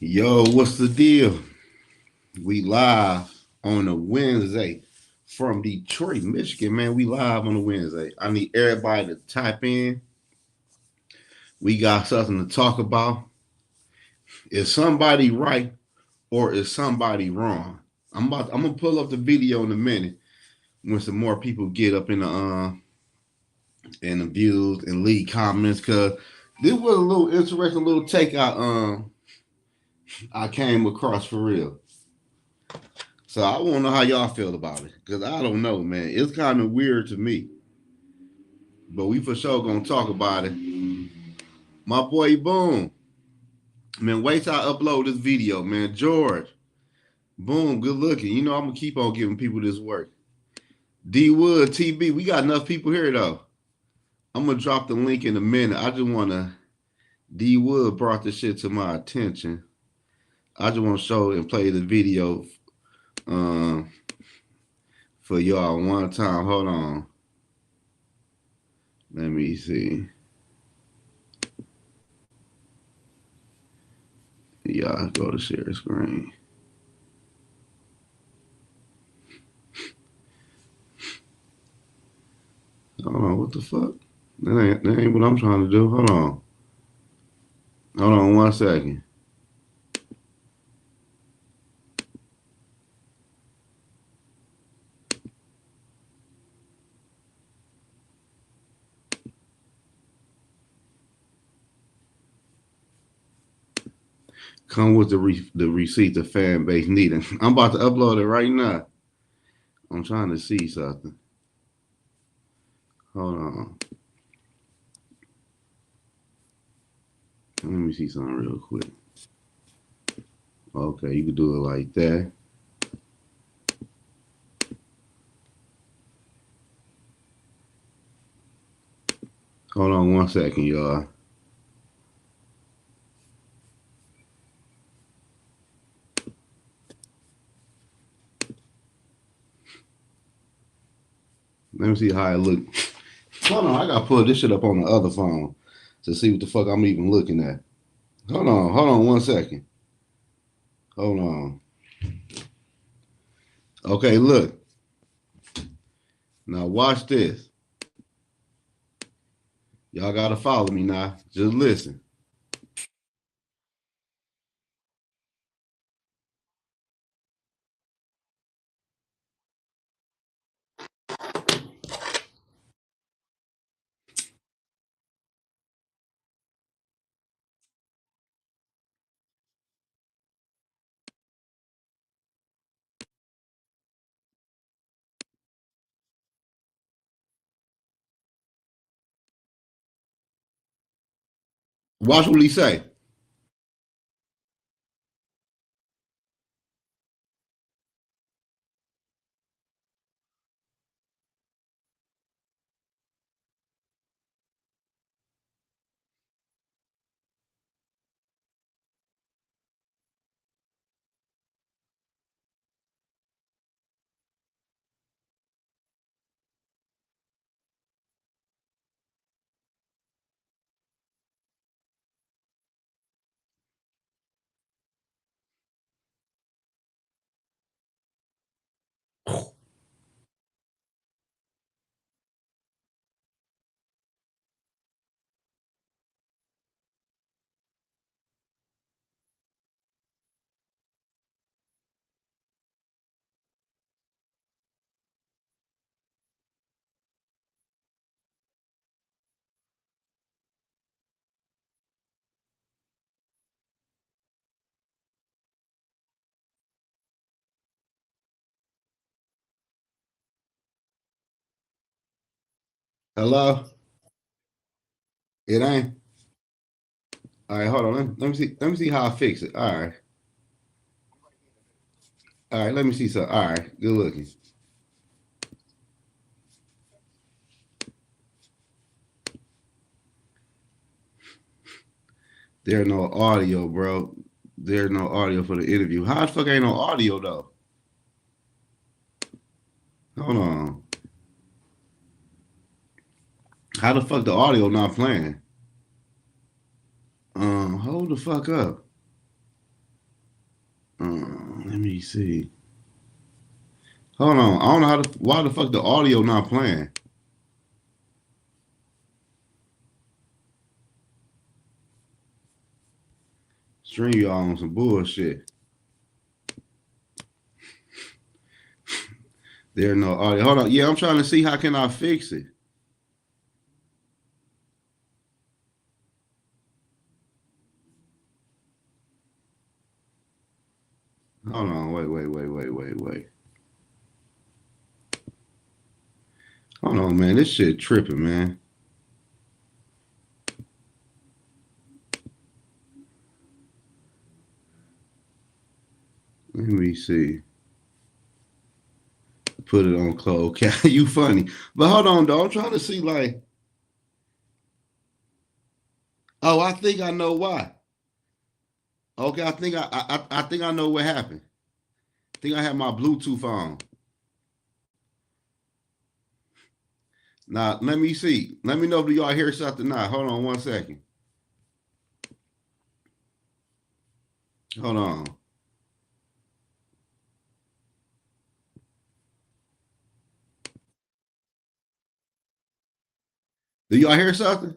Yo, what's the deal? We live on a Wednesday from Detroit, Michigan, man. We live on a Wednesday. I need everybody to type in. We got something to talk about. Is somebody right or is somebody wrong? I'm gonna pull up the video in a minute when some more people get up in the views and leave comments because this was a little interesting little take I came across for real. So I want to know how y'all feel about it because I don't know, man. It's kind of weird to me, but we for sure gonna talk about it. My boy Boom, man. Wait till I upload this video, man. George, Boom, good looking. You know I'm gonna keep on giving people this work. D Wood, TB, we got enough people here though. I'm gonna drop the link in a minute. I just wanna. D Wood brought this shit to my attention. I just want to show and play the video um, for y'all one time. Hold on. Let me see. Y'all go to share screen. Hold on, what the fuck? That ain't what I'm trying to do. Hold on. Hold on 1 second. Come with the receipt the fan base needing. I'm about to upload it right now. I'm trying to see something. Hold on. Let me see something real quick. Okay, you can do it like that. Hold on 1 second, y'all. Let me see how it look. Hold on, I gotta pull this shit up on the other phone to see what the fuck I'm even looking at. Hold on 1 second. Hold on. Okay, look. Now watch this. Y'all gotta follow me now. Just listen. Watch what he say. Hello? It ain't. All right, hold on. Let me see. Let me see how I fix it. All right. All right, let me see something. All right, good looking. There's no audio, bro. There's no audio for the interview. How the fuck ain't no audio though? Hold on. How the fuck the audio not playing? Hold the fuck up. see. Hold on. I don't know why the fuck the audio not playing. Stream y'all on some bullshit. There's no audio. Hold on. Yeah, I'm trying to see how can I fix it. Hold on. Wait. Hold on, man. This shit tripping, man. Let me see. Put it on close. Okay, you funny. But hold on, though. I'm trying to see, like, oh, I think I know why. Okay, I think I know what happened. I think I have my Bluetooth on. Now, let me see. Let me know if y'all hear something now. Hold on 1 second. Hold on. Do y'all hear something?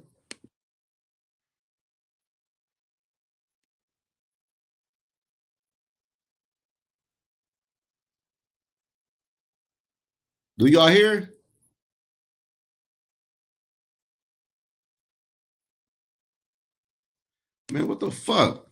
Do y'all hear? Man, what the fuck?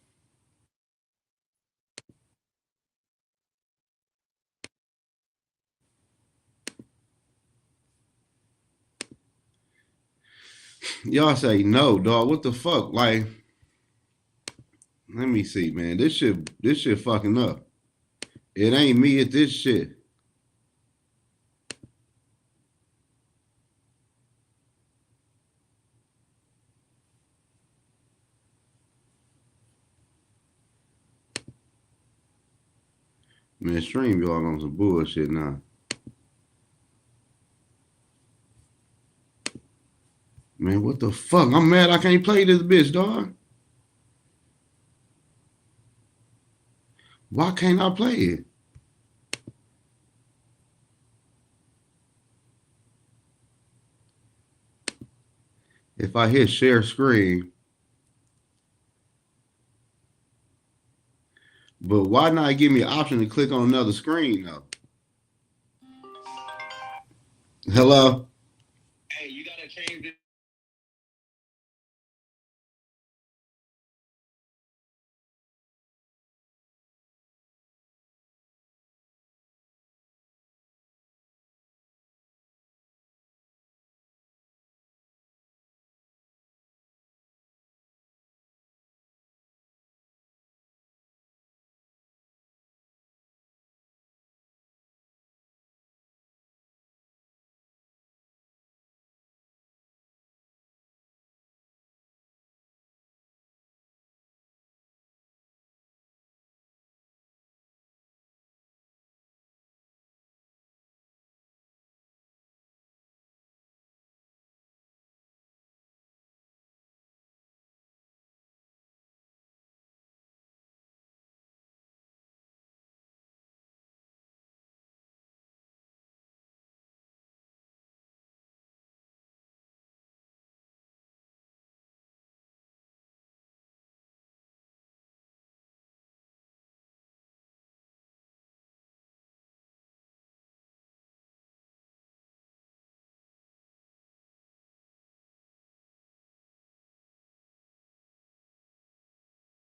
Y'all say no, dog. What the fuck? Like, let me see, man. This shit fucking up. It ain't me at this shit. Man, stream y'all on some bullshit now. Man, what the fuck? I'm mad I can't play this bitch, dog. Why can't I play it? If I hit share screen, but why not give me an option to click on another screen though? Hello? Hey, you gotta change it.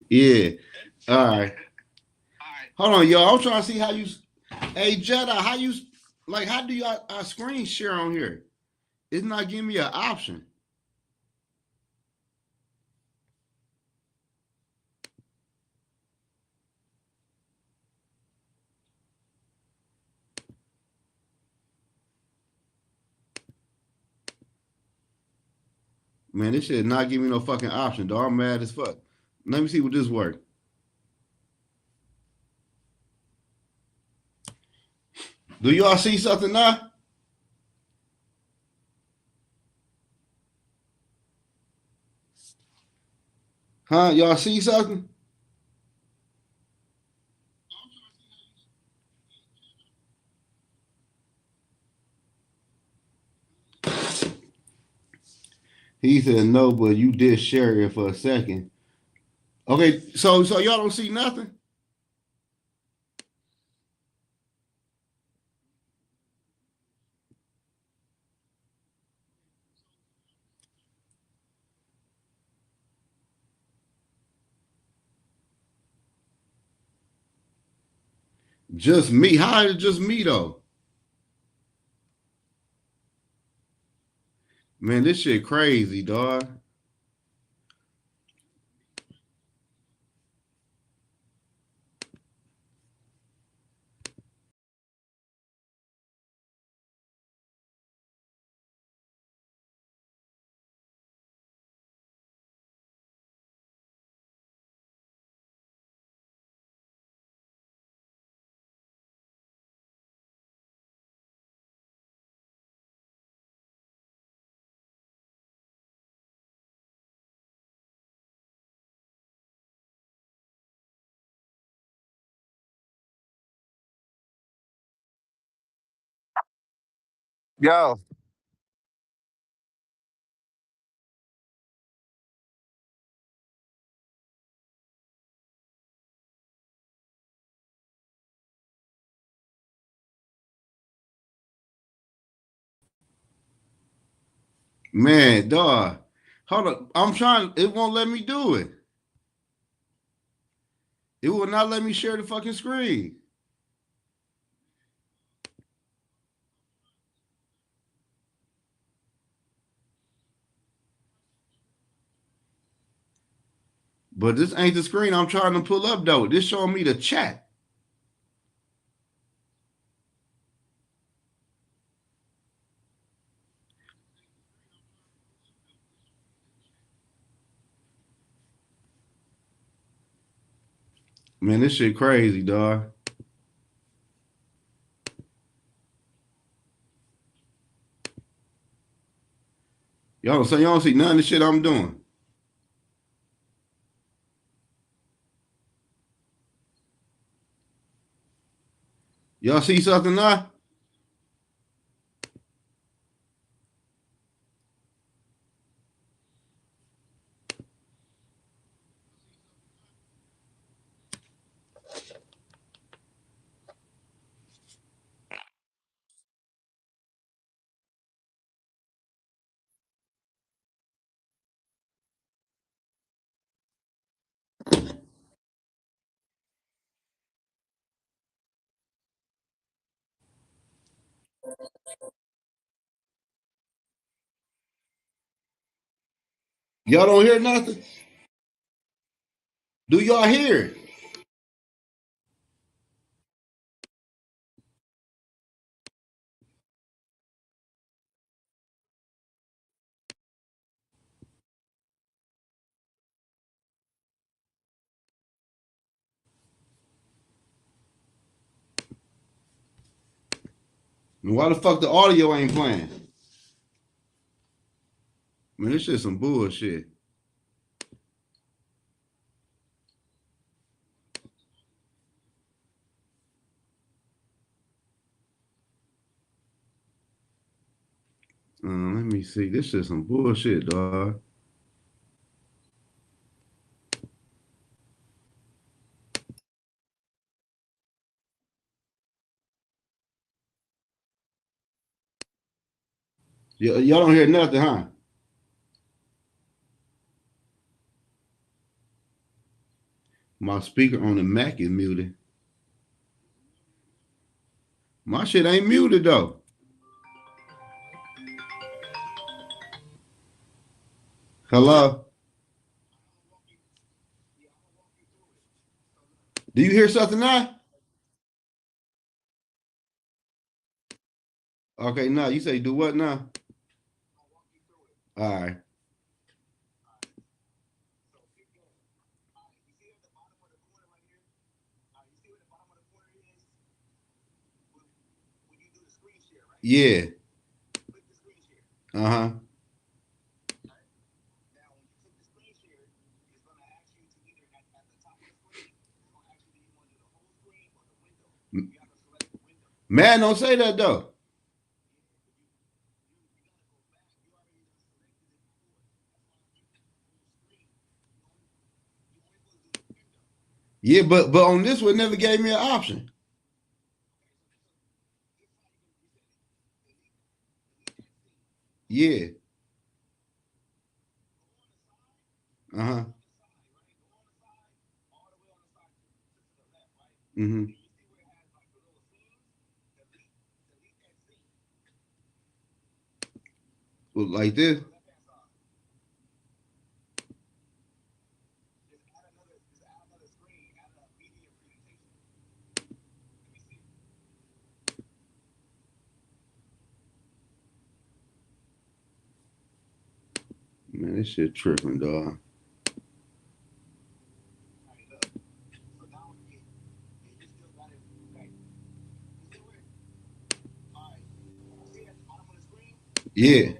Yeah. All right. Hold on, y'all. I'm trying to see how you. Hey, Jedi, how you like? How do you I screen share on here? It's not giving me an option. Man, this shit not giving me no fucking option, dog. I'm mad as fuck. Let me see what this work. Do y'all see something now? Huh? Y'all see something? He said no, but you did share it for a second. Okay, so y'all don't see nothing? Just me. How is it just me though? Man, this shit crazy, dog. Yo, Man, dog. Hold up. I'm trying. It won't let me do it. It will not let me share the fucking screen. But this ain't the screen I'm trying to pull up though. This showing me the chat. Man, this shit crazy, dog. Y'all don't see none of the shit I'm doing. Y'all see something now? Y'all don't hear nothing? Do y'all hear it? Why the fuck the audio ain't playing? Man, this shit some bullshit. Let me see. This shit some bullshit, dog. Y'all don't hear nothing, huh? My speaker on the Mac is muted. My shit ain't muted though. Hello? Do you hear something now? Okay, now you say do what now? All right. Yeah. Uh-huh. Man, don't say that though. Yeah, but on this one never gave me an option. Yeah. Uh-huh. Mm-hmm. Well, like this. Man, this shit tripping, dog. Yeah.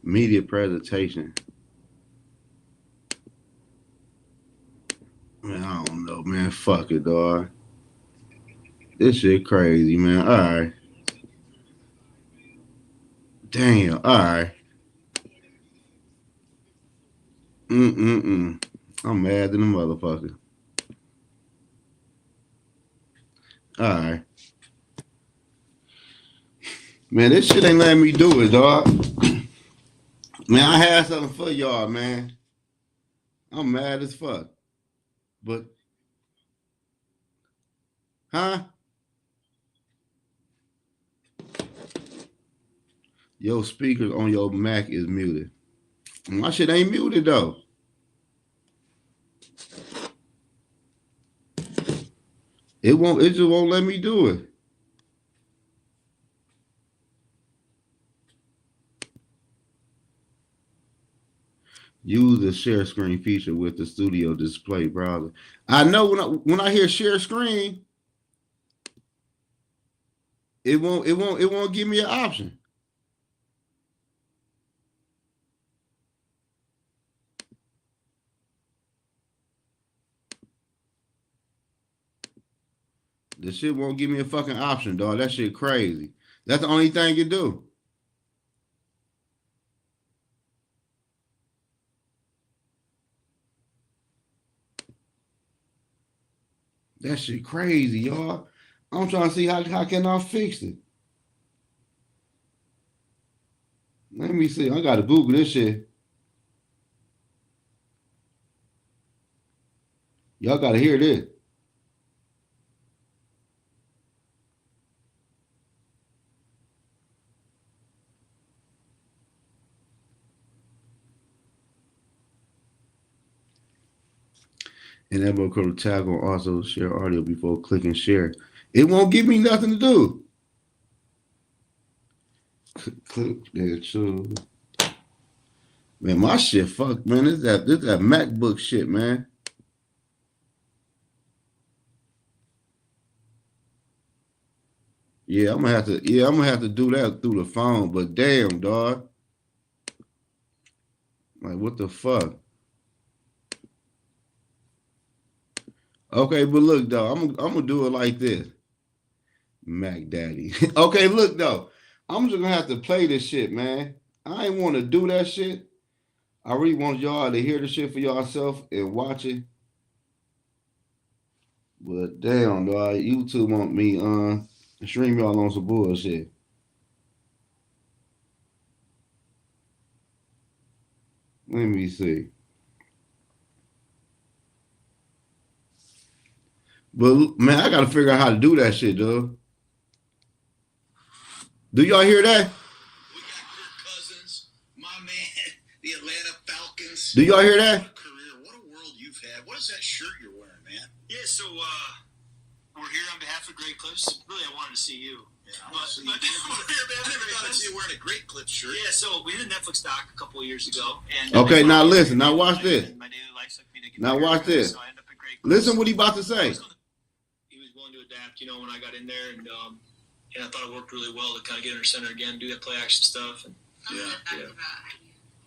Media presentation. Man, I don't know, man. Fuck it, dog. This shit crazy, man. All right. Damn. All right. Mm-mm-mm. I'm mad than a motherfucker. All right. Man, this shit ain't letting me do it, dog. Man, I had something for y'all, man. I'm mad as fuck. But, huh? Your speakers on your Mac is muted. My shit ain't muted, though. It just won't let me do it. Use the share screen feature with the studio display browser. I know when I hear share screen, it won't give me an option. The shit won't give me a fucking option, dog. That shit crazy. That's the only thing you do. That shit crazy, y'all. I'm trying to see how can I fix it. Let me see. I gotta Google this shit. Y'all gotta hear this. Enable code tag on also share audio before clicking share. It won't give me nothing to do. Click there too. Man, my shit fucked, man. This that MacBook shit, man. I'm gonna have to do that through the phone. But damn, dog. Like what the fuck? Okay, but look though, I'm gonna do it like this. Mac Daddy. Okay, look though. I'm just gonna have to play this shit, man. I ain't wanna do that shit. I really want y'all to hear the shit for yourself and watch it. But damn, dog, YouTube want me stream y'all on some bullshit. Let me see. But man, I gotta figure out how to do that shit, dude. Do y'all hear that? We got Kirk Cousins, my man, the Atlanta Falcons. Do y'all hear that? What a career, what a world you've had. What is that shirt you're wearing, man? Yeah, so we're here on behalf of Great Clips. Really, I wanted to see you. Yeah, I want to see you. I never thought I'd see you wearing a Great Clips shirt. Yeah, so we did a Netflix doc a couple of years ago. And Okay, now listen. Now watch this. My daily life took me to get Now better, watch this. So I ended up at Great Clips. Listen what he about to say. He was willing to adapt, when I got in there, and I thought it worked really well to kind of get under center again, do that play action stuff. And Yeah. About how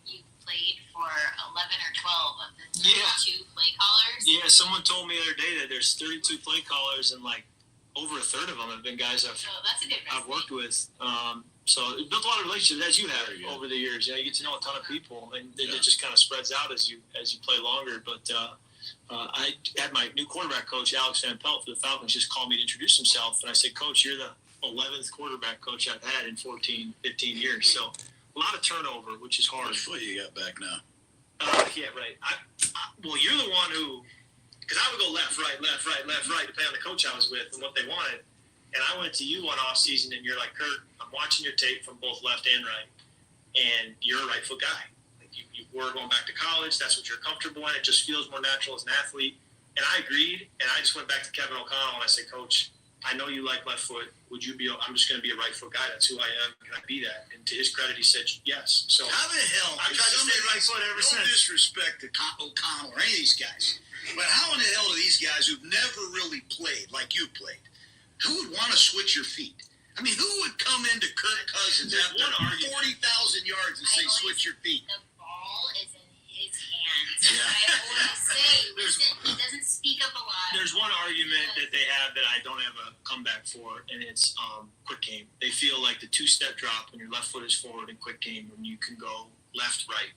you play played for 11 or 12 of the 32 play callers. Yeah, someone told me the other day that there's 32 play callers and like over a third of them have been guys So that's a good I've worked with. So it built a lot of relationships as you have over the years. You get to know a ton of people, and it just kind of spreads out as you play longer. But I had my new quarterback coach, Alex Van Pelt for the Falcons, just call me to introduce himself, and I said, "Coach, you're the 11th quarterback coach I've had in 14, 15 years." So a lot of turnover, which is hard. How much foot you got back now? Yeah, right. Well, you're the one who, because I would go left, right, depending on the coach I was with and what they wanted. And I went to you one off season, and you're like, "Kirk, I'm watching your tape from both left and right, and you're a right foot guy. Like you were going back to college. That's what you're comfortable in. It just feels more natural as an athlete." And I agreed, and I just went back to Kevin O'Connell and I said, "Coach, I know you like left foot. Would you be? I'm just going to be a right foot guy. That's who I am. Can I be that?" And to his credit, he said yes. So How the hell? I tried to stay right foot ever since. No disrespect to O'Connell or any of these guys, but how in the hell do these guys who've never really played like you played, who would want to switch your feet? I mean, who would come into Kirk Cousins after 40,000 yards and say, "Switch your feet"? The ball is in his hands. Yeah. I always say, he doesn't speak up a lot. There's one argument that they have that I don't have a comeback for, and it's quick game. They feel like the two-step drop when your left foot is forward in quick game, when you can go left, right,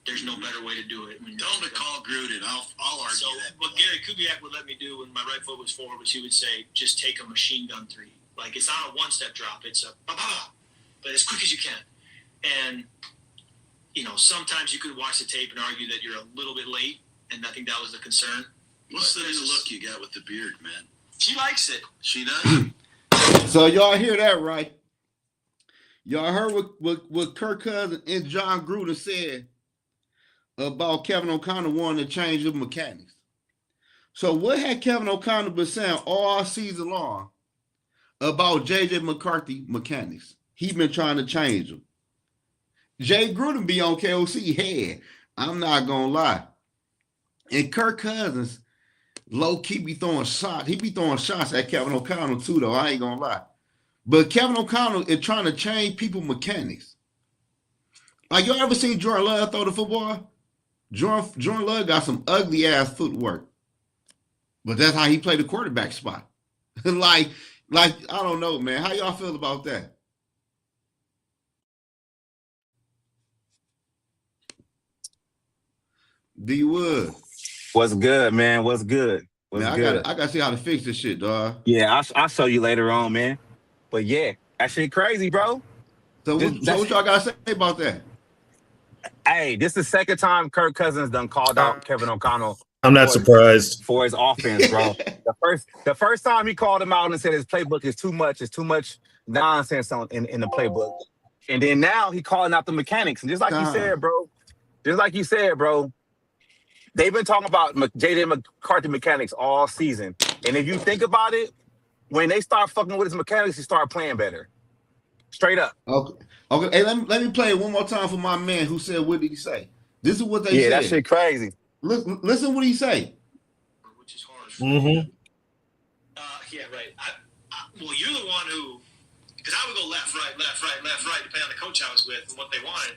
there's no better way to do it. Tell him to call Gruden. I'll argue So that. what Gary Kubiak would let me do when my right foot was forward was he would say, just take a machine gun three. Like, it's not a one-step drop. It's a ba-ba-ba, but as quick as you can. And, sometimes you could watch the tape and argue that you're a little bit late, and I think that was the concern. What's the new look you got with the beard, man? She likes it. She does? So y'all hear that, right? Y'all heard what Kirk Cousins and John Gruden said about Kevin O'Connell wanting to change the mechanics. So what had Kevin O'Connell been saying all season long about J.J. McCarthy mechanics? He's been trying to change them. Jay Gruden be on KOC head. I'm not going to lie. And Kirk Cousins, low-key be throwing shots. He be throwing shots at Kevin O'Connell too, though. I ain't going to lie. But Kevin O'Connell is trying to change people mechanics. Like, y'all ever seen Jordan Love throw the football? Jordan Love got some ugly-ass footwork. But that's how he played the quarterback spot. like, I don't know, man. How y'all feel about that? D Wood. What's good, man? What's good? Man, I gotta see how to fix this shit, dog. Yeah, I'll show you later on, man. But yeah, that shit crazy, bro. So what y'all gotta say about that? Hey, this is the second time Kirk Cousins done called out Kevin O'Connell. I'm not surprised. For his offense, bro. the first time he called him out and said his playbook is too much. It's too much nonsense in the playbook. And then now he calling out the mechanics. And just like you said, bro, they've been talking about J.J. McCarthy mechanics all season. And if you think about it, when they start fucking with his mechanics, he start playing better. Straight up. Okay. Hey, let me play it one more time for my man who said, what did he say? This is what they said. Yeah, that shit crazy. Listen what he say. Which is hard. Mm-hmm. Yeah, right. Well, you're the one who, because I would go left, right, depending on the coach I was with and what they wanted.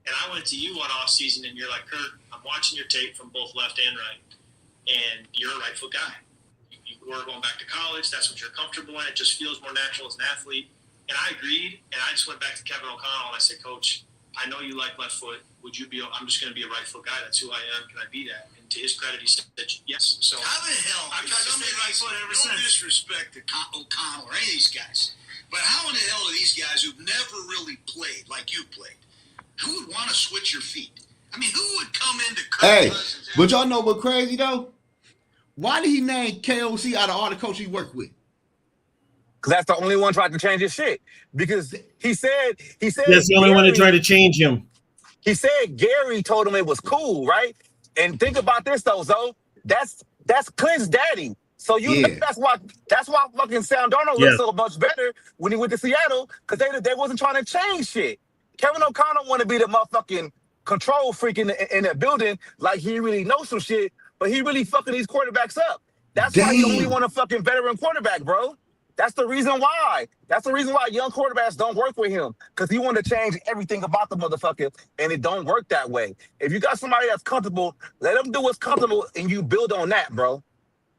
And I went to you one off season, and you're like, "Kirk, I'm watching your tape from both left and right, and you're a right foot guy. You were going back to college. That's what you're comfortable in. It just feels more natural as an athlete." And I agreed, and I just went back to Kevin O'Connell and I said, "Coach, I know you like left foot. Would you be? I'm just going to be a right foot guy. That's who I am. Can I be that?" And to his credit, he said yes. So How the hell? I've tried to stay right foot ever No since. disrespect to O'Connell or any of these guys, but how in the hell do these guys who've never really played like you played, who would want to switch your feet? I mean, who would come into Kirk Cousins? But y'all know what crazy though? Why did he name KOC out of all the coaches he worked with? Because that's the only one tried to change his shit. Because he said That's the only one that tried to change him. He said Gary told him it was cool, right? And think about this though, Zoe. That's Clint's daddy. So know that's why fucking Sam Darnold looked so much better when he went to Seattle, because they wasn't trying to change shit. Kevin O'Connell want to be the motherfucking control freak in the building, like he really knows some shit, but he really fucking these quarterbacks up. That's why he only want a fucking veteran quarterback, bro. That's the reason why. That's the reason why young quarterbacks don't work with him, because he want to change everything about the motherfucker, and it don't work that way. If you got somebody that's comfortable, let them do what's comfortable, and you build on that, bro.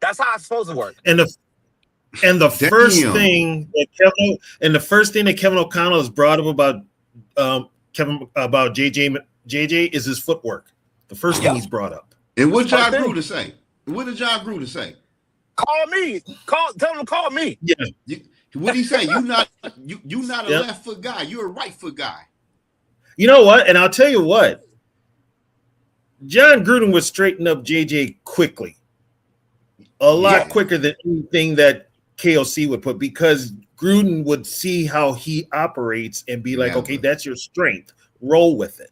That's how it's supposed to work. And the first Damn. thing that Kevin O'Connell has brought up about JJ is his footwork. The first thing he's brought up. And what John Gruden say? What did John Gruden say? Call me. Tell him to call me. Yeah. What did he say? You not a left foot guy. You're a right foot guy. You know what? And I'll tell you what. John Gruden would straighten up JJ quickly. A lot quicker than anything that KOC would put, because Gruden would see how he operates and be like, okay, that's your strength. Roll with it.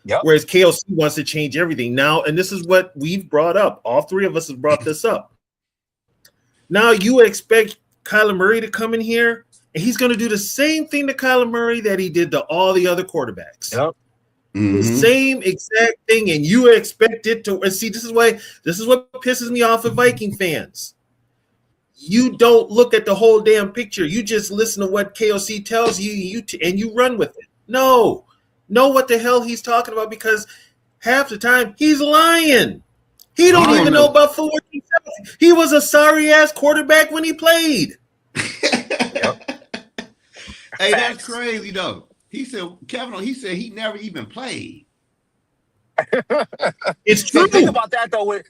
Yep. Whereas KOC wants to change everything now. And this is what we've brought up. All three of us have brought this up. Now you expect Kyler Murray to come in here, and he's going to do the same thing to Kyler Murray that he did to all the other quarterbacks. Yep. The same exact thing, and you expect it to. And see, this is what pisses me off of Viking fans. You don't look at the whole damn picture. You just listen to what KOC tells you, and you run with it. No, know what the hell he's talking about, because half the time he's lying. He don't even know about footwork himself. He was a sorry ass quarterback when he played. Hey, that's crazy though. He said he never even played. It's true. Think about that though. With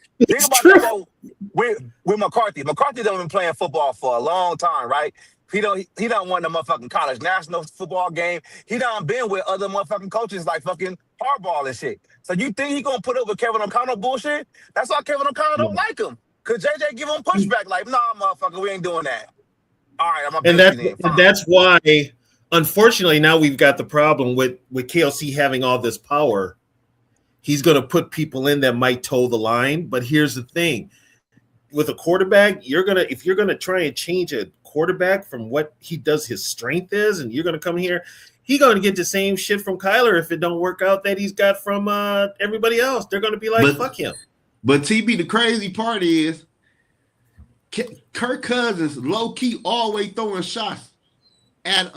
McCarthy. McCarthy done been playing football for a long time, right? He done won the motherfucking college national football game. He done been with other motherfucking coaches like fucking Harbaugh and shit. So you think he gonna put up with Kevin O'Connell bullshit? That's why Kevin O'Connell don't like him. Cause JJ give him pushback like, nah, motherfucker, we ain't doing that. All right, and that's why, unfortunately, now we've got the problem with KOC having all this power. He's gonna put people in that might toe the line. But here's the thing: with a quarterback, if you're gonna try and change a quarterback from what he does his strength is, and you're gonna come here, he's gonna get the same shit from Kyler if it don't work out that he's got from everybody else. They're gonna be like, fuck him. But TB, the crazy part is Kirk Cousins low key always throwing shots at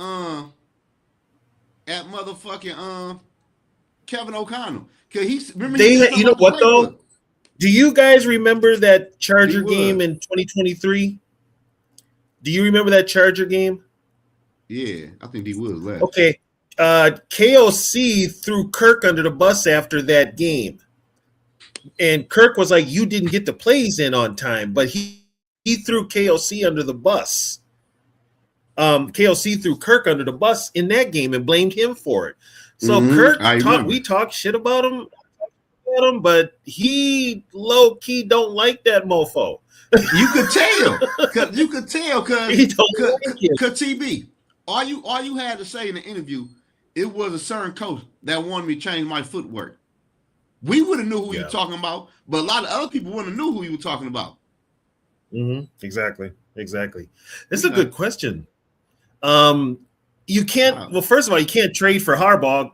motherfucking Kevin O'Connell. Cause you know what though? Do you guys remember that Charger game in 2023? Do you remember that Charger game? Yeah, I think he was last. Okay. KOC threw Kirk under the bus after that game. And Kirk was like, you didn't get the plays in on time, but he threw KOC under the bus. KOC threw Kirk under the bus in that game and blamed him for it. So we talked shit about him, but he low key don't like that mofo. You could tell, cause TB, all you had to say in the interview, it was a certain coach that wanted me to change my footwork. We would have knew who you were talking about, but a lot of other people wouldn't have knew who you were talking about. Exactly. This is a good question. You can't. Well, first of all, you can't trade for Harbaugh.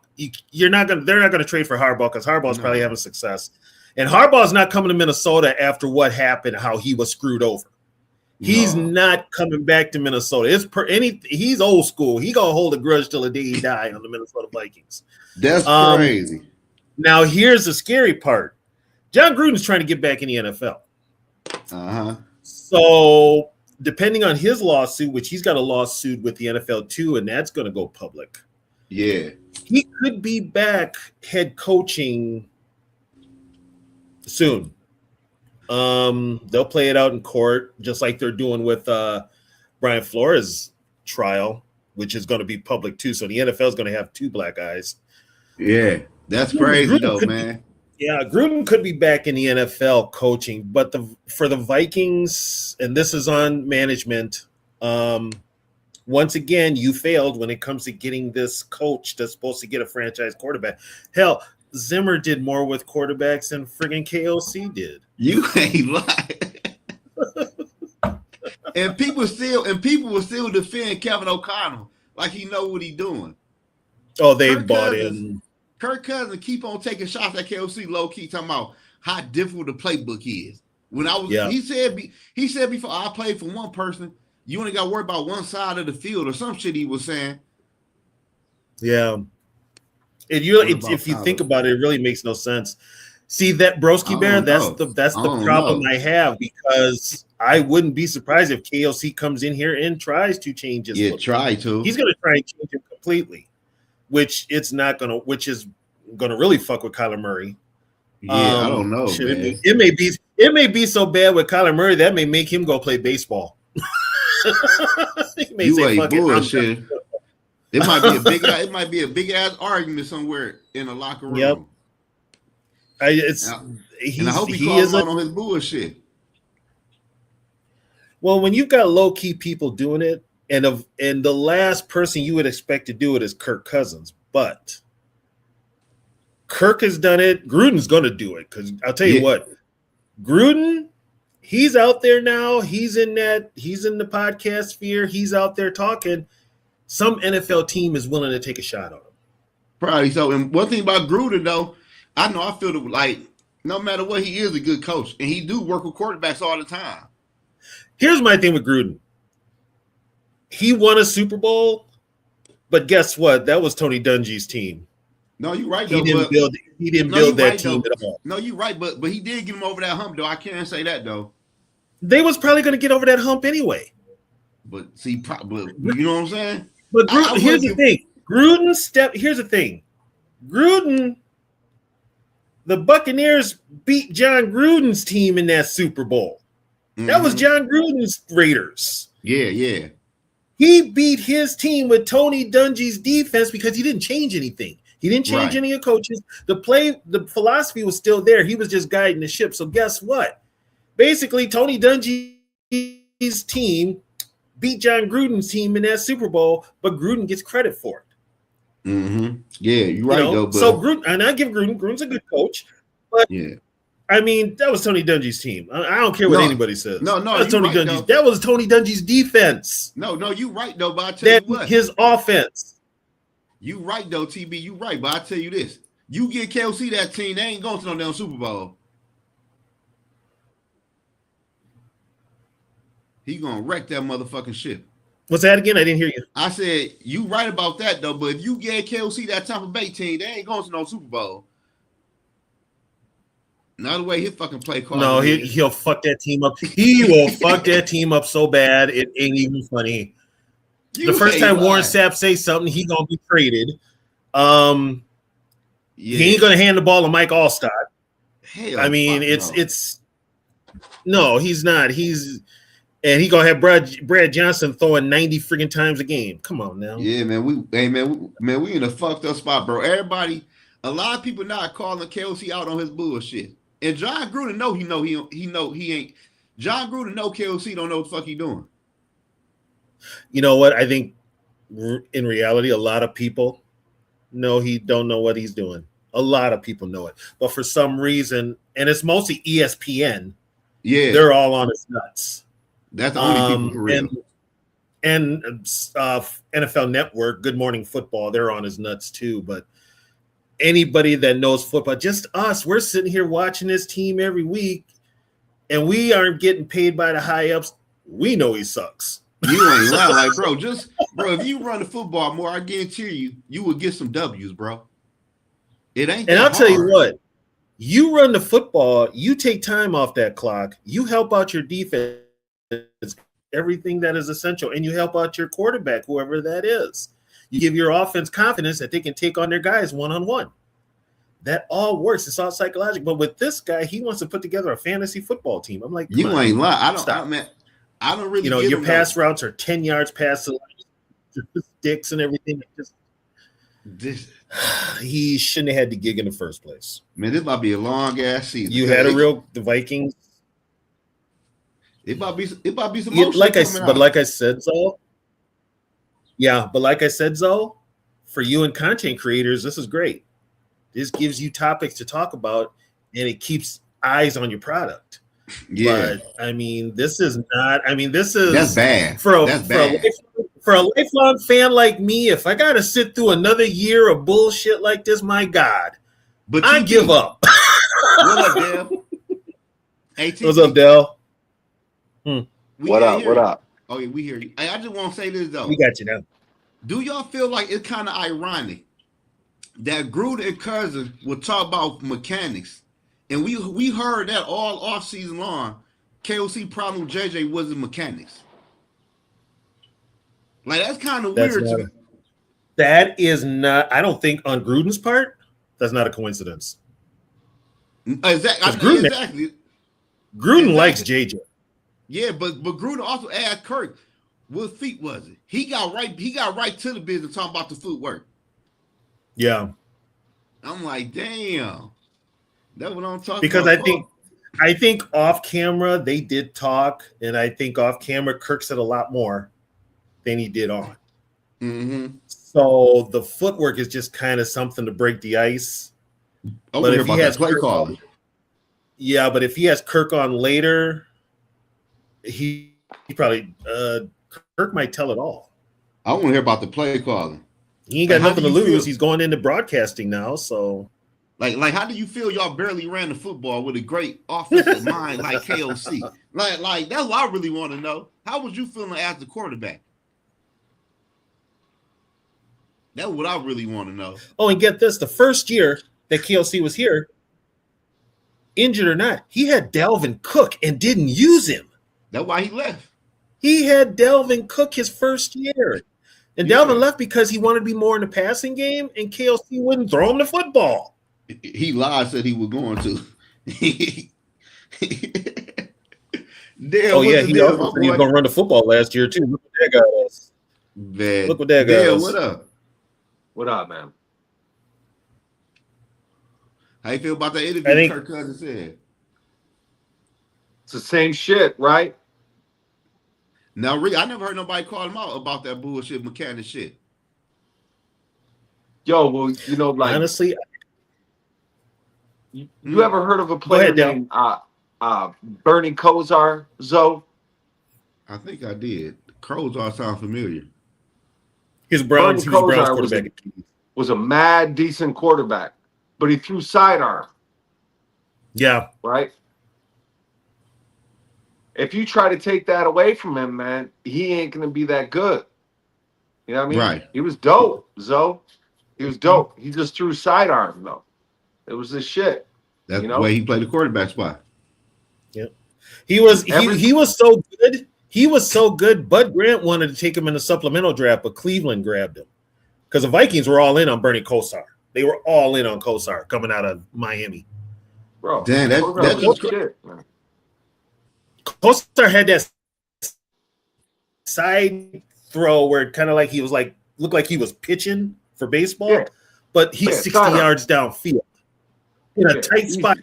They're not gonna trade for Harbaugh because Harbaugh's probably having success, and Harbaugh's not coming to Minnesota after what happened, how he was screwed over. He's not coming back to Minnesota. He's old school. He gonna hold a grudge till the day he die on the Minnesota Vikings. That's crazy. Now here's the scary part. John Gruden's trying to get back in the NFL. So depending on his lawsuit, which he's got a lawsuit with the NFL too, and that's going to go public. Yeah. He could be back head coaching soon. They'll play it out in court, just like they're doing with Brian Flores' trial, which is going to be public too. So the NFL is going to have two black eyes. Yeah, that's crazy though, man. Gruden could be back in the NFL coaching, but for the Vikings, and this is on management, once again, you failed when it comes to getting this coach that's supposed to get a franchise quarterback. Hell, Zimmer did more with quarterbacks than friggin' KOC did. You ain't lying. and people will still defend Kevin O'Connell like he know what he's doing. Oh, they bought in. Kirk Cousins keep on taking shots at KOC low key, talking about how difficult the playbook is. When I was, he said before I played for one person, You only got to worry about one side of the field or some shit he was saying. Yeah. If you think about it, it really makes no sense. See that Broski Bear? That's the problem I have, because I wouldn't be surprised if KOC comes in here and tries to change his look. Try to. He's gonna try and change it completely, which is gonna really fuck with Kyler Murray. Yeah, I don't know. Man. It may be so bad with Kyler Murray that may make him go play baseball. You ain't bullshit. It might be a big ass argument somewhere in a locker room. Yep. I hope he calls out on his bullshit. Well, when you've got low key people doing it, and the last person you would expect to do it is Kirk Cousins, but Kirk has done it. Gruden's going to do it, because I'll tell you what, Gruden, he's out there now. He's in the podcast sphere. He's out there talking. Some NFL team is willing to take a shot on him. Probably so. And one thing about Gruden, though, I feel like no matter what, he is a good coach, and he do work with quarterbacks all the time. Here's my thing with Gruden. He won a Super Bowl, but guess what? That was Tony Dungy's team. No, you're right. He didn't build that team at all. No, you're right, but he did get him over that hump, though. I can't say that, though. They was probably going to get over that hump anyway. But see, probably, you know what I'm saying? But here's the thing. Here's the thing. Gruden, the Buccaneers beat John Gruden's team in that Super Bowl. Mm-hmm. That was John Gruden's Raiders. Yeah. He beat his team with Tony Dungy's defense because he didn't change anything. He didn't change any of the coaches. The philosophy was still there. He was just guiding the ship. So guess what? Basically, Tony Dungy's team beat John Gruden's team in that Super Bowl, but Gruden gets credit for it. Mm-hmm. Yeah, you're right, though. But... So Gruden, and I give Gruden's a good coach, but I mean, that was Tony Dungy's team. I don't care what anybody says. No, that was Tony Dungy's. That was Tony Dungy's defense. No, you're right, though. But I tell you what, his offense. You right, though, TB. You right, but I tell you this: you get KOC that team, they ain't going to no damn Super Bowl. He gonna wreck that motherfucking ship. What's that again? I didn't hear you. I said you right about that, though. But if you get KOC that Tampa Bay team, they ain't going to no Super Bowl. Not the way he fucking play call. No, he'll fuck that team up. He will fuck that team up so bad it ain't even funny. The first time Warren Sapp say something, he gonna be traded. He ain't gonna hand the ball to Mike Allstott. I mean, it's no, he's not. And he gonna have Brad Johnson throwing 90 freaking times a game. Come on now. Yeah, man. We in a fucked up spot, bro. A lot of people not calling KOC out on his bullshit. And John Gruden he ain't. John Gruden know KOC don't know what the fuck he doing. You know what? I think in reality, a lot of people know he don't know what he's doing. A lot of people know it, but for some reason, and it's mostly ESPN. Yeah, they're all on his nuts. That's the only people for real. And NFL Network, Good Morning Football, they're on his nuts too. But anybody that knows football, just us, we're sitting here watching this team every week, and we aren't getting paid by the high ups. We know he sucks. You ain't lying, like, bro. If you run the football more, I guarantee you would get some W's, bro. It ain't. And I'll tell you what, you run the football, you take time off that clock, you help out your defense, everything that is essential, and you help out your quarterback, whoever that is. You give your offense confidence that they can take on their guys one-on-one. That all works. It's all psychological. But with this guy, he wants to put together a fantasy football team. I'm like, you ain't lying. I don't really. Your pass routes are 10 yards past the sticks and everything. He shouldn't have had the gig in the first place. Man, this might be a long ass season. You had the Vikings. It might be some like I said, Zoe. Yeah, but like I said, Zoe, for you and content creators, this is great. This gives you topics to talk about, and it keeps eyes on your product. Yeah, but I mean, this is not. I mean, that's bad. For a lifelong fan like me, if I got to sit through another year of bullshit like this, my God, but I give up. What up, Dale? What's up, Dale? What up? Oh yeah, we hear you. Hey, I just want to say this though. We got you now. Do y'all feel like it's kind of ironic that Gruden and Cousins will talk about mechanics, and we heard that all off season long? KOC problem with JJ wasn't mechanics. Like that's kind of weird to me. That is not. I don't think on Gruden's part, that's not a coincidence. Exactly. Gruden likes JJ. Yeah, but Gruden also asked Kirk, what feet was it? He got right to the business talking about the footwork. Yeah. I'm like, damn. That's what I'm talking because about. I think off camera they did talk, and I think off camera Kirk said a lot more than he did on. Mm-hmm. So the footwork is just kind of something to break the ice. But if he has play calling. Yeah, but if he has Kirk on later, he probably Kirk might tell it all. I want to hear about the play calling. He ain't got nothing to lose. Feel? He's going into broadcasting now, so like how do you feel y'all barely ran the football with a great offensive mind like KOC? Like that's what I really want to know. How was you feeling as the quarterback? That's what I really want to know. Oh, and get this, the first year that KOC was here, injured or not, he had Dalvin Cook and didn't use him. That's why he left. He had Dalvin Cook his first year. And Dalvin left because he wanted to be more in the passing game, and KOC wouldn't throw him the football. He lied, said he was going to. Damn, he also said he was going to run the football last year, too. Look what that got us. Look what that got us. What up? What up, man? How you feel about that interview Kirk Cousins said? It's the same shit, right? Now, Rick, I never heard nobody call him out about that bullshit mechanic shit. Yo, well, you know, like honestly, you ever heard of a player named Bernie Kosar, Zoe? I think I did. Kosar sound familiar. His Browns quarterback was a mad decent quarterback, but he threw sidearm. Yeah. Right? If you try to take that away from him, man, he ain't going to be that good. You know what I mean? Right. He was dope, Zoe. He was dope. He just threw sidearm, though. It was the shit. That's the way he played the quarterback spot. Yep. He was so good. He was so good. Bud Grant wanted to take him in the supplemental draft, but Cleveland grabbed him. Because the Vikings were all in on Bernie Kosar. They were all in on Kosar coming out of Miami. Bro, damn, that's just shit, man. Kosar had that side throw where it kind of like he was like looked like he was pitching for baseball, but he's 60 yards downfield in a tight spot.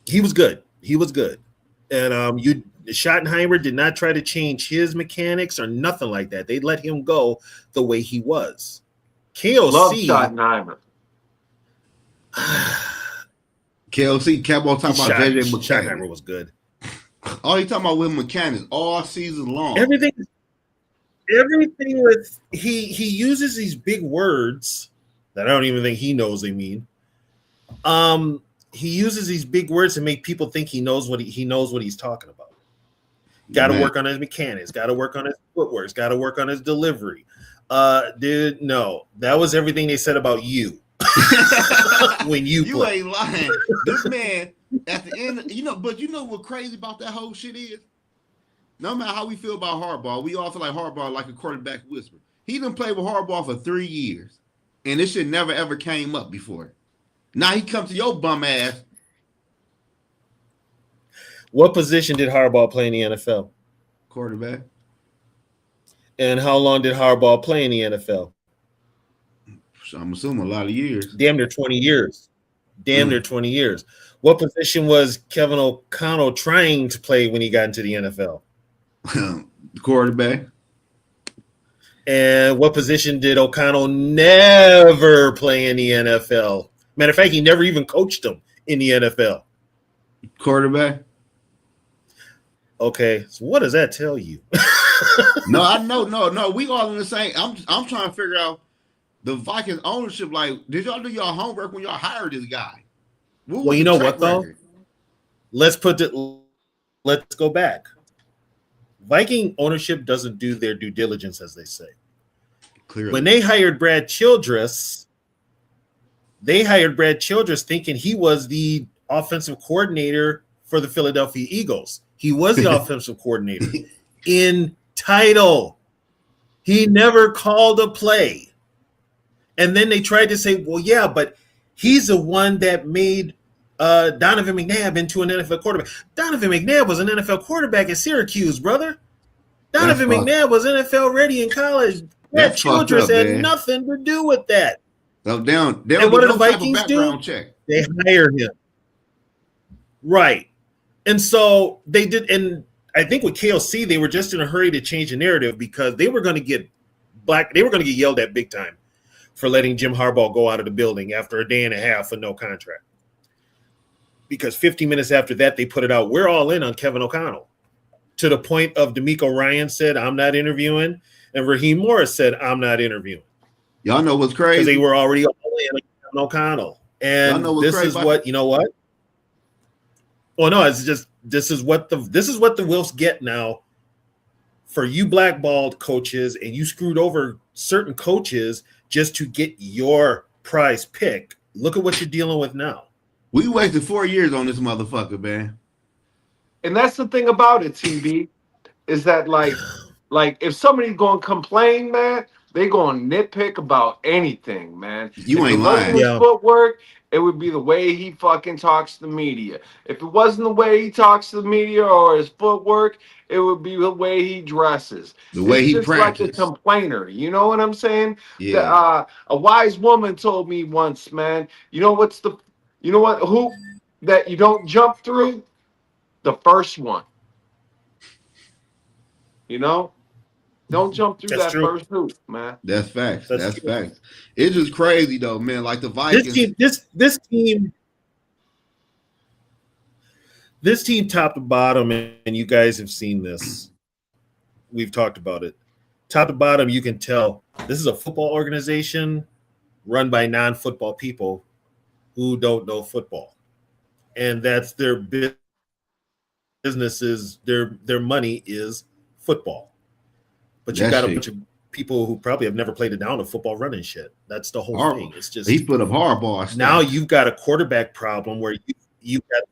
He was good. And Schottenheimer did not try to change his mechanics or nothing like that. They let him go the way he was. KOC love Schottenheimer. KOC kept on talking about JJ McCarthy. Schottenheimer was good. All he talking about with mechanics all season long. Everything with he uses these big words that I don't even think he knows they mean. He uses these big words to make people think he knows what he's talking about. Got to work on his mechanics. Got to work on his footwork. Got to work on his delivery. Dude, no, that was everything they said about you when you play. Ain't lying. This man at the end, but you know what crazy about that whole shit is? No matter how we feel about Harbaugh, we all feel like Harbaugh like a quarterback whisperer. He done played with Harbaugh for 3 years, and this shit never ever came up before. Now he comes to your bum ass. What position did Harbaugh play in the NFL? Quarterback. And how long did Harbaugh play in the NFL? I'm assuming a lot of years. Damn near 20 years. Near 20 years. What position was Kevin O'Connell trying to play when he got into the NFL? Quarterback. And what position did O'Connell never play in the NFL? Matter of fact, he never even coached them in the NFL. Quarterback. Okay, so what does that tell you? No, I know. No. We all in the same. I'm trying to figure out the Vikings ownership. Like, did y'all do y'all homework when y'all hired this guy? Well, you know what though? Let's put let's go back. Viking ownership doesn't do their due diligence, as they say. Clearly. When they hired Brad Childress, thinking he was the offensive coordinator for the Philadelphia Eagles. He was the offensive coordinator in title. He never called a play. And then they tried to say, well, yeah, but he's the one that made Donovan McNabb into an NFL quarterback. Donovan McNabb was an NFL quarterback at Syracuse, brother. Donovan McNabb was NFL ready in college. That Childress had nothing to do with that. So and what do the Vikings do? Check. They hire him. Right. And so they did, and I think with KOC, they were just in a hurry to change the narrative because they were going to get yelled at big time for letting Jim Harbaugh go out of the building after a day and a half with no contract. Because 15 minutes after that, they put it out, we're all in on Kevin O'Connell. To the point of D'Amico Ryan said, I'm not interviewing. And Raheem Morris said, I'm not interviewing. Y'all know what's crazy? Because they were already all in on Kevin O'Connell. And this is what, you know what? Well, no, it's just this is what the Wilfs get now for you blackballed coaches, and you screwed over certain coaches just to get your prize pick. Look at what you're dealing with now. We wasted 4 years on this motherfucker, man. And that's the thing about it, TB, is that like if somebody's gonna complain, man, they gonna nitpick about anything, man. You ain't lying. His footwork, it would be the way he fucking talks to the media. If it wasn't the way he talks to the media or his footwork, it would be the way he dresses. The way he practices. Like a complainer. You know what I'm saying? Yeah. A wise woman told me once, man, who that you don't jump through? The first one. You know? Don't jump through that first hoop, man. That's facts. That's facts. It's just crazy though, man. Like the Vikings. This team top to bottom, and you guys have seen this. We've talked about it. Top to bottom, you can tell this is a football organization run by non-football people who don't know football. And that's their businesses, their money is football. But you got a bunch of people who probably have never played a down of football running shit. That's the whole thing. It's just he put up Harbaugh. Now you've got a quarterback problem where you got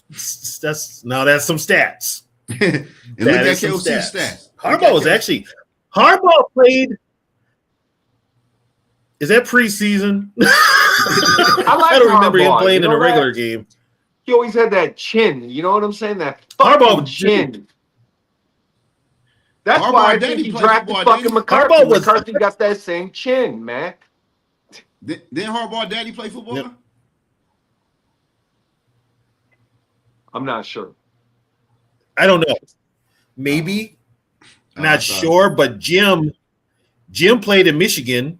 that's some stats. And look at KOC stats. Harbaugh played. Is that preseason? I don't remember him playing in a regular game. He always had that chin. You know what I'm saying? That Harbaugh chin. That's why I think he drafted fucking McCarthy. McCarthy got that same chin, man. Didn't Harbaugh daddy play football? Yep. I'm not sure. I don't know. Maybe. Not sure, but Jim played in Michigan.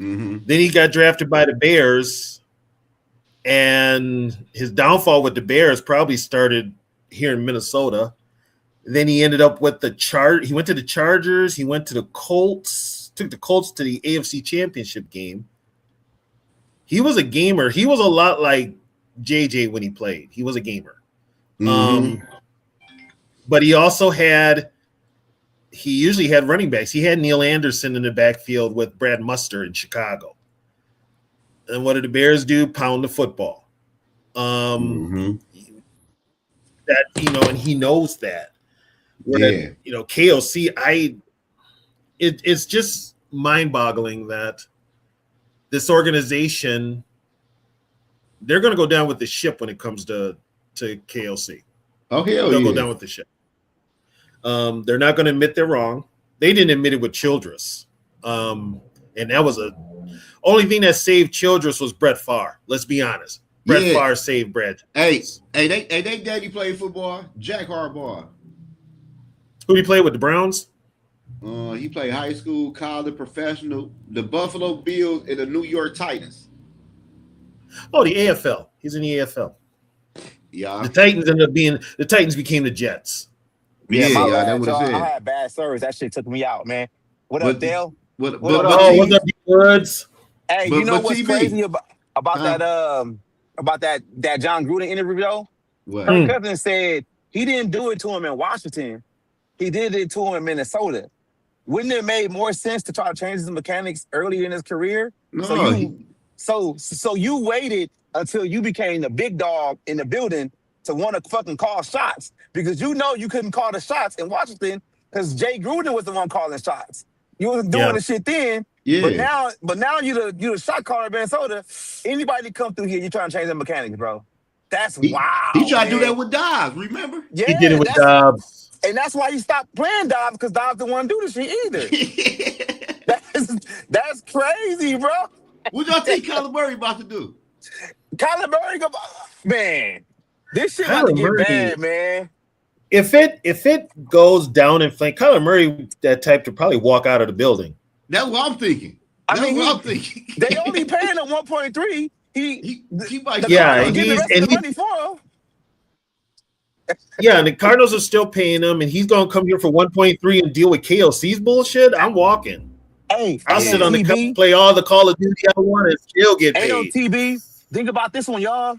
Mm-hmm. Then he got drafted by the Bears, and his downfall with the Bears probably started here in Minnesota. Then he ended up with he went to the Chargers. He went to the Colts, took the Colts to the AFC Championship game. He was a gamer. He was a lot like JJ when he played. He was a gamer. Mm-hmm. But he usually had running backs. He had Neil Anderson in the backfield with Brad Muster in Chicago. And what did the Bears do? Pound the football. Mm-hmm. That, and he knows that. KOC, it's just mind-boggling that this organization, they're going to go down with the ship when it comes to KOC. Oh, hell They'll go down with the ship. They're not going to admit they're wrong. They didn't admit it with Childress. And that was only thing that saved Childress was Brett Favre. Let's be honest. Brett Favre saved Brett. Hey, they daddy played football. Jack Harbaugh. Who he played with, the Browns? He played high school, college, professional, the Buffalo Bills, and the New York Titans. Oh, the AFL. He's in the AFL. Yeah. The Titans became the Jets. Yeah, that would have I said. had bad service. That shit took me out, man. What up, Dale? What's up, Woods? Hey, you know what's crazy about that John Gruden interview though? What? Kirk Cousins said he didn't do it to him in Washington. He did it to him in Minnesota. Wouldn't it have made more sense to try to change his mechanics early in his career? No, So you waited until you became the big dog in the building to want to fucking call shots because you know you couldn't call the shots in Washington because Jay Gruden was the one calling shots. You wasn't doing the shit then. yeah. But now you the shot caller in Minnesota. Anybody that come through here, you trying to change the mechanics, bro. That's wild. He tried to do man. that with Dobbs, remember? Yeah, He did it with Dobbs. and that's why he stopped playing Dobbs because Dobbs didn't want to do the shit either. That's crazy, bro. What y'all think Kyler Murray about to do? Kyler Murray, man, this shit about to get bad, man. If it goes down in flame, Kyler Murray that type to probably walk out of the building. That's what I'm thinking. I mean, what I'm thinking. They only paying him 1.3. He might the yeah, Cardinals get the rest of the money for him. Yeah, and the Cardinals are still paying him, and he's gonna come here for 1.3 and deal with KOC's bullshit. I'm walking. Hey, I'll sit on the TV, couch, play all the Call of Duty I want, and still get ain't no paid. TB. Think about this one, y'all.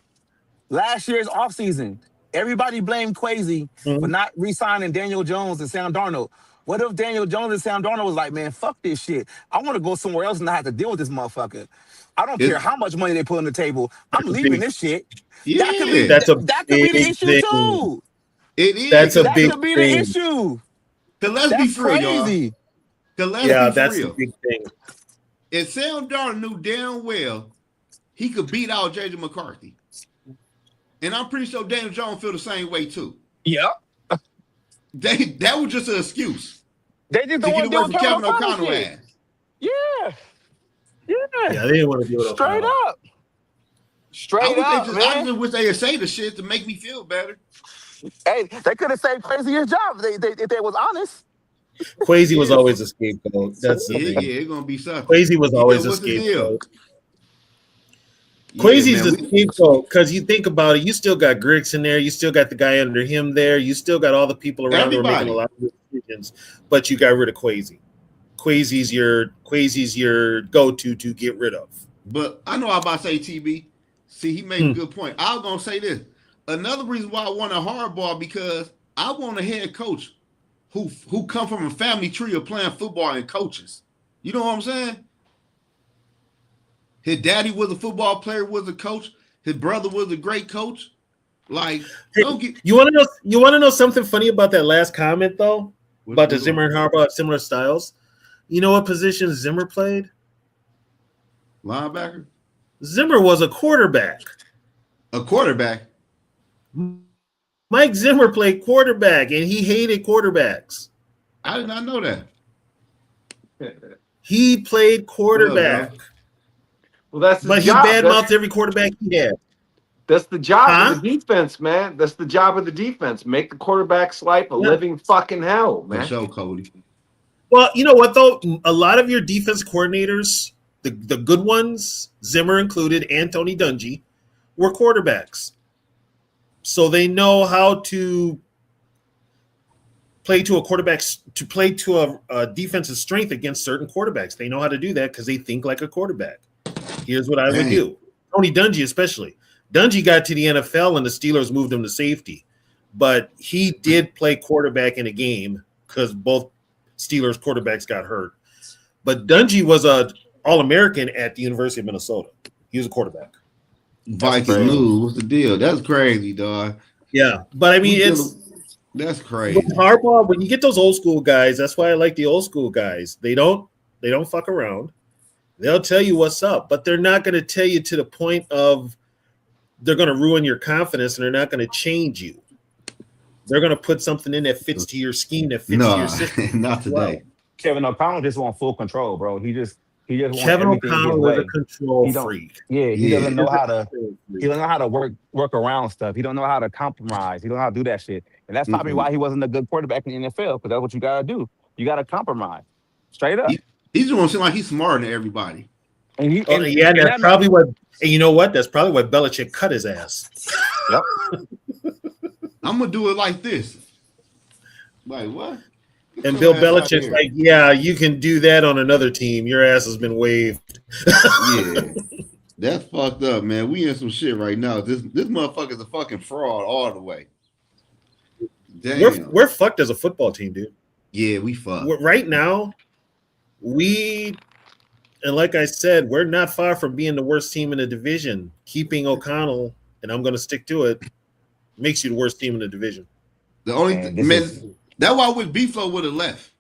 Last year's offseason, everybody blamed Kwesi for not re-signing Daniel Jones and Sam Darnold. What if Daniel Jones and Sam Darnold was like, man, fuck this shit. I want to go somewhere else and not have to deal with this motherfucker. I don't care how much money they put on the table. I'm leaving this shit. Yeah, that could be the issue thing. too. It is. That's a that big could be thing. the issue. Cause let's That's be for real, crazy. y'all. Cause let's Yeah, be that's for the real. big thing. If Sam Darnold knew damn well he could beat out JJ McCarthy, and I'm pretty sure Daniel Jones feel the same way too. Yep. That was just an excuse They just to don't get want to away do from Kevin O'Connell O'Connell shit. ass. Yeah. Yeah, they didn't want to deal with Straight O'Connell. up. Straight up, I man. just wish they would say the shit to make me feel better. Hey, they could have saved Crazy's job if they was honest. Kwesi was always a scapegoat. That's the Yeah, thing. it's gonna be something. Kwesi was always a what's the deal? scapegoat. Kwesi's Yeah, the man, scapegoat because you think about it, you still got Griggs in there, you still got the guy under him there, you still got all the people around who are making a lot of decisions, but you got rid of Kwesi. Kwesi's your go-to to get rid of. But I know I'm about to say TB. See, he made a good point. I was gonna say this. Another reason why I want a hardball because I want a head coach who come from a family tree of playing football and coaches. You know what I'm saying? His daddy was a football player, was a coach. His brother was a great coach. Like, you want to know something funny about that last comment though? About the Zimmer and Harbaugh similar styles. You know what position Zimmer played? Linebacker. Zimmer was a quarterback. A quarterback. Mike Zimmer played quarterback, and he hated quarterbacks. I did not know that. He played quarterback. Well, that's the but job. He badmouthed every quarterback he had. That's the job of the defense, man. That's the job of the defense. Make the quarterback's life a living fucking hell, man. For sure, Cody. Well, you know what, though? A lot of your defense coordinators, the good ones, Zimmer included, and Tony Dungy, were quarterbacks. So they know how to play to a defensive strength against certain quarterbacks. They know how to do that because they think like a quarterback. Here's what I would do. Tony Dungy especially. Dungy got to the NFL and the Steelers moved him to safety. But he did play quarterback in a game because both Steelers quarterbacks got hurt. But Dungy was an All-American at the University of Minnesota. He was a quarterback. Vikings lose. What's the deal? That's crazy, dog. Yeah, but I mean, that's crazy. Harbaugh, when you get those old school guys, that's why I like the old school guys. They don't fuck around. They'll tell you what's up, but they're not going to tell you to the point of they're going to ruin your confidence, and they're not going to change you. They're going to put something in that fits to your scheme, that fits to your system. Not today. Well, Kevin O'Connell just wants full control, bro. He just wants Kevin everything O'Connell his is a way. control freak. He doesn't know how to. He doesn't know how to work around stuff. He don't know how to compromise. He don't know how to do that shit. And that's probably why he wasn't a good quarterback in the NFL. Because that's what you gotta do. You gotta compromise, straight up. He just want to seem like he's smarter than everybody. And that's probably what. And you know what? That's probably why Belichick cut his ass. Yep. I'm gonna do it like this. Like what? And Bill Belichick's like, yeah, you can do that on another team. Your ass has been waived. Yeah. That's fucked up, man. We in some shit right now. This motherfucker's a fucking fraud all the way. Damn. We're fucked as a football team, dude. Yeah, we fucked. Right now, and like I said, we're not far from being the worst team in the division. Keeping O'Connell, and I'm going to stick to it, makes you the worst team in the division. The only that's why with B-Flow would have left.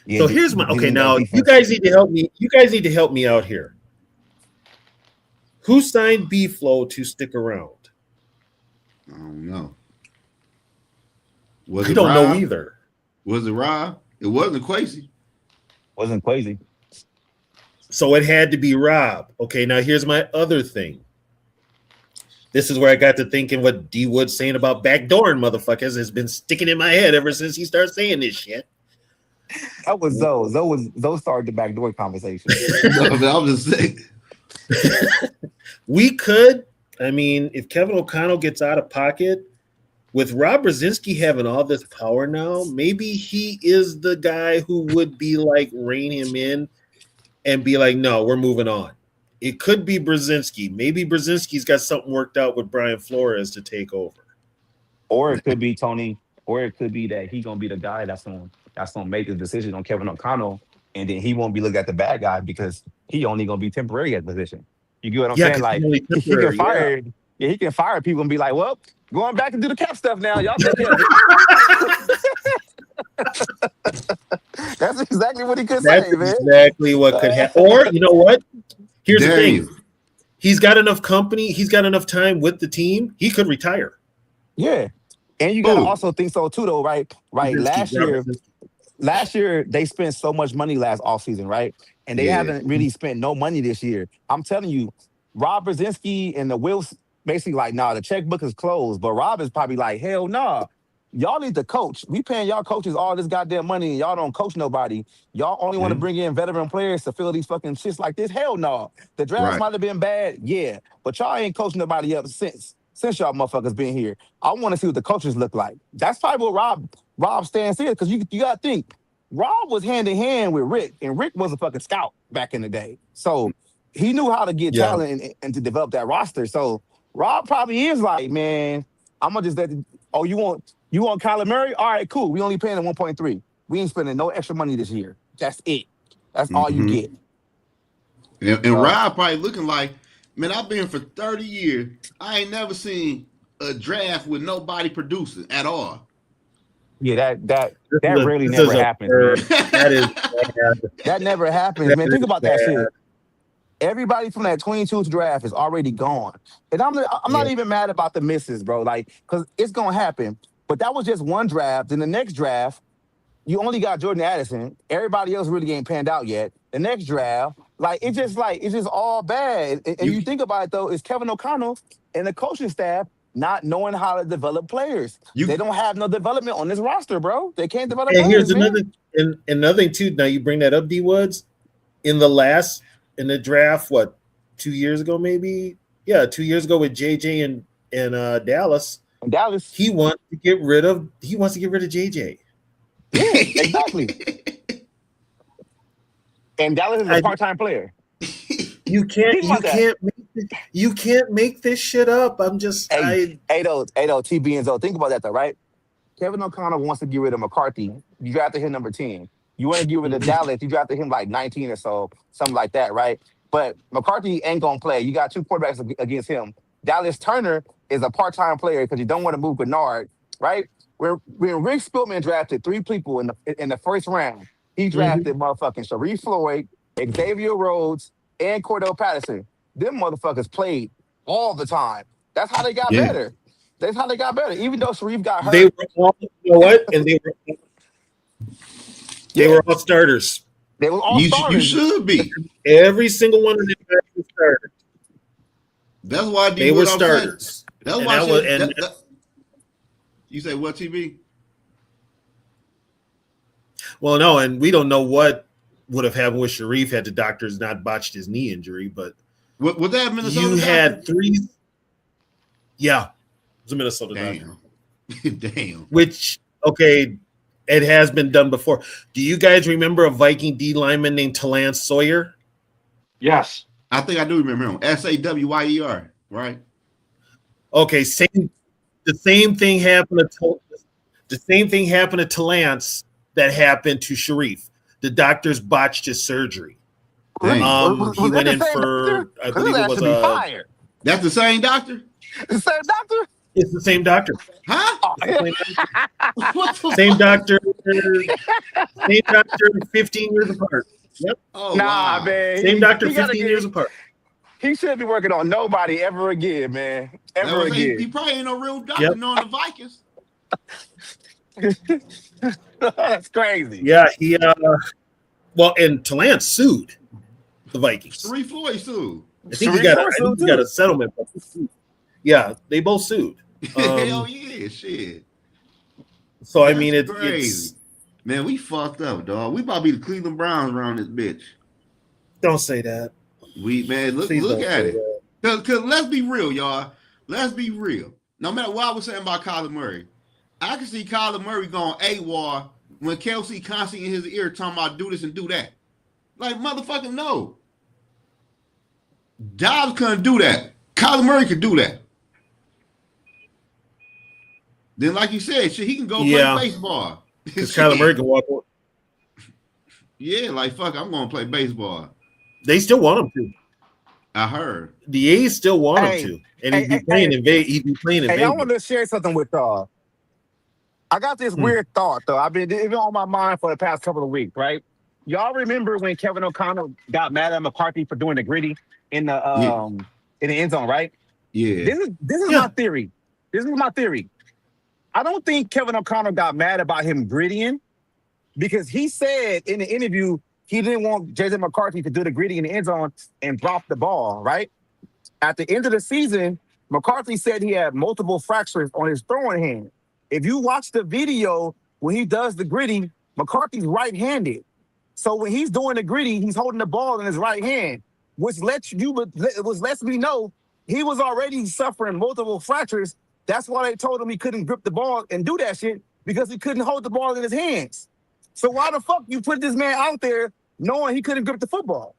Yeah, so here's my now you guys need to help me. You guys need to help me out here. Who signed B-Flow to stick around? I don't know. I don't know either. Was it Rob? It wasn't Quasi. Wasn't Quasi. So it had to be Rob. Okay, now here's my other thing. This is where I got to thinking what D Wood's saying about backdooring motherfuckers has been sticking in my head ever since he started saying this shit. That was Zoe. Zoe started the backdoor conversation. No, I'm just saying. We could, I mean, if Kevin O'Connell gets out of pocket, with Rob Brzezinski having all this power now, maybe he is the guy who would be like rein him in and be like, no, we're moving on. It could be Brzezinski. Maybe Brzezinski's got something worked out with Brian Flores to take over. Or it could be Tony, or it could be that he's gonna be the guy that's gonna make the decision on Kevin O'Connell, and then he won't be looked at the bad guy because he only gonna be temporary at the position. You get what I'm saying? Like he can fire, he can fire people and be like, well, going back and do the cap stuff now. Y'all take care of it. That's exactly what he could say, man. Exactly what could happen. Or you know what? Here's the thing. He's got enough company, he's got enough time with the team, he could retire. Yeah. And you gotta also think so too, though, right? Right. Last year they spent so much money last offseason, right? And they haven't really spent no money this year. I'm telling you, Rob Brzezinski and the Wills basically like, nah, the checkbook is closed. But Rob is probably like, hell nah. Y'all need to coach. We paying y'all coaches all this goddamn money and y'all don't coach nobody. Y'all only want to bring in veteran players to fill these fucking shits like this. Hell no. The draft might have been bad, but y'all ain't coaching nobody up since y'all motherfuckers been here. I want to see what the coaches look like. That's probably what Rob stands here, because you got to think, Rob was hand in hand with Rick, and Rick was a fucking scout back in the day. So he knew how to get talent and to develop that roster. So Rob probably is like, man, I'm gonna just you want Kyler Murray? All right, cool. We only paying him 1.3. We ain't spending no extra money this year. That's it. That's all you get. And Rob probably looking like, man, I've been for 30 years. I ain't never seen a draft with nobody producing at all. Yeah, that really never happens. That never happens, man. Think about that shit. Everybody from that 22 draft is already gone. And I'm not even mad about the misses, bro. Like, because it's going to happen. But that was just one draft. In the next draft, you only got Jordan Addison. Everybody else really ain't panned out yet. The next draft, it's just all bad. And you think about it, though, it's Kevin O'Connell and the coaching staff not knowing how to develop players. They don't have no development on this roster, bro. They can't develop players. Here's another thing, too. Now you bring that up, D Woods. In the draft, 2 years ago, maybe? Yeah, 2 years ago with JJ and Dallas. He wants to get rid of JJ. Yeah, exactly. And Dallas is a part-time player. You can't make this shit up. I'm just Hey, TB and Zo, think about that though, right? Kevin O'Connell wants to get rid of McCarthy. You drafted him number 10. You want to get rid of Dallas, you drafted him like 19 or so, something like that, right? But McCarthy ain't gonna play. You got two quarterbacks against him. Dallas Turner is a part-time player because you don't want to move Bernard, right? When Rick Spielman drafted 3 people in the first round, he drafted motherfucking Sharif Floyd, Xavier Rhodes, and Cordell Patterson. Them motherfuckers played all the time. That's how they got better. That's how they got better. Even though Sharif got hurt. They were all, you know what? And they were all starters. They were all starters. You should be. Every single one of them was starters. That's why they were starters. That's why you say what, TB? Well, no, and we don't know what would have happened with Sharif had the doctors not botched his knee injury, but was that Minnesota? You had 3. Yeah, it was a Minnesota doctor. Damn. Which, okay, it has been done before. Do you guys remember a Viking D lineman named Talance Sawyer? Yes. I think I do remember him. Sawer, right? Okay, the same thing happened to Lance that happened to Sharif. The doctors botched his surgery. Dang. He went that in the same for, doctor? I 'Cause believe his it ass was should be fired. That's the same doctor? The same doctor? It's the same doctor. Huh? Oh, It's the What the same fuck? doctor. Same doctor, 15 years apart. Yep. Oh, nah, wow. man. Same doctor, He gotta 15 years get. apart. He shouldn't be working on nobody ever again, man. That Ever was he again. probably ain't no real doctor Yep. knowing the Vikings. That's crazy. Yeah, and Talance sued the Vikings. Sharif Floyd sued. I think he got a settlement. Yeah, they both sued. Hell yeah, shit. So I That's mean, crazy. Man, we fucked up, dog. We about to be the Cleveland Browns around this bitch. Don't say that. Look at it. Cause let's be real, y'all. Let's be real. No matter what I was saying about Kyler Murray, I can see Kyler Murray going AWOL when KOC constantly in his ear talking about do this and do that. Like, motherfucking no. Dobbs couldn't do that. Kyler Murray could do that. Then, like you said, shit, he can go play baseball. Because Kyler Murray can walk away. Yeah, like, fuck, I'm going to play baseball. They still want him to. I heard. The A's still want him to. And he'd be playing in Vegas. Hey, I want to share something with y'all. I got this weird thought, though. It's been on my mind for the past couple of weeks, right? Y'all remember when Kevin O'Connor got mad at McCarthy for doing the gritty in the end zone, right? Yeah. This is my theory. This is my theory. I don't think Kevin O'Connor got mad about him grittying because he said in the interview he didn't want JJ McCarthy to do the gritty in the end zone and drop the ball, right? At the end of the season, McCarthy said he had multiple fractures on his throwing hand. If you watch the video when he does the gritty, McCarthy's right-handed. So when he's doing the gritty, he's holding the ball in his right hand, which lets me know he was already suffering multiple fractures. That's why they told him he couldn't grip the ball and do that shit because he couldn't hold the ball in his hands. So why the fuck you put this man out there knowing he couldn't grip the football?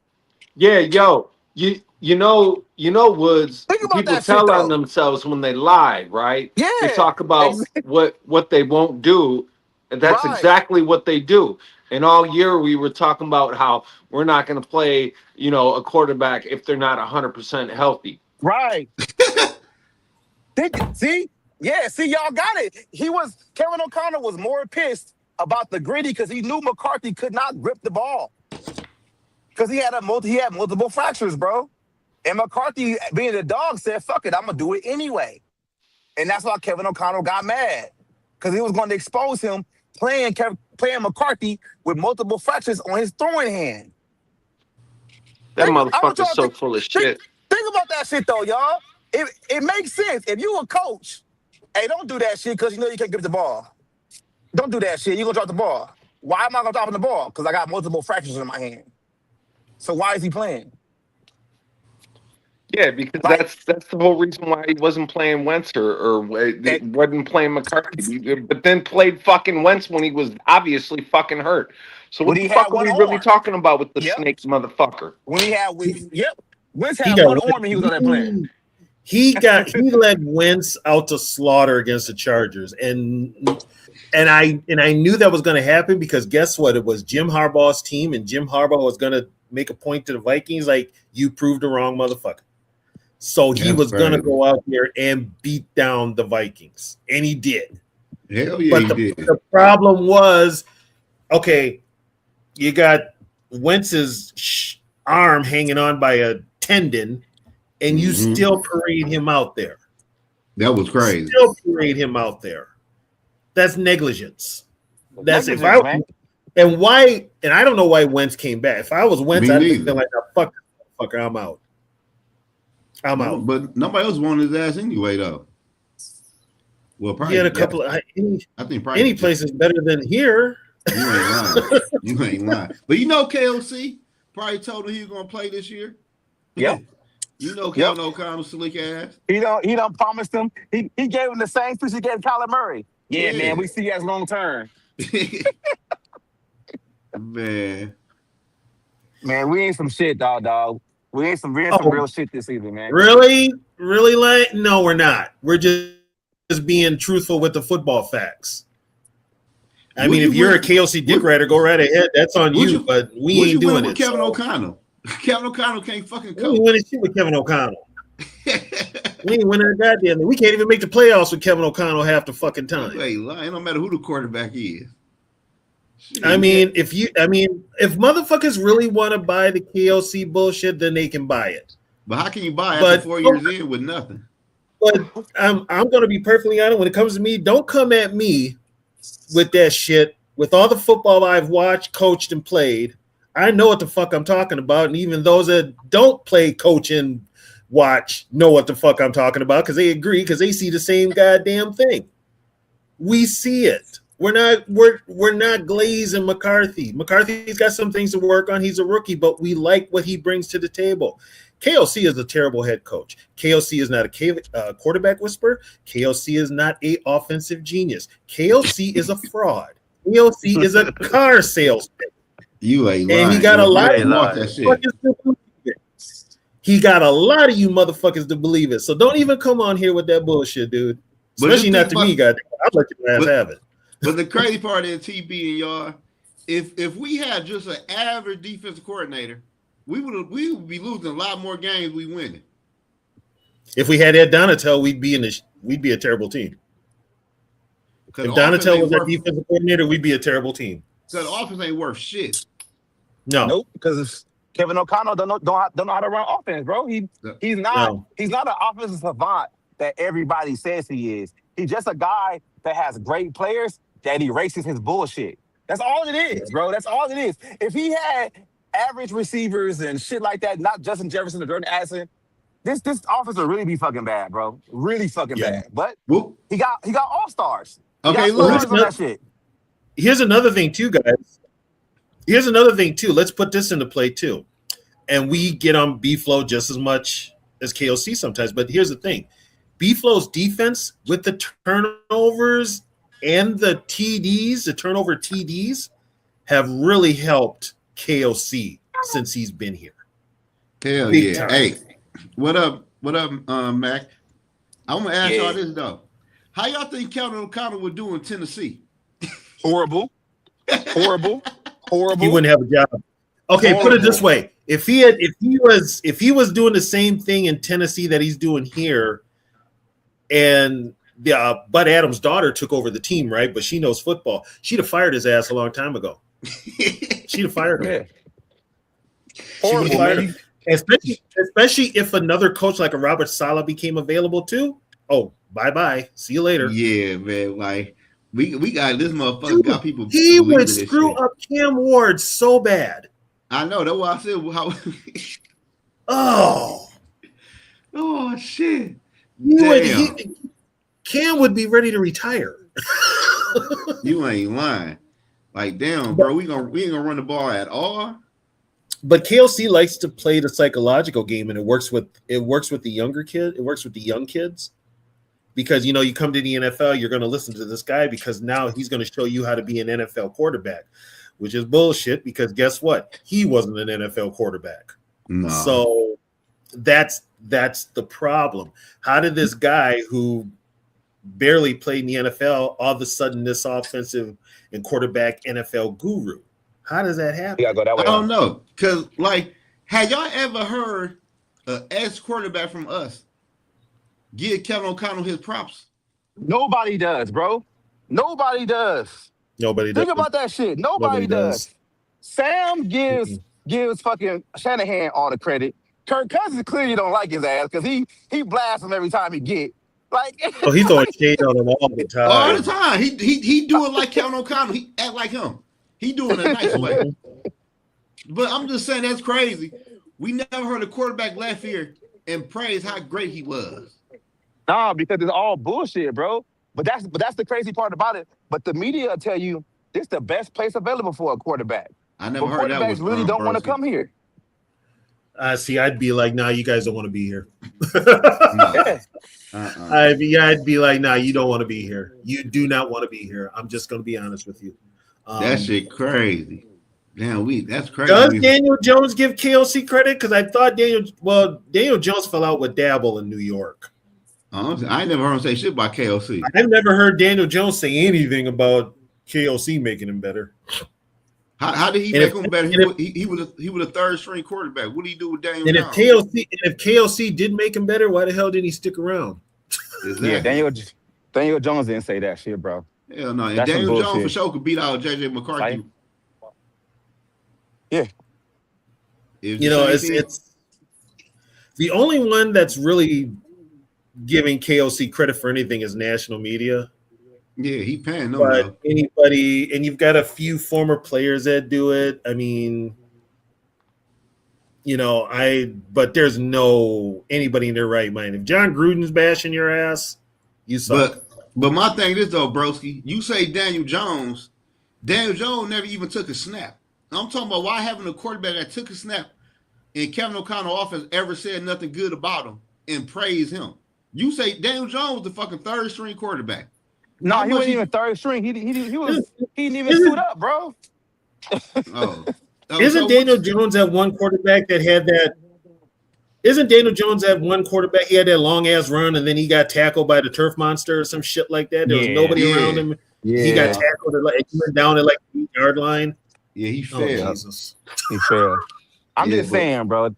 Yeah, yo, you know, Woods. Think about People that tell shit, on though. themselves when they lie, right? Yeah, They talk about what they won't do, and that's Right. exactly what they do. And all year we were talking about how we're not going to play, a quarterback if they're not 100% healthy. Right. See, y'all got it. Kevin O'Connor was more pissed about the gritty because he knew McCarthy could not grip the ball because he had multiple fractures, bro. And McCarthy, being a dog, said, "Fuck it, I'm gonna do it anyway." And that's why Kevin O'Connor got mad because he was going to expose him playing McCarthy with multiple fractures on his throwing hand. That motherfucker's so full of shit. Think about that shit though, y'all. It makes sense. If you a coach, hey, don't do that shit because you know you can't grip the ball. Don't do that shit. You're gonna drop the ball. Why am I gonna drop the ball? Because I got multiple fractures in my hand. So why is he playing? Yeah, because that's the whole reason why he wasn't playing Wentz or wasn't playing McCarthy, but then played fucking Wentz when he was obviously fucking hurt. So what the fuck are we really talking about with the snakes, motherfucker? When Wentz had one arm and he was on that plan. He led Wentz out to slaughter against the Chargers, and I knew that was going to happen because guess what? It was Jim Harbaugh's team, and Jim Harbaugh was going to make a point to the Vikings like, you proved the wrong motherfucker. So he was going to go out there and beat down the Vikings, and he did. Hell yeah, but he did. The problem was, okay, you got Wentz's arm hanging on by a tendon, and you still parade him out there. That was crazy. Still parade him out there. That's negligence. That's negligence, man. And I don't know why Wentz came back. If I was Wentz, I'd have been like, fuck, I'm out. I'm out. But nobody else wanted his ass anyway, though. Well, probably. He had a couple of. I think probably any place is better than here. You ain't lying. But KOC probably told him he was gonna play this year. Yep. Kevin O'Connell slick ass. He done promised him. He gave him the same speech he gave Kyler Murray. Yeah, man, we see you as long term. Man, we ain't some shit, dog. We ain't some real shit this season, man. Really? Really, like? No, we're not. We're just being truthful with the football facts. I mean, if you're a KOC dick rider, go right ahead. That's on you, but we ain't doing it. Kevin O'Connell. Kevin O'Connell can't fucking coach. We ain't winning shit with Kevin O'Connell. We ain't winning a goddamn thing. We can't even make the playoffs with Kevin O'Connell half the fucking time. Wait, it don't matter who the quarterback is. Shit, I mean, if motherfuckers really want to buy the KOC bullshit, then they can buy it. But how can you buy it after 4 years in with nothing? But I'm going to be perfectly honest. When it comes to me, don't come at me with that shit. With all the football I've watched, coached, and played, I know what the fuck I'm talking about. And even those that don't play, coach, and watch know what the fuck I'm talking about because they agree because they see the same goddamn thing. We see it. We're not Glaze and McCarthy. McCarthy's got some things to work on. He's a rookie, but we like what he brings to the table. KOC is a terrible head coach. KOC is not a quarterback whisperer. KOC is not a offensive genius. KOC is a fraud. KOC is a car salesman. You ain't lying. And he got a lot of motherfuckers. He got a lot of you motherfuckers to believe it. So don't even come on here with that bullshit, dude. Especially not to me, goddamn. I'll let your ass have it. But the crazy part is, TB and y'all, if we had just an average defensive coordinator, we would be losing a lot more games we winning. If we had Ed Donatel, we'd be a terrible team. If Donatel was our defensive coordinator, we'd be a terrible team. So the offense ain't worth shit. No, nope. Because Kevin O'Connell don't know how to run offense, bro. He's not an offensive savant that everybody says he is. He's just a guy that has great players that erases his bullshit. That's all it is, bro. That's all it is. If he had average receivers and shit like that, not Justin Jefferson or Jordan Addison, this offense would really be fucking bad, bro. Really fucking bad. But he got all-stars. Okay, look. Here's another thing too, guys. Here's another thing too. Let's put this into play too. And we get on B-Flow just as much as KOC sometimes. But here's the thing. B-Flow's defense with the turnovers and the TDs, the turnover TDs, have really helped KOC since he's been here. Hell Big yeah. time. Hey, what up, Mac? I'm gonna ask y'all this though. How y'all think Kevin O'Connell would do in Tennessee? Horrible. He wouldn't have a job. Okay, put it this way: if he was doing the same thing in Tennessee that he's doing here, and Bud Adams' daughter took over the team, right? But she knows football. She'd have fired his ass a long time ago. She'd have fired him. Horrible, especially if another coach like a Robert Saleh became available too. Oh, bye. See you later. Yeah, man. Like we got this motherfucker. Got people. He would screw up Cam Ward so bad. I know. That's why I said how. Oh shit. Cam would be ready to retire. You ain't lying. Like, damn, bro, we ain't gonna run the ball at all. But KOC likes to play the psychological game, and it works with the younger kid. It works with the young kids because you come to the NFL, you're going to listen to this guy because now he's going to show you how to be an NFL quarterback, which is bullshit. Because guess what? He wasn't an NFL quarterback. No. So that's the problem. How did this guy who barely played in the NFL all of a sudden this offensive and quarterback NFL guru? How does that happen? Go that way. I don't know. Because, like, have y'all ever heard an ex-quarterback from us give Kevin O'Connell his props? Nobody does, bro. Nobody does. Think about that shit. Nobody does. Sam gives fucking Shanahan all the credit. Kirk Cousins clearly don't like his ass because he blasts him every time he get. Like, he throwing shade on him all the time. All the time. He do it like Kevin O'Connell. He act like him. He doing it a nice way. But I'm just saying that's crazy. We never heard a quarterback left here and praise how great he was. Nah, because it's all bullshit, bro. But that's the crazy part about it. But the media will tell you this is the best place available for a quarterback. I never heard that. Quarterbacks really don't want to come here. See, I'd be like, nah, you guys don't want to be here. Yeah. I'd be like, nah, you don't want to be here. You do not want to be here. I'm just going to be honest with you. That shit crazy. Damn, that's crazy. Does Daniel Jones give KOC credit? Because I thought Daniel Jones fell out with Dabble in New York. I ain't never heard him say shit about KOC. I've never heard Daniel Jones say anything about KOC making him better. How did he make him better? He was a third string quarterback. What did he do with Daniel Jones? If KOC did make him better, why the hell didn't he stick around? Exactly. Yeah, Daniel Jones didn't say that shit, bro. Hell no. And Daniel Jones for sure could beat out JJ McCarthy. Yeah. It's the only one that's really giving KOC credit for anything is national media. Yeah, he paying but anybody, and you've got a few former players that do it. I mean, but there's no anybody in their right mind. If John Gruden's bashing your ass, you suck. But my thing is though, broski, you say Daniel Jones never even took a snap. I'm talking about why having a quarterback that took a snap and Kevin O'Connell offense ever said nothing good about him and praised him. You say Daniel Jones was the fucking third string quarterback. No, he wasn't even third string. He didn't even suit up, bro. Isn't Daniel Jones that one quarterback that had that? Isn't Daniel Jones that one quarterback? He had that long ass run, and then he got tackled by the turf monster or some shit like that. There was nobody around him. Yeah. He got tackled he went down at the 8-yard line. Yeah, he failed. He failed. I'm just saying, bro.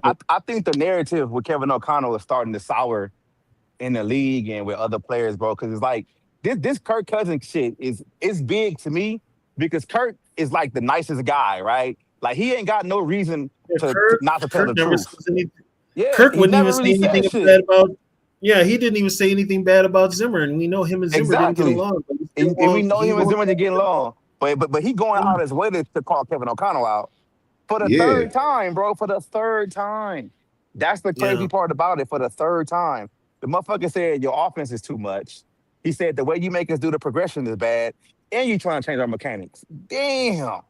I think the narrative with Kevin O'Connell is starting to sour in the league and with other players, bro. Because it's like this Kirk Cousins shit is big to me because Kirk is like the nicest guy, right? Like he ain't got no reason not to tell the truth. Kirk wouldn't even say anything bad about. Yeah, he didn't even say anything bad about Zimmer, and we know him and Zimmer didn't get along. And we know him and Zimmer didn't get along. But he going out his way to call Kevin O'Connell out for the third time, bro. For the third time. That's the crazy part about it. For the third time, the motherfucker said your offense is too much. He said the way you make us do the progression is bad, and you trying to change our mechanics. Damn.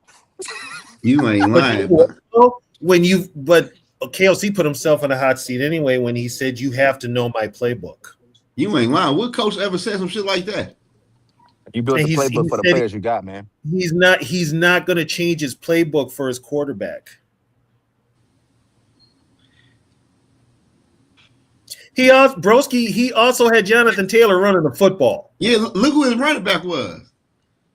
You ain't lying. But KOC put himself in a hot seat anyway when he said you have to know my playbook. You ain't lying. What coach ever said some shit like that? You built the playbook for the players you got, man. He's not going to change his playbook for his quarterback. He also had Jonathan Taylor running the football. Yeah, look who his running back was.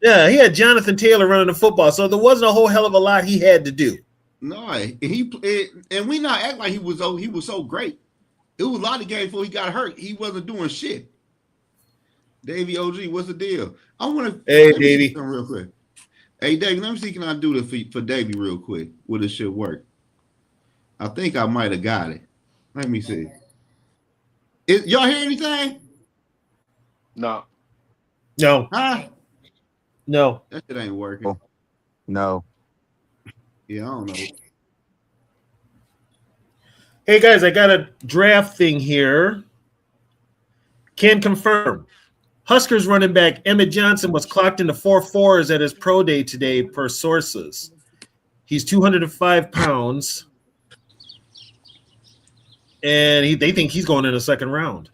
Yeah, he had Jonathan Taylor running the football, so there wasn't a whole hell of a lot he had to do. No, and we not act like he was so great. It was a lot of games before he got hurt. He wasn't doing shit. Davey OG, what's the deal? I want to. Hey, Davey. Real quick. Hey, Davey, let me see. Can I do this for Davey real quick? Will this shit work? I think I might have got it. Let me see. Y'all hear anything? No. Huh? No. That shit ain't working. No. Yeah, I don't know. Hey, guys, I got a draft thing here. Can confirm. Huskers running back Emmett Johnson was clocked into 4.4s at his pro day today, per sources. He's 205 pounds, and they think he's going in the second round.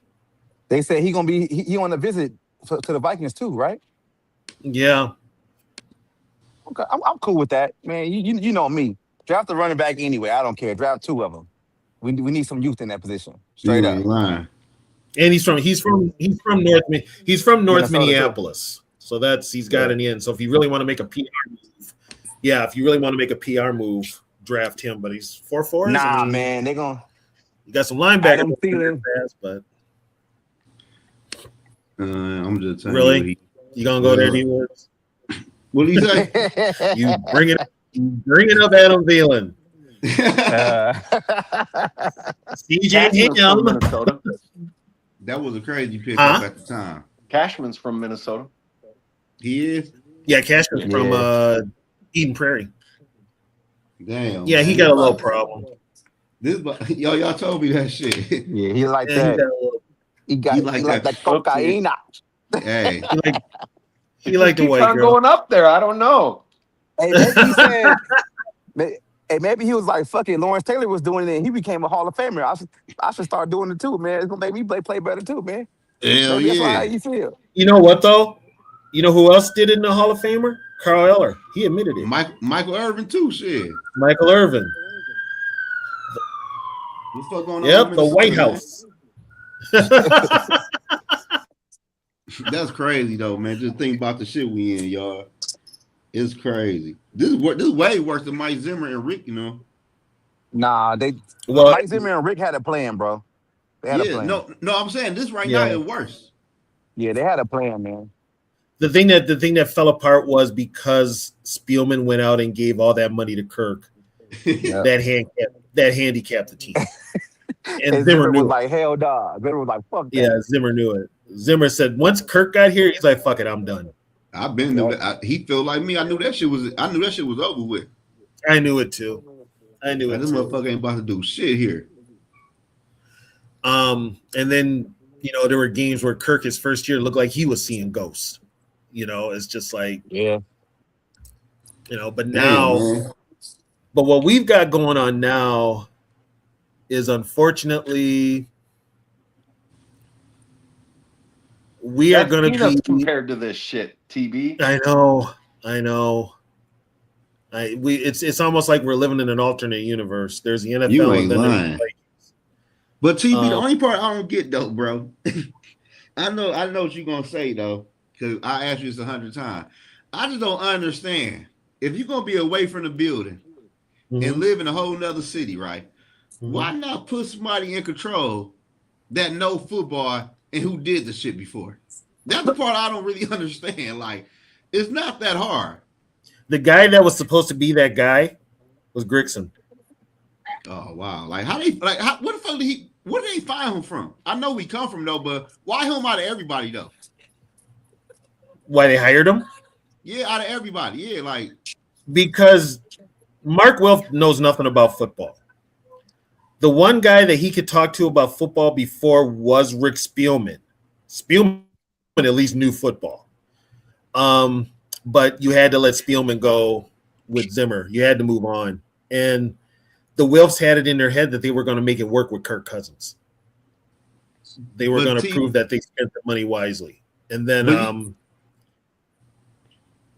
They said he on a visit to the Vikings too, right? Yeah. Okay, I'm cool with that, man. You know me. Draft the running back anyway. I don't care. Draft two of them. We need some youth in that position. Straight up. Lying. And he's from North Minneapolis. So he's got an in. So if you really want to make a PR move, draft him. But he's 4.4. Nah, man, they gonna. You got some linebackers fast, but I'm just telling really, you gonna go there, D-Words? What do you say? You bring it up, Adam Thielen. CJ Ham. Minnesota. That was a crazy pick up at the time. Cashman's from Minnesota. He is? Yeah, Cashman's from Eden Prairie. Damn. Yeah, he got a little problem. Y'all told me that shit. Yeah, he like that. He like that cocaine. Hey. He like the white girl. Going up there. I don't know. Hey, maybe he said, maybe he was like, fuck it, Lawrence Taylor was doing it and he became a Hall of Famer. I should start doing it too, man. It's gonna make me play better too, man. Hell maybe yeah. that's how you feel. You know what though? You know who else did it in the Hall of Famer? Carl Eller. He admitted it. Michael Irvin too. Shit. Michael Irvin. What's fuck going on? Yep, the White House. That's crazy though, man. Just think about the shit we in, y'all. It's crazy. This is way worse than Mike Zimmer and Rick, you know. Nah, Mike Zimmer and Rick had a plan, bro. They had a plan. No, I'm saying this right now is worse. Yeah, they had a plan, man. The thing that fell apart was because Spielman went out and gave all that money to Kirk. That handicapped the team. And Zimmer was like, hell nah. Zimmer was like, fuck that. Yeah, Zimmer knew it. Zimmer said once Kirk got here, he's like, fuck it, I'm done. I've been he felt like me. I knew that shit was over with. I knew it too. This motherfucker ain't about to do shit here. And then there were games where Kirk his first year looked like he was seeing ghosts. It's just like but now but what we've got going on now is unfortunately we are going to be compared to this shit, TB. I know. It's almost like we're living in an alternate universe. There's the NFL. You ain't lying. But TB, the only part I don't get though, bro. I know what you're gonna say though, because I asked you this 100 times. I just don't understand. If you're gonna be away from the building and live in a whole nother city, right? Why not put somebody in control that know football and who did the shit before? That's the part I don't really understand. Like, it's not that hard. The guy that was supposed to be that guy was Grigson. Oh wow! Like where the fuck where did they find him from? I know we come from though, but why him out of everybody though? Why they hired him? Yeah, out of everybody. Yeah, like because Mark Wilf knows nothing about football. The one guy that he could talk to about football before was Rick Spielman. Spielman at least knew football. But you had to let Spielman go with Zimmer. You had to move on. And the Wilfs had it in their head that they were going to make it work with Kirk Cousins. They were going to prove that they spent the money wisely. And then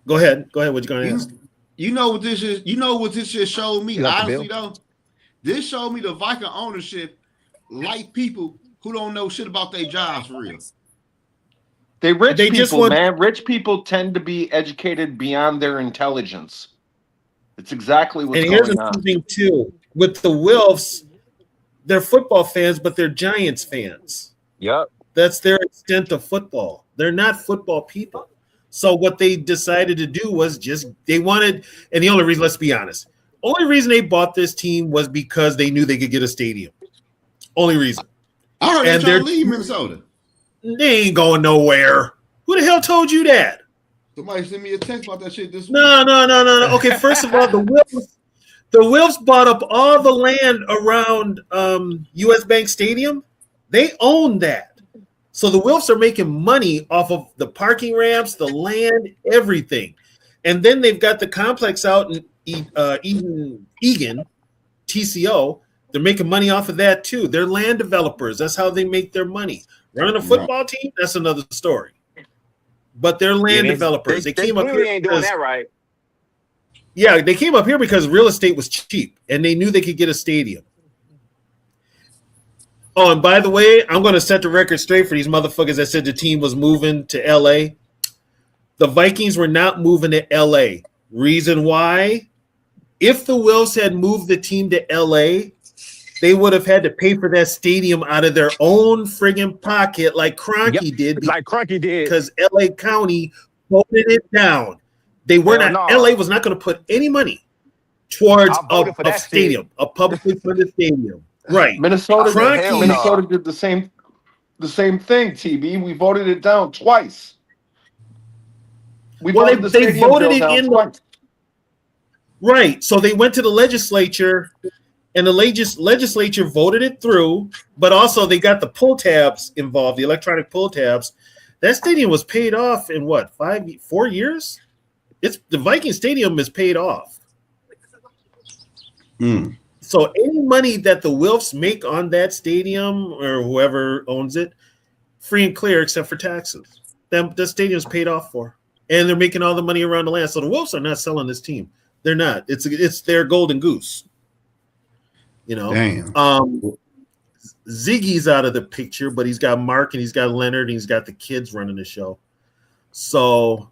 go ahead. What you going to ask? You know what this is? You know what this shit showed me? Honestly, though? This showed me the Viking ownership like people who don't know shit about their jobs for real. They people, man. Rich people tend to be educated beyond their intelligence. It's exactly what's going on. And here's the thing, too. With the Wilfs, they're football fans, but they're Giants fans. Yep. That's their extent of football. They're not football people. So what they decided to do was they wanted, and the only reason, let's be honest, only reason they bought this team was because they knew they could get a stadium. Only reason. I heard they're trying to leave Minnesota. They ain't going nowhere. Who the hell told you that? Somebody sent me a text about that shit this week. No. Okay, first of all, the Wilfs bought up all the land around US Bank Stadium. They own that. So the Wilfs are making money off of the parking ramps, the land, everything. And then they've got the complex out in Egan, TCO. They're making money off of that too. They're land developers. That's how they make their money. Running a football team, that's another story. But they're land developers. They came up here. Ain't doing that right. Yeah, they came up here because real estate was cheap, and they knew they could get a stadium. Oh, and by the way, I'm going to set the record straight for these motherfuckers that said the team was moving to L.A. The Vikings were not moving to L.A. Reason why? If the Wilfs had moved the team to L.A., they would have had to pay for that stadium out of their own friggin' pocket like Kroenke did. Because L.A. County voted it down. They were not. L.A. was not going to put any money towards a stadium, a publicly funded stadium. Right. Minnesota did the same thing, TB. We voted it down twice. They voted it in. Right. So they went to the legislature. And the legislature voted it through, but also they got the pull tabs involved, the electronic pull tabs. That stadium was paid off in 4 years? The Viking Stadium is paid off. So any money that the Wilfs make on that stadium or whoever owns it, free and clear except for taxes. The stadium's paid off for. and they're making all the money around the land. So the Wolves are not selling this team. They're not. It's their golden goose. Damn. Ziggy's out of the picture, but he's got Mark and he's got Leonard and he's got the kids running the show. So,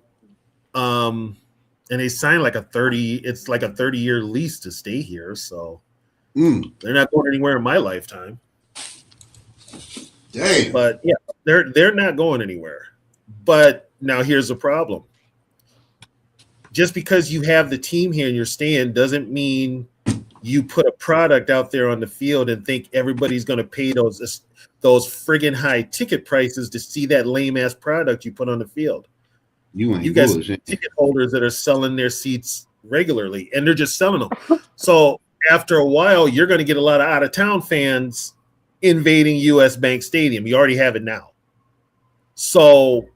and they signed like a 30-year lease to stay here. So they're not going anywhere in my lifetime. Damn. But yeah, they're not going anywhere. But now here's the problem. Just because you have the team here and you're staying doesn't mean you put a product out there on the field and think everybody's going to pay those friggin' high ticket prices to see that lame ass product you put on the field. You got ticket holders that are selling their seats regularly, and they're just selling them. So after a while, you're going to get a lot of out of town fans invading US Bank Stadium. You already have it now. So,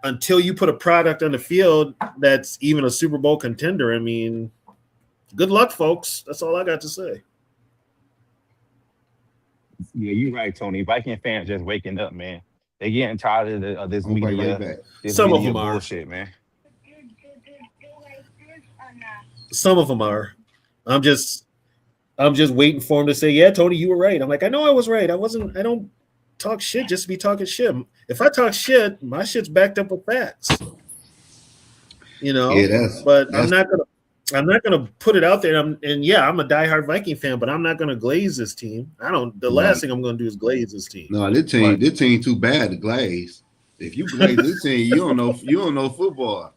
until you put a product on the field that's even a Super Bowl contender, I mean, good luck, folks. That's all I got to say. Yeah, you're right, Tony. Viking fans just waking up, man. They getting tired of this media. Some of them are. Bullshit, man. Some of them are. I'm just waiting for him to say, "Yeah, Tony, you were right." I'm like, I know I was right. I don't talk shit just to be talking shit. If I talk shit, my shit's backed up with facts. But I'm not gonna put it out there. I'm a diehard Viking fan, but I'm not gonna glaze this team. Last thing I'm gonna do is glaze this team. No, this team too bad to glaze. If you glaze this team, you don't know football.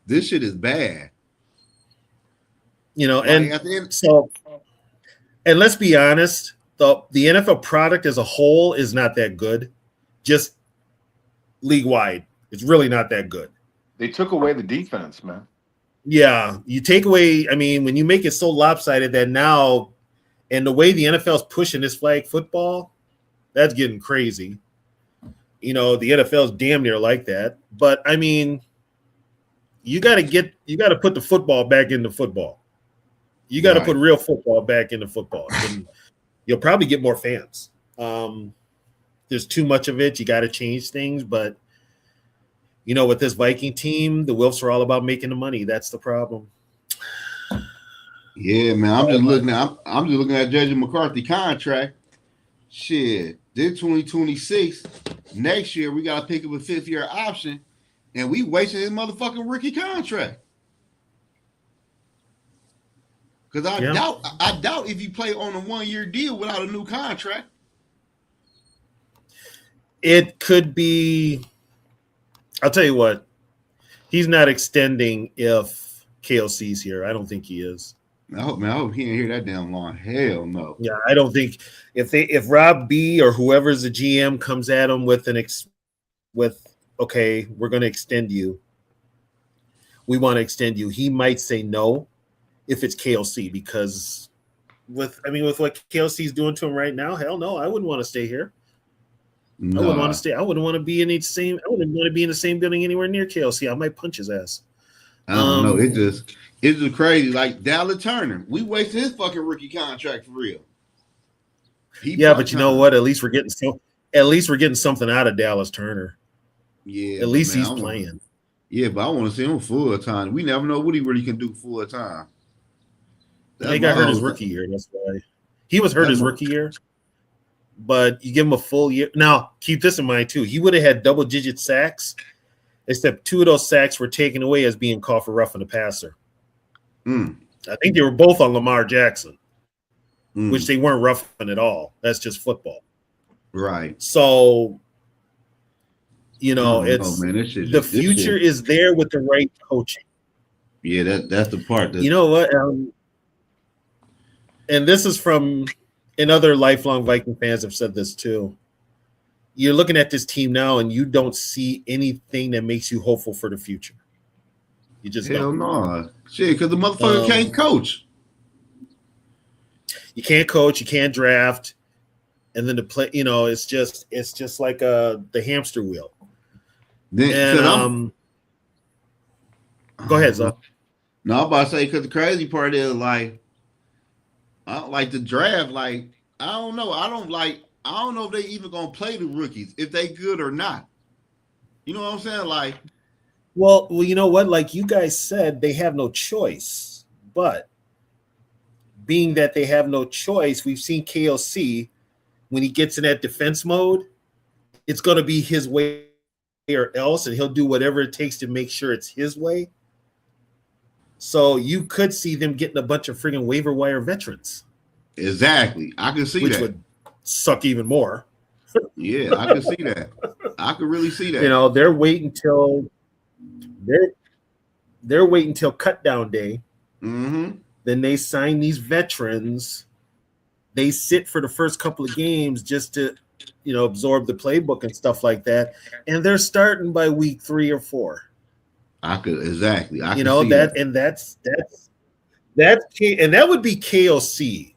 This shit is bad. And let's be honest, the NFL product as a whole is not that good. Just league wide, it's really not that good. They took away the defense, man. Yeah, you take away. I mean, when you make it so lopsided that now, and the way the NFL is pushing this flag football, that's getting crazy. The NFL is damn near like that. But I mean, you got to put the football back into football. You got to put real football back into football, and you'll probably get more fans. There's too much of it. You got to change things, but with this Viking team, the Wilfs are all about making the money. That's the problem. Yeah, man. I'm just looking at Judge McCarthy contract. Shit, this 2026. Next year we gotta pick up a 5th-year option, and we wasting his motherfucking rookie contract. Because I doubt if you play on a 1-year deal without a new contract. It could be. I'll tell you what, he's not extending if KOC's here. I don't think he is. I hope he ain't hear that damn long. Hell no. Yeah, I don't think if Rob B or whoever's the GM comes at him with okay, we're going to extend you. We want to extend you. He might say no if it's KOC, because with what KOC is doing to him right now, hell no, I wouldn't want to stay here. No. I wouldn't want to stay. I wouldn't want to be in the same. I wouldn't want to be in the same building anywhere near KOC. I might punch his ass. I don't know. It's just crazy. Like Dallas Turner, we wasted his fucking rookie contract for real. But you know what? At least we're getting something out of Dallas Turner. Yeah. At least he's playing. Yeah, but I want to see him full time. We never know what he really can do full time. He got hurt his rookie year. That's why he was hurt his rookie year. But you give him a full year. Now, keep this in mind, too. He would have had double-digit sacks, except 2 of those sacks were taken away as being called for roughing the passer. I think they were both on Lamar Jackson, which they weren't roughing at all. That's just football. Right. So, the future is there with the right coaching. Yeah, that's the part. You know what? And this is from – and other lifelong Viking fans have said this too. You're looking at this team now, and you don't see anything that makes you hopeful for the future. You just don't. No, shit, because the motherfucker can't coach. You can't coach. You can't draft, and then the play. It's just like the hamster wheel. Go ahead, Zoe. No, I'm about to say, because the crazy part is like, I don't like the draft. Like, I don't know. I don't know if they even gonna play the rookies, if they good or not. You know what I'm saying? Like, Well, you know what? Like you guys said, they have no choice. But being that they have no choice, we've seen KOC when he gets in that defense mode, it's going to be his way or else, and he'll do whatever it takes to make sure it's his way. So you could see them getting a bunch of friggin' waiver wire veterans. Exactly. I can see which that. would suck even more. Yeah, I can see that. I can really see that. You know, they're waiting till cut down day. Mm-hmm. Then they sign these veterans. They sit for the first couple of games just to, you know, absorb the playbook and stuff like that. And they're starting by week 3 or 4. I could exactly. I you can know see that, and that's and that would be KOC.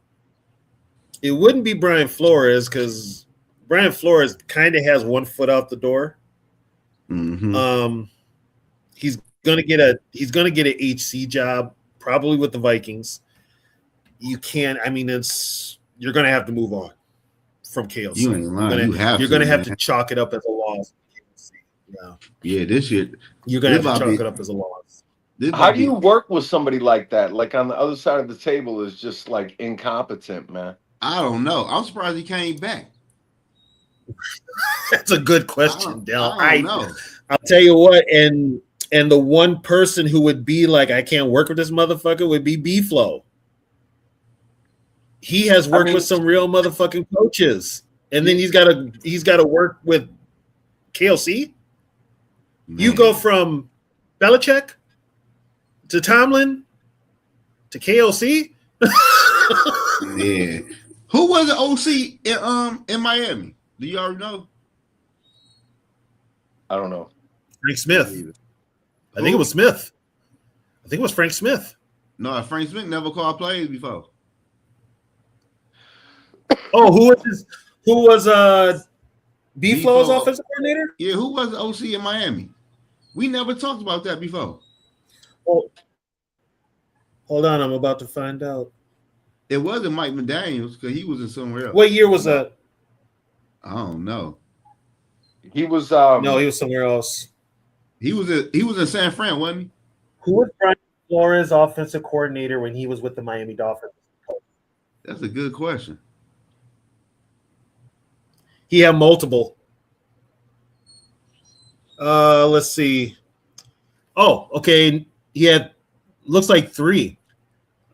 It wouldn't be Brian Flores because Brian Flores kind of has one foot out the door. Mm-hmm. He's gonna get an HC job probably with the Vikings. You can't. I mean, you're gonna have to move on from KOC. You ain't lying. You're gonna have to chalk it up as a loss. Yeah, this year you're gonna have to chalk it up as a loss. How do you work with somebody like that? Like on the other side of the table is just like incompetent, man. I don't know. I'm surprised he came back. That's a good question, Del. I don't know. I'll tell you what, and the one person who would be like, I can't work with this motherfucker would be B-Flow. He has worked with some real motherfucking coaches, and then he's got to work with KOC. Man. You go from Belichick to Tomlin to KOC. Yeah. Who was the OC in Miami? Do you already know? I don't know. Frank Smith. I think it was Smith. I think it was Frank Smith. No, Frank Smith never called plays before. Oh, who was B-Flow's offensive coordinator? Yeah, who was the OC in Miami? We never talked about that before. Oh, hold on, I'm about to find out. It wasn't Mike McDaniels because he was in somewhere else. What year was that? I don't know. He was no, he was somewhere else. He was in San Fran, wasn't he? Who was Brian Flores' offensive coordinator when he was with the Miami Dolphins? That's a good question. He had multiple. Let's see. Oh, okay. He had looks like 3.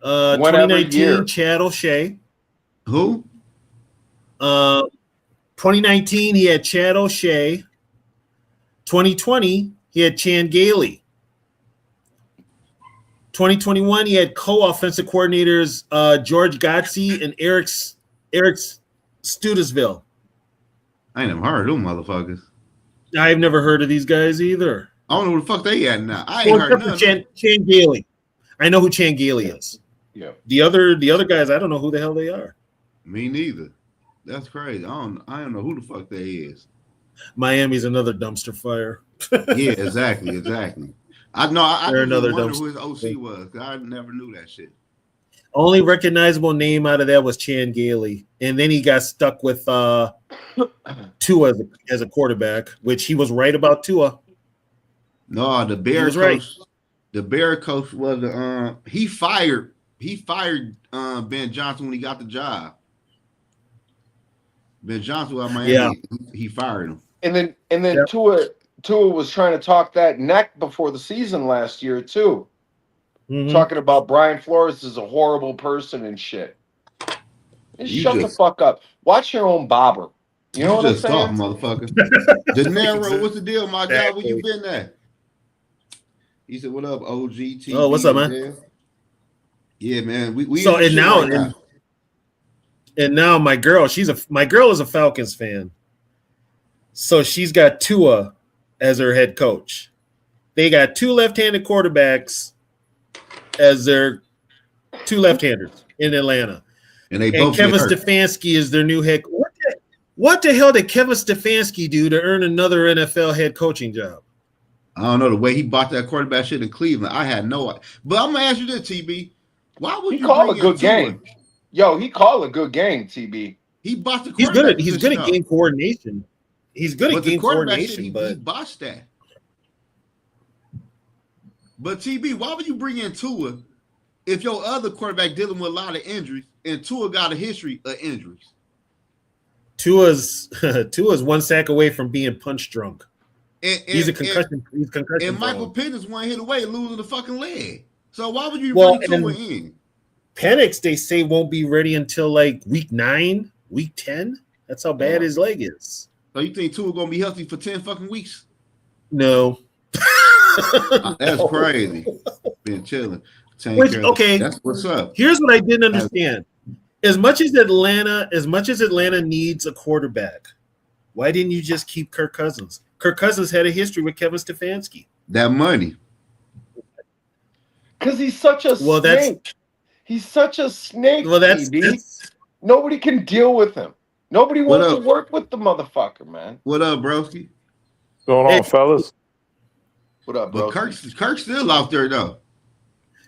2019, Chad O'Shea. Who? 2019, he had Chad O'Shea. 2020, he had Chan Gailey. 2021, he had co-offensive coordinators George Gotze and Eric Studesville. I ain't never heard of them motherfuckers. I've never heard of these guys either. I don't know who the fuck they at now. I ain't heard none. Chan Gailey. I know who Chan Gailey is. Yeah. The other guys, I don't know who the hell they are. Me neither. That's crazy. I don't know who the fuck they is. Miami's another dumpster fire. Yeah, exactly. I know. I another wonder who his OC was. I never knew that shit. Only recognizable name out of that was Chan Gailey, and then he got stuck with Tua as a quarterback, which he was right about Tua. No, the Bear coach. Right. The Bear coach was he fired Ben Johnson when he got the job. Ben Johnson was Miami. Yeah. He fired him. And then yep. Tua was trying to talk that neck before the season last year too. Mm-hmm. Talking about Brian Flores is a horrible person and shit. Shut the fuck up. Watch your own bobber. You know what I'm saying? Just motherfucker. De Niro, what's the deal, my guy? Where you been at? He said, "What up, OG?" TV, oh, what's up, man? Yeah, man. We so and now my girl is a Falcons fan. So she's got Tua as her head coach. They got 2 left-handed quarterbacks as their 2 left-handers in Atlanta. And Kevin Stefanski is their new head. What the hell did Kevin Stefanski do to earn another NFL head coaching job? I don't know. The way he bought that quarterback shit in Cleveland, I had no idea. But I'm gonna ask you this, TB. Why would you call a good game? Yo, he called a good game, TB. He bought the quarterback. He's good at game coordination. He's good at game coordination, he but botched that. But TB, why would you bring in Tua if your other quarterback dealing with a lot of injuries and Tua got a history of injuries? Tua's 1 sack away from being punch drunk. He's a concussion. He's concussion. And Michael Penix 1 hit away losing the fucking leg. So why would you bring Tua in? Penix, they say, won't be ready until like week 9, week 10. That's how bad his leg is. So you think Tua gonna be healthy for 10 fucking weeks? No. That's crazy. Been chilling. Okay, that's what's up. Here's what I didn't understand. As much as Atlanta needs a quarterback, why didn't you just keep Kirk Cousins? Kirk Cousins had a history with Kevin Stefanski. That money. Because he's such a snake. He's such a snake. Well, that's nobody can deal with him. Nobody wants to work with the motherfucker, man. What up, broski? Going on, fellas? What up, bro? But Kirk's still out there though.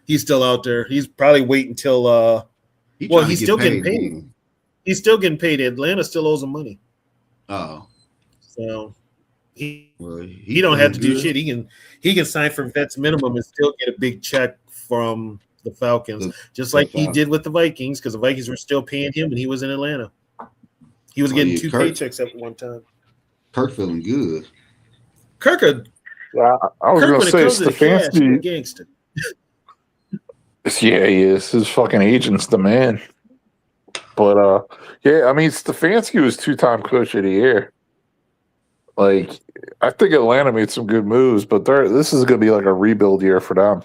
He's still out there. He's probably waiting till he's still getting paid. He's still getting paid. Atlanta still owes him money. Oh. So he don't have to do shit. He can sign for vets minimum and still get a big check from the Falcons, just like he did with the Vikings, because the Vikings were still paying him when he was in Atlanta. He was getting 2 paychecks at one time. Kirk feeling good. Kirk, I was going to say Stefanski. Gangster. Yeah, he is. His fucking agent's the man. But yeah, I mean, Stefanski was 2-time coach of the year. Like, I think Atlanta made some good moves, but this is going to be like a rebuild year for them.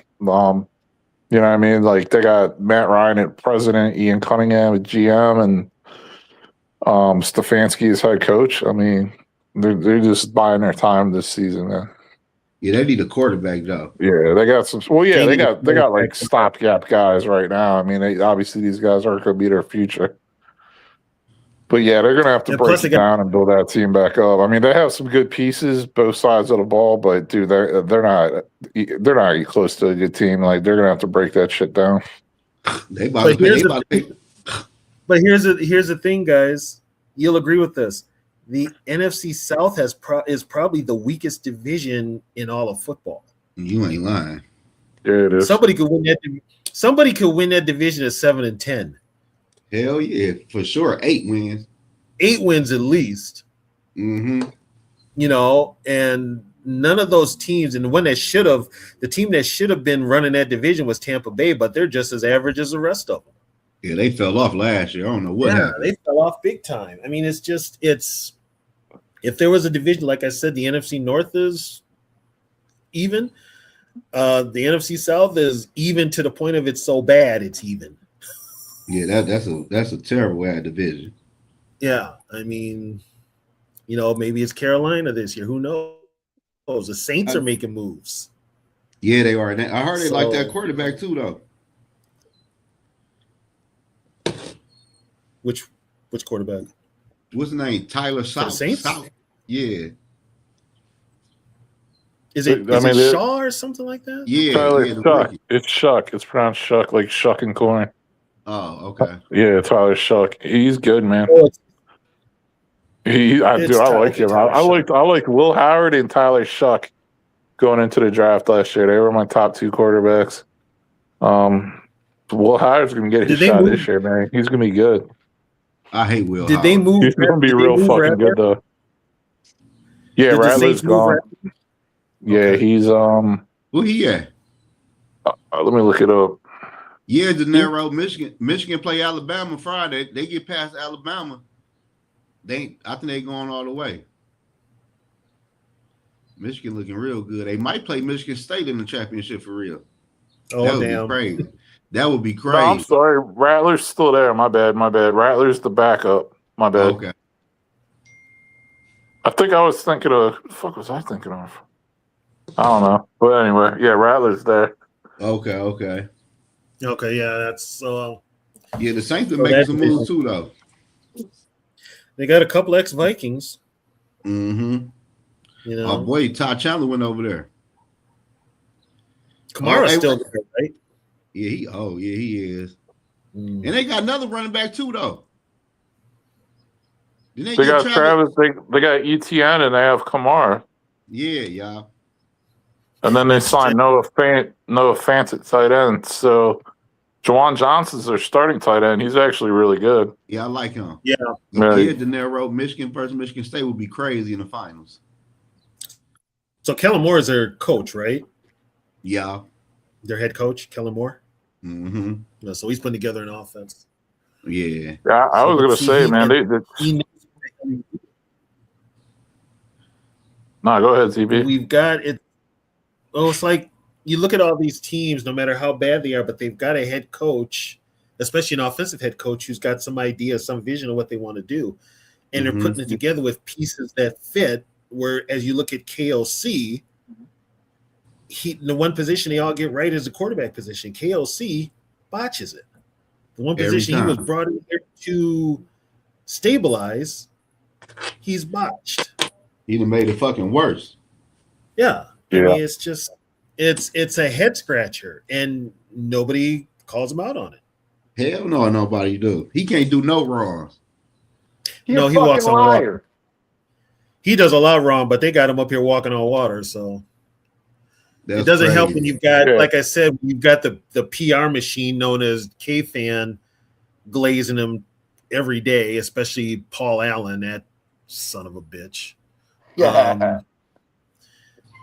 You know what I mean? Like, they got Matt Ryan at president, Ian Cunningham at GM, and Stefanski as head coach. I mean, they're just buying their time this season, man. Yeah, they need a quarterback though. Yeah, they got some. Well, yeah, they got like stopgap guys right now. I mean, obviously these guys aren't going to be their future. But yeah, they're going to have to break it down and build that team back up. I mean, they have some good pieces, both sides of the ball, but dude, they're not close to a good team. Like, they're going to have to break that shit down. But here's the thing, guys. You'll agree with this. The NFC South is probably the weakest division in all of football. You ain't lying. Yeah, it is. Somebody could win that division at 7-10. Hell yeah, for sure. 8 wins. 8 wins at least. Mm-hmm. You know, and none of those teams, and the team that should have been running that division was Tampa Bay, but they're just as average as the rest of them. Yeah, they fell off last year. I don't know what happened. They fell off big time. I mean, it's if there was a division, like I said, the NFC North is even. The NFC South is even to the point of it's so bad it's even. Yeah, that's a terrible ad division. Yeah, I mean, you know, maybe it's Carolina this year. Who knows? The Saints are making moves. Yeah, they are. I heard they like that quarterback too, though. Which quarterback? What's his name? Tyler South. Saints? South. Yeah. Is it Shaw or something like that? Yeah. Tyler Shuck. It's Shuck. It's pronounced Shuck, like shucking corn. Oh, okay. Yeah, Tyler Shuck. He's good, man. I like him. I liked Will Howard and Tyler Shuck going into the draft last year. They were my top 2 quarterbacks. Will Howard's gonna get his shot this year, man. He's gonna be good. I hate Will. Did they move? He's gonna be real fucking good though. Yeah, Rattler's gone. Yeah, he's Who he at? Let me look it up. Yeah, De Niro, Michigan. Michigan play Alabama Friday. They get past Alabama. I think they going all the way. Michigan looking real good. They might play Michigan State in the championship for real. Oh, that would damn. be crazy. That would be crazy. No, I'm sorry. Rattler's still there. My bad. Rattler's the backup. My bad. Okay. I think I was thinking of – what the fuck was I thinking of? I don't know. But anyway, yeah, Rattler's there. Okay, yeah, that's yeah, the Saints are making some moves too, though. They got a couple ex-Vikings. Mm-hmm. You know, oh boy, Todd Chandler went over there. Kamara's still there, right? Yeah, he is. And they got another running back too, though. They got Travis. They got ETN and they have Kamara. Yeah, y'all. And then they signed Noah Fant at tight end. So Juwan Johnson's their starting tight end. He's actually really good. Yeah, I like him. Yeah. Yeah, De Niro, Michigan versus Michigan State would be crazy in the finals. So Kellen Moore is their coach, right? Yeah. Their head coach, Kellen Moore. Mm-hmm. Yeah, so he's putting together an offense. Yeah. I was going to say, man. No, go ahead, ZB. We've got it. Oh, it's like you look at all these teams, no matter how bad they are, but they've got a head coach, especially an offensive head coach, who's got some idea, some vision of what they want to do. And they're putting it together with pieces that fit. Where, as you look at KOC, the one position they all get right is the quarterback position. KOC botches it. The one position he was brought in here to stabilize, he's botched. He done made it fucking worse. Yeah. I mean, it's just it's a head scratcher, and nobody calls him out on it. Hell no, nobody do. He can't do no wrongs. He walks on water. He does a lot wrong, but they got him up here walking on water, so it doesn't help when you've got, like I said, you've got the PR machine known as K-Fan glazing him every day, especially Paul Allen, that son of a bitch. Yeah.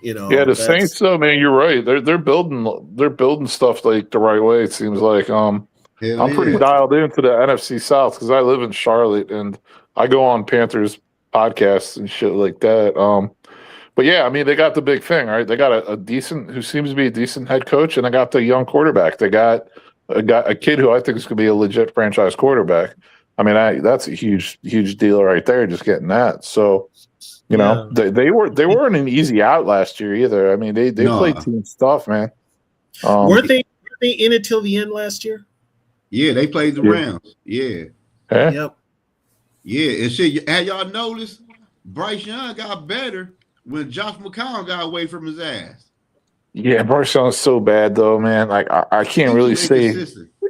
The Saints though, man, you're right. They're building stuff like the right way. It seems like I'm pretty dialed into the NFC South because I live in Charlotte and I go on Panthers podcasts and shit like that. But yeah, I mean, they got the big thing, right? They got a decent, who seems to be a decent head coach, and they got the young quarterback. They got a kid who I think is going to be a legit franchise quarterback. I mean, that's a huge deal right there, just getting that. So, they weren't an easy out last year either. I mean, they played team stuff, man. Weren't they in it till the end last year? Yeah, they played the Rams. Yeah. Yep. Yeah, and shit. Have y'all noticed Bryce Young got better when Josh McCown got away from his ass? Yeah, Bryce Young's so bad though, man. Like I can't really say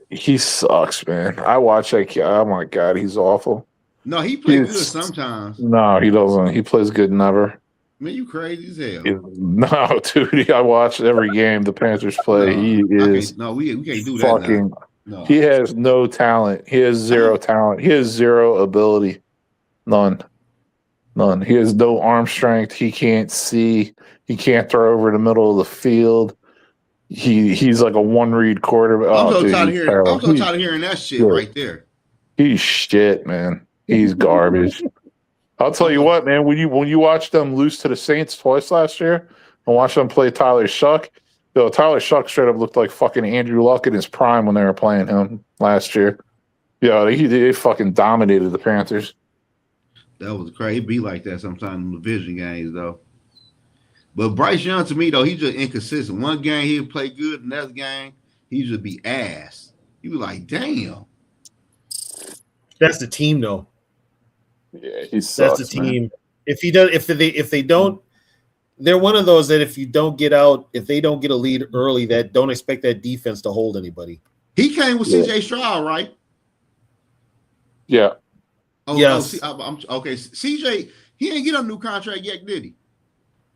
he sucks, man. I watch that. Oh my god, he's awful. No, he plays good sometimes. No, he doesn't. He plays good never. Man, you crazy as hell. No, dude. I watch every game the Panthers play. We can't do fucking. That. No. He has no talent. He has zero talent. He has zero ability. None. He has no arm strength. He can't see. He can't throw over the middle of the field. He's like a one-read quarterback. I'm so tired of hearing that shit right there. He's shit, man. He's garbage. I'll tell you what, man. When you watch them lose to the Saints twice last year and watch them play Tyler Shuck, Tyler Shuck straight up looked like fucking Andrew Luck in his prime when they were playing him last year. Yeah, they fucking dominated the Panthers. That was crazy. It'd be like that sometimes in the division games, though. But Bryce Young, to me, though, he's just inconsistent. One game he'll play good, the next game he just be ass. You be like, damn. That's the team, though. Yeah, he sucks. That's the team. Man. If they don't, they're one of those that if they don't get a lead early, that don't expect that defense to hold anybody. He came with CJ Stroud, right? Yeah. Oh, yes. Okay. CJ, he ain't get a new contract yet, did he?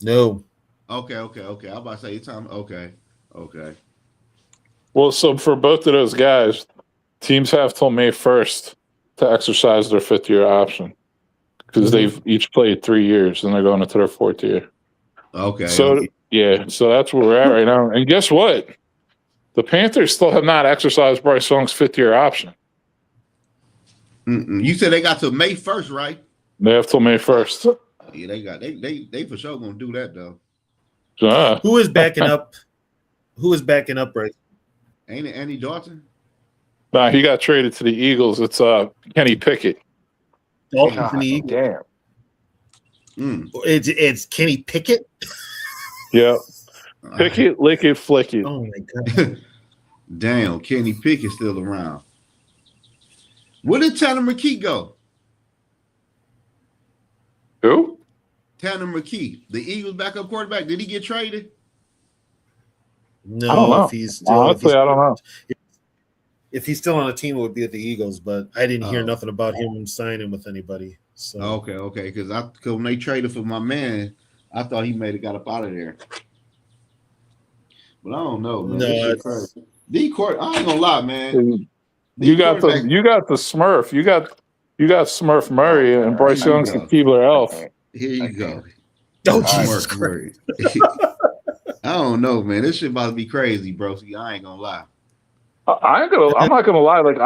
No. Okay. I'm about to say it's time. Okay. Well, so for both of those guys, teams have till May 1st to exercise their fifth-year option because they've each played 3 years and they're going into their fourth year. Okay. So that's where we're at right now. And guess what? The Panthers still have not exercised Bryce Young's fifth-year option. You said they got to May 1st, right? They have till May 1st. Yeah, they for sure gonna do that though. Who is backing up? Who is backing up, right? Ain't it Andy Dalton? Nah, he got traded to the Eagles. It's Kenny Pickett. Dalton's in the Eagles. Damn. It's Kenny Pickett. Yeah. Pickett, lick it, flick it. Oh my god. Damn, Kenny Pickett's still around. Where did Tanner McKee go? Who? Tanner McKee, the Eagles' backup quarterback. Did he get traded? No, I don't know. If he's still, honestly, I don't know. If he's still on a team, it would be at the Eagles. But I didn't hear nothing about him signing with anybody. So okay. Because when they traded for my man, I thought he got up out of there. But I don't know, man. No, That shit crazy. D court, I ain't gonna lie, man. You got the Smurf. You got Smurf Murray and Bryce Young's the Keebler Elf. Here you go. Oh, Jesus Christ. I don't know, man. This shit about to be crazy, bro. See, I ain't gonna lie. I'm not gonna lie. Like,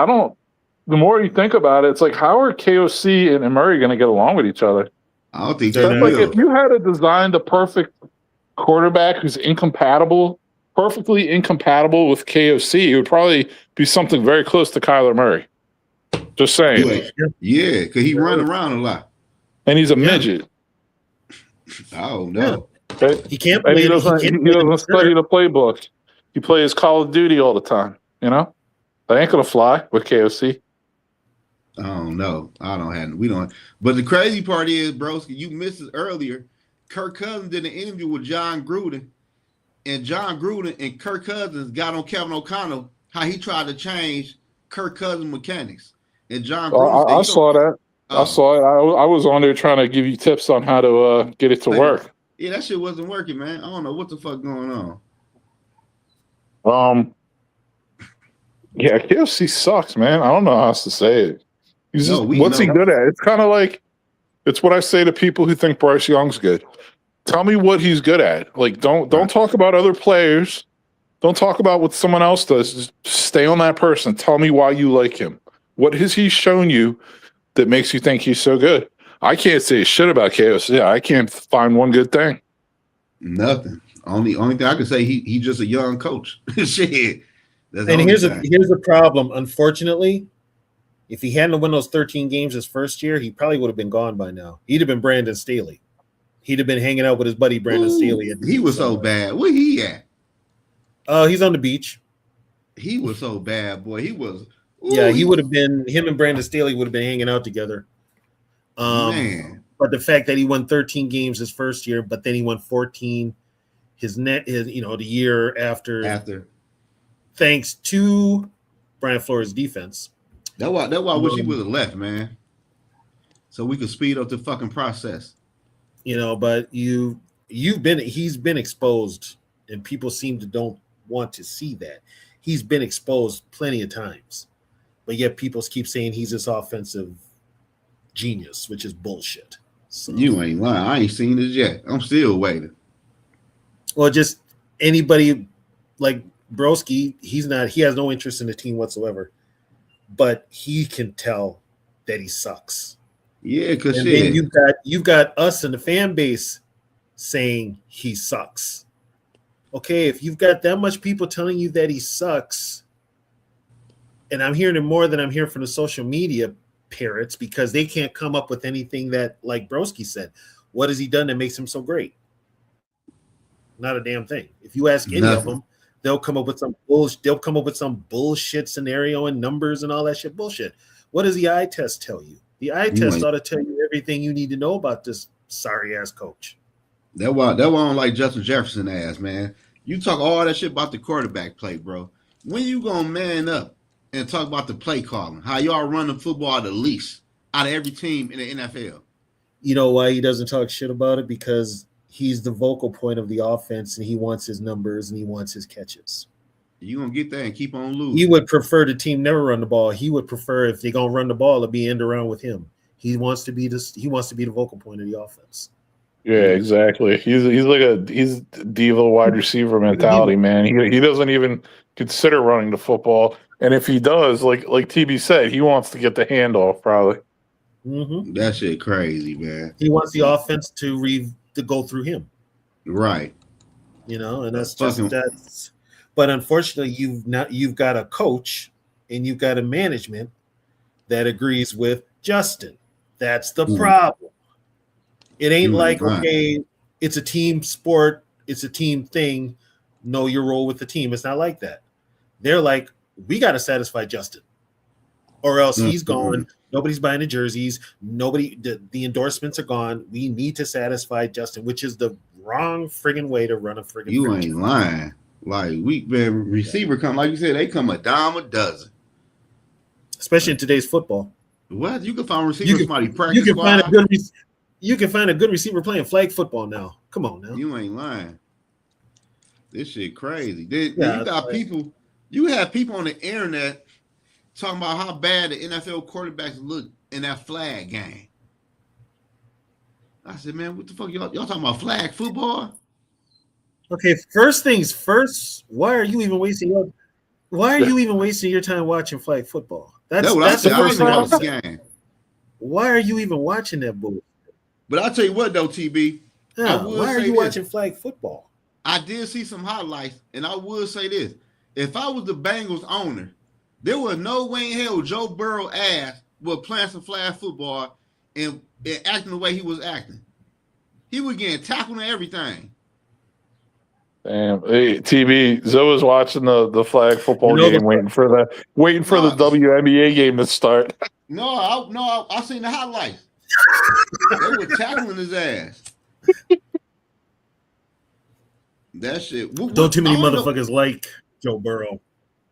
the more you think about it, it's like, how are KOC and Murray gonna get along with each other? I don't think that's like, if you had to design the perfect quarterback who's perfectly incompatible with KOC, it would probably be something very close to Kyler Murray. Just saying. Yeah, because he run around a lot. And he's a midget. I don't know. He can't play. He doesn't study the playbook. He plays Call of Duty all the time. You know? That ain't going to fly with KOC. I don't know. We don't. But the crazy part is, broski, you missed it earlier. Kirk Cousins did an interview with John Gruden. And John Gruden and Kirk Cousins got on Kevin O'Connell how he tried to change Kirk Cousins mechanics. And John Gruden I saw that. I saw it. I was on there trying to give you tips on how to get it to work. Yeah, that shit wasn't working, man. I don't know what the fuck going on. Yeah, KFC sucks, man. I don't know how else to say it. What's he good at? It's kind of like, it's what I say to people who think Bryce Young's good. Tell me what he's good at. Like, don't talk about other players. Don't talk about what someone else does. Just stay on that person. Tell me why you like him. What has he shown you that makes you think he's so good? I can't say shit about KOC. I can't find one good thing. Nothing. Only thing I can say, he's just a young coach. Shit. And here's the problem. Unfortunately, if he hadn't won those 13 games his first year, he probably would have been gone by now. He'd have been Brandon Staley. He'd have been hanging out with his buddy Brandon Staley. He was so bad. Where he at? He's on the beach. He was so bad, boy. He was. Yeah, he would have been. Him and Brandon Staley would have been hanging out together. Man. But the fact that he won 13 games his first year, but then he won 14 the year after. Thanks to Brian Flores' defense. That's why I wish he would have left, man. So we could speed up the fucking process. But he's been exposed, and people seem to don't want to see that. He's been exposed plenty of times, but yet people keep saying he's this offensive genius, which is bullshit. So, you ain't lying. I ain't seen this yet. I'm still waiting. Well, just anybody like Broski, he has no interest in the team whatsoever, but he can tell that he sucks. Yeah, because then you've got us and the fan base saying he sucks. Okay, if you've got that much people telling you that he sucks, and I'm hearing it more than I'm hearing from the social media parrots because they can't come up with anything that, like Broski said, what has he done that makes him so great? Not a damn thing. If you ask any of them, they'll come up with some bullshit. They'll come up with some bullshit scenario and numbers and all that shit bullshit. What does the eye test tell you? The eye test ought to tell you everything you need to know about this sorry ass coach. That why I don't like Justin Jefferson ass, man. You talk all that shit about the quarterback play, bro. When you gonna man up and talk about the play calling? How y'all run the football the least out of every team in the NFL? You know why he doesn't talk shit about it? Because he's the vocal point of the offense, and he wants his numbers and he wants his catches. You gonna get there and keep on losing. He would prefer the team never run the ball. He would prefer if they're gonna run the ball to be end around with him. He wants to be the vocal point of the offense. Yeah, exactly. He's diva wide receiver mentality, man. He doesn't even consider running the football, and if he does, like TB said, he wants to get the handoff probably. Mm-hmm. That shit crazy, man. He wants the offense to go through him, right? And that's just But unfortunately, you've got a coach and you've got a management that agrees with Justin. That's the problem. It ain't okay, it's a team sport, it's a team thing. Know your role with the team. It's not like that. They're like, we got to satisfy Justin, or else he's gone. Nobody's buying the jerseys. The endorsements are gone. We need to satisfy Justin, which is the wrong friggin' way to run a friggin' You franchise. ain't lying. Like receiver come, like you said, they come a dime a dozen. Especially in today's football. What? You can find receivers somebody practice. You can find a good receiver playing flag football now. Come on now. You ain't lying. This shit crazy. Then Yeah, you got people. You have people on the internet talking about how bad the NFL quarterbacks look in that flag game. I said, man, what the fuck y'all talking about flag football? Okay, first things first. Why are you even wasting your time watching flag football? That's the first thing I would say. Game. Why are you even watching that bull? But I'll tell you what though, TB. Yeah, why are you watching flag football? I did see some highlights, and I would say this. If I was the Bengals owner, there was no way in hell Joe Burrow ass would playing some flag football and acting the way he was acting. He was getting tackled and everything. Damn, hey, TB, Zoe was watching the flag football game, waiting for the WNBA game to start. I seen the highlights. They were tackling his ass. That shit. Don't too many motherfuckers like Joe Burrow.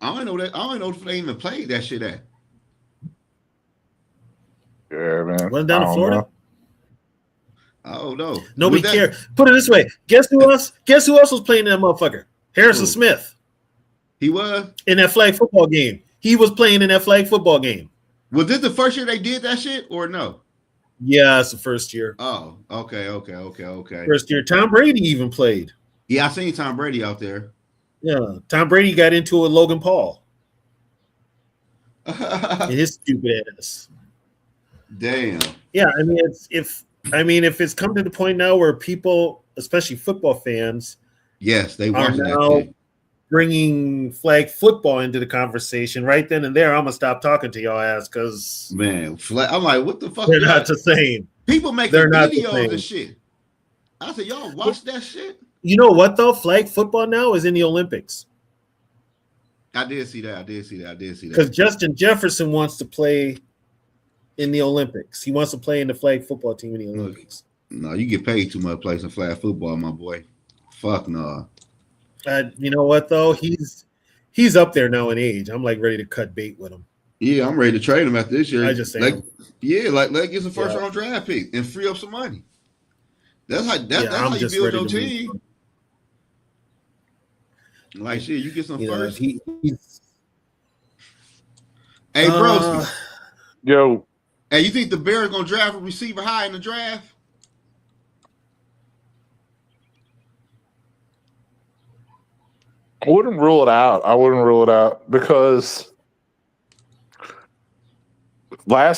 I don't know that. I don't know if they even played that shit at. Yeah, man. Went down to Florida. I don't know. Nobody cared. Put it this way. Guess who else was playing that motherfucker? Harrison Smith. He was in that flag football game. He was playing in that flag football game. Was this the first year they did that shit or no? Yeah, it's the first year. Oh, okay. First year. Tom Brady even played. Yeah, I seen Tom Brady out there. Yeah, Tom Brady got into it with Logan Paul. And his stupid ass. Damn. Yeah, I mean, if it's come to the point now where people, especially football fans, yes, they are now bringing flag football into the conversation. Right then and there, I'm gonna stop talking to y'all ass because man, I'm like, what the fuck? They're not the same. People making videos and shit. I said, y'all watch that shit. You know what though? Flag football now is in the Olympics. I did see that. Because Justin Jefferson wants to play in the Olympics. He wants to play in the flag football team in the Olympics. No, you get paid too much playing some flag football, my boy. Fuck no. You know what though? He's up there now in age. I'm like ready to cut bait with him. Yeah, I'm ready to trade him after this year. I just say, let's get some first round draft pick and free up some money. That's how you build your team. Like shit, you get some first. Hey, bro. Yo. Hey, you think the Bears gonna draft a receiver high in the draft? I wouldn't rule it out. Because I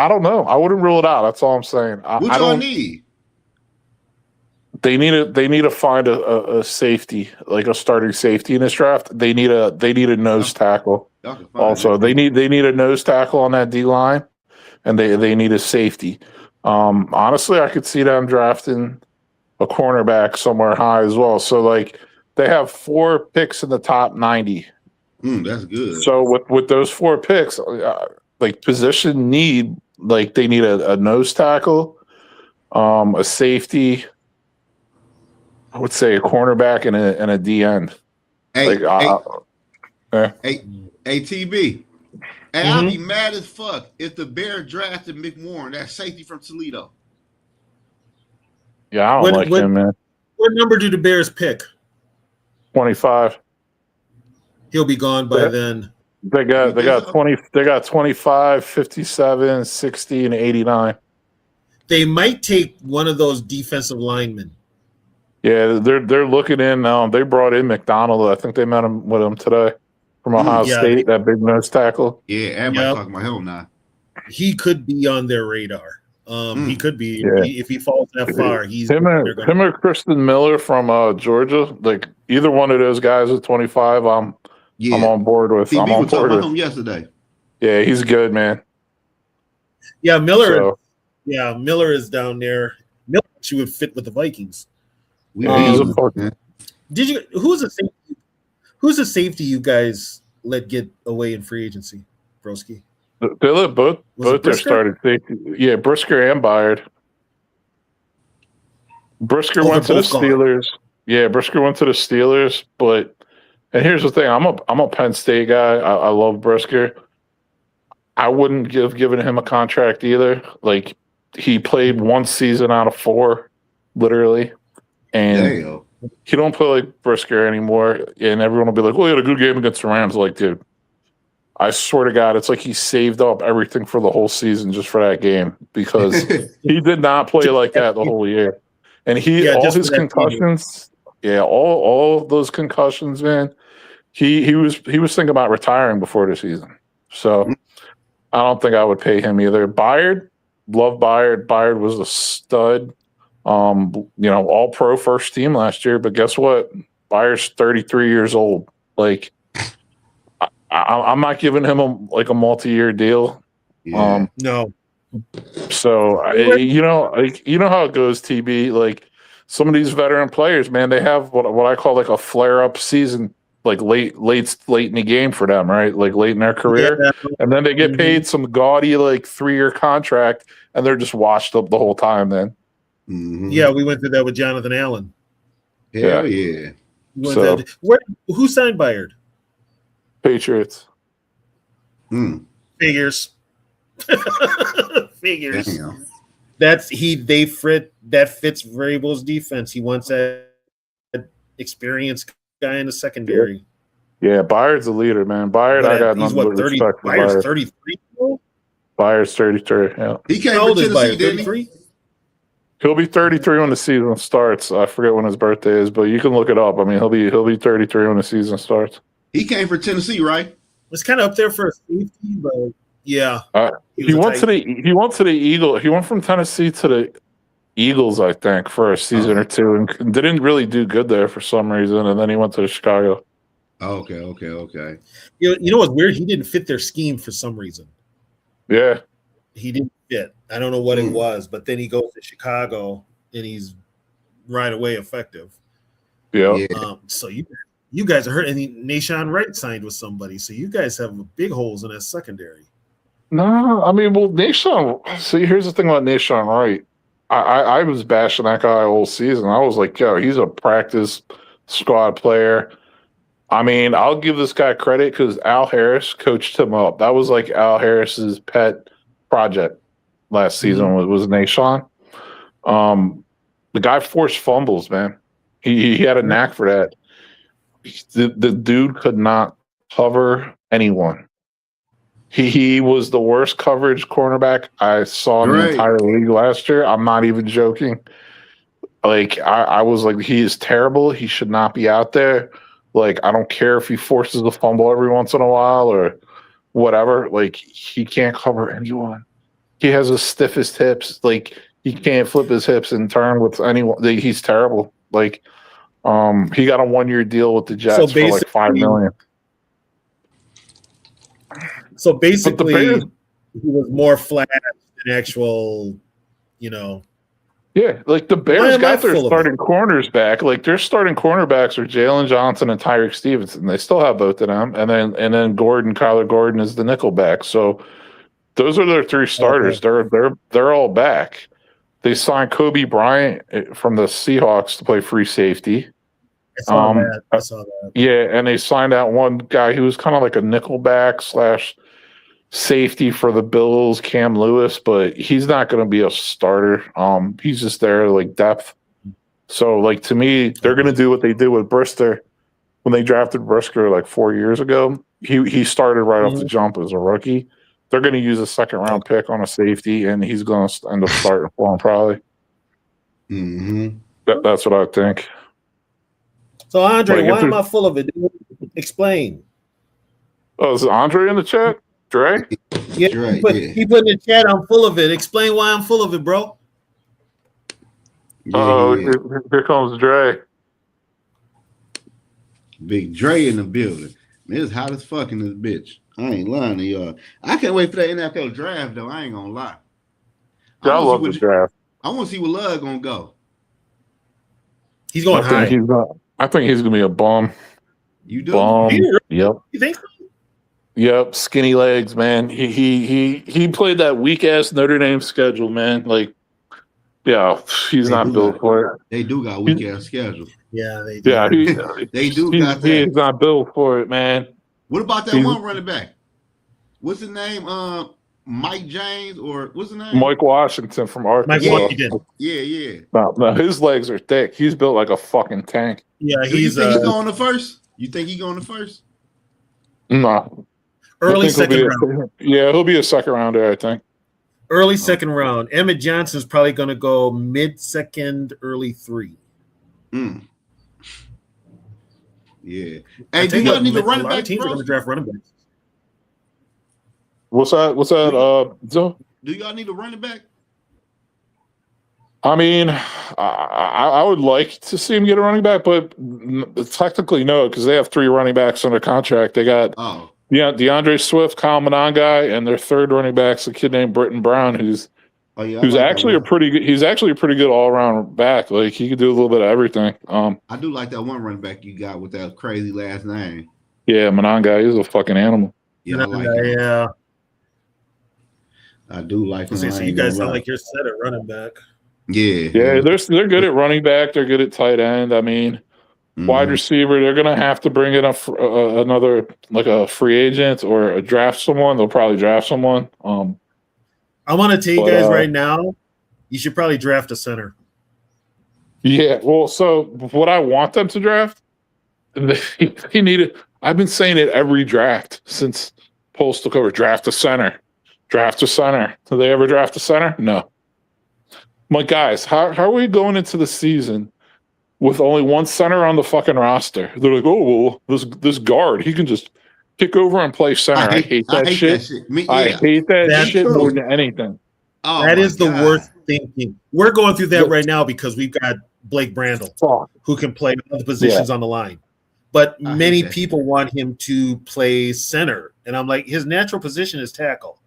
don't know. I wouldn't rule it out. That's all I'm saying. What y'all need? They need to find a safety, like a starting safety in this draft. They need a nose tackle. Also, they need a nose tackle on that D line, and they need a safety. Honestly, I could see them drafting a cornerback somewhere high as well. So like they have 4 picks in the top 90. That's good. So with those 4 picks, like position need, like they need a nose tackle, a safety. I would say a cornerback and a D end. Hey, TB. Hey, I'd be mad as fuck if the Bears drafted McWarren, that safety from Toledo. Yeah, I don't like him, man. What number do the Bears pick? 25. He'll be gone by then. They got 20. They got 25, 57, 60, and 89. They might take one of those defensive linemen. Yeah, they're looking in. They brought in McDonald. I think they met him with him today from Ohio State. That big nose tackle. Yeah, everybody talking about him now. He could be on their radar. He could be if he falls that far. Him or Kristen Miller from Georgia. Like either one of those guys at 25. I'm on board with. I'm on board with him yesterday. Yeah, he's good, man. Yeah, Miller. Miller is down there. Miller actually would fit with the Vikings. Did you? Who's a safety you guys let get away in free agency, Broski? They let both their starting safety. Yeah, Brisker and Byard. Brisker went to the Steelers. Yeah, Brisker went to the Steelers. And here's the thing: I'm a Penn State guy. I love Brisker. I wouldn't given him a contract either. Like he played 1 season out of 4, literally. And He don't play like Brisker anymore, and everyone will be like, "Well, he had a good game against the Rams." Like, dude, I swear to God, it's like he saved up everything for the whole season just for that game because he did not play like that the whole year. And all his concussions, all those concussions, man. He was thinking about retiring before the season. So I don't think I would pay him either. Byard, love Byard. Byard was a stud. All pro first team last year, but guess what? Byard's 33 years old. Like, I'm not giving him a multi-year deal. Yeah. No. So you know how it goes, TB. Like some of these veteran players, man, they have what I call like a flare-up season, like late in the game for them, right? Like late in their career, and then they get paid some gaudy like 3-year contract, and they're just washed up the whole time. Then. Mm-hmm. Yeah, we went through that with Jonathan Allen. Hell yeah. Who signed Byard? Patriots. Figures. Figures. Damn. That fits Vrabel's defense. He wants that experienced guy in the secondary. Yeah, Byard's a leader, man. Byard, I got nothing but respect for Byard. Byard's 33. Byard's 33. Yeah. He came How for old is Tennessee, Byard? didn't he? 33? He'll be 33 when the season starts. I forget when his birthday is, but you can look it up. I mean, he'll be 33 when the season starts. He came for Tennessee, right? It's kind of up there for a safety, but yeah. He went to the Eagles. He went from Tennessee to the Eagles, I think, for a season or two, and didn't really do good there for some reason. And then he went to Chicago. Okay. You know what's weird? He didn't fit their scheme for some reason. Yeah. He didn't fit. I don't know what it was, but then he goes to Chicago and he's right away effective. Yeah. So you guys are hurt. And Nashawn Wright signed with somebody, so you guys have big holes in that secondary. No, I mean, well, Nashawn. See, here's the thing about Nashawn Wright. I was bashing that guy all season. I was like, yo, he's a practice squad player. I mean, I'll give this guy credit because Al Harris coached him up. That was like Al Harris's pet project last season was Nashawn. The guy forced fumbles, man. He had a knack for that. The dude could not cover anyone. He was the worst coverage cornerback I saw in the entire league last year. I'm not even joking. Like I was like, he is terrible. He should not be out there. Like, I don't care if he forces a fumble every once in a while or whatever. Like, he can't cover anyone. He has the stiffest hips. Like, he can't flip his hips and turn with anyone. He's terrible. Like, he got a 1-year deal with the Jets for like $5 million. So basically, he was more flat than actual, Yeah, like the Bears got their starting corners back. Like their starting cornerbacks are Jalen Johnson and Tyreek Stevenson. They still have both of them, and then Kyler Gordon is the nickel back. So those are their 3 starters. Okay. They're all back. They signed Kobe Bryant from the Seahawks to play free safety. I saw that. Yeah, and they signed out one guy who was kind of like a nickel back / safety for the Bills, Cam Lewis, but he's not going to be a starter. He's just there like depth. So, like, to me, they're going to do what they did with Brisker when they drafted Brisker like 4 years ago. He started right off the jump as a rookie. They're going to use a 2nd-round pick on a safety, and he's going to end up starting for him probably. That's what I think. So, Andre, why am I full of it? Explain. Oh, is Andre in the chat? Dre? Yeah, he put in the chat, I'm full of it. Explain why I'm full of it, bro. Here comes Dre. Big Dre in the building. Man, it's hot as fuck in this bitch. I ain't lying to y'all. I can't wait for that NFL draft, though. I ain't gonna lie. I love the draft. I want to see where Love gonna go. He's going high. I think he's gonna be a bum. You do? Bum. Yep. You think so? Yep, skinny legs, man. He played that weak ass Notre Dame schedule, man. Like, yeah, he's not built for it. They do got weak ass schedule. Yeah, they do. Yeah, they do got that. He's not built for it, man. What about that one running back? What's his name? Mike James or what's his name? Mike Washington from Arkansas. Yeah. No, his legs are thick. He's built like a fucking tank. Yeah, Do you think he going the first? You think he going the first? No. Early second round. He'll be a second rounder, I think. Early second round. Emmett Johnson's probably going to go mid-second, early 3. Yeah. Hey, do y'all need a running back? Teams are going to draft running backs. What's that? Zoe? Do y'all need a running back? I mean, I would like to see him get a running back, but technically no, because they have 3 running backs under contract. They got DeAndre Swift, Kyle Monangai, and their third running back's a kid named Britton Brown, who's actually a pretty good. He's actually a pretty good all around back. Like he could do a little bit of everything. I do like that one running back you got with that crazy last name. Yeah, Monangai is a fucking animal. Yeah, I like him. Yeah. I do like him. So you guys sound like you're set at running back. Yeah, they're good at running back. They're good at tight end. I mean, wide receiver. They're gonna have to bring in another like a free agent or a draft someone. They'll probably draft someone. I want to tell you guys right now, you should probably draft a center. Yeah, well, so what I want them to draft, they need it. I've been saying it every draft since Post took over. Draft a center. Draft a center. Do they ever draft a center? No. I'm like, guys, how are we going into the season with only one center on the fucking roster? They're like, oh, well, this guard, he can just kick over and play center. I hate that shit. I hate that shit more than anything. Oh, that is the worst thinking. We're going through that right now because we've got Blake Brandel, who can play other positions on the line. But many people want him to play center. And I'm like, his natural position is tackle.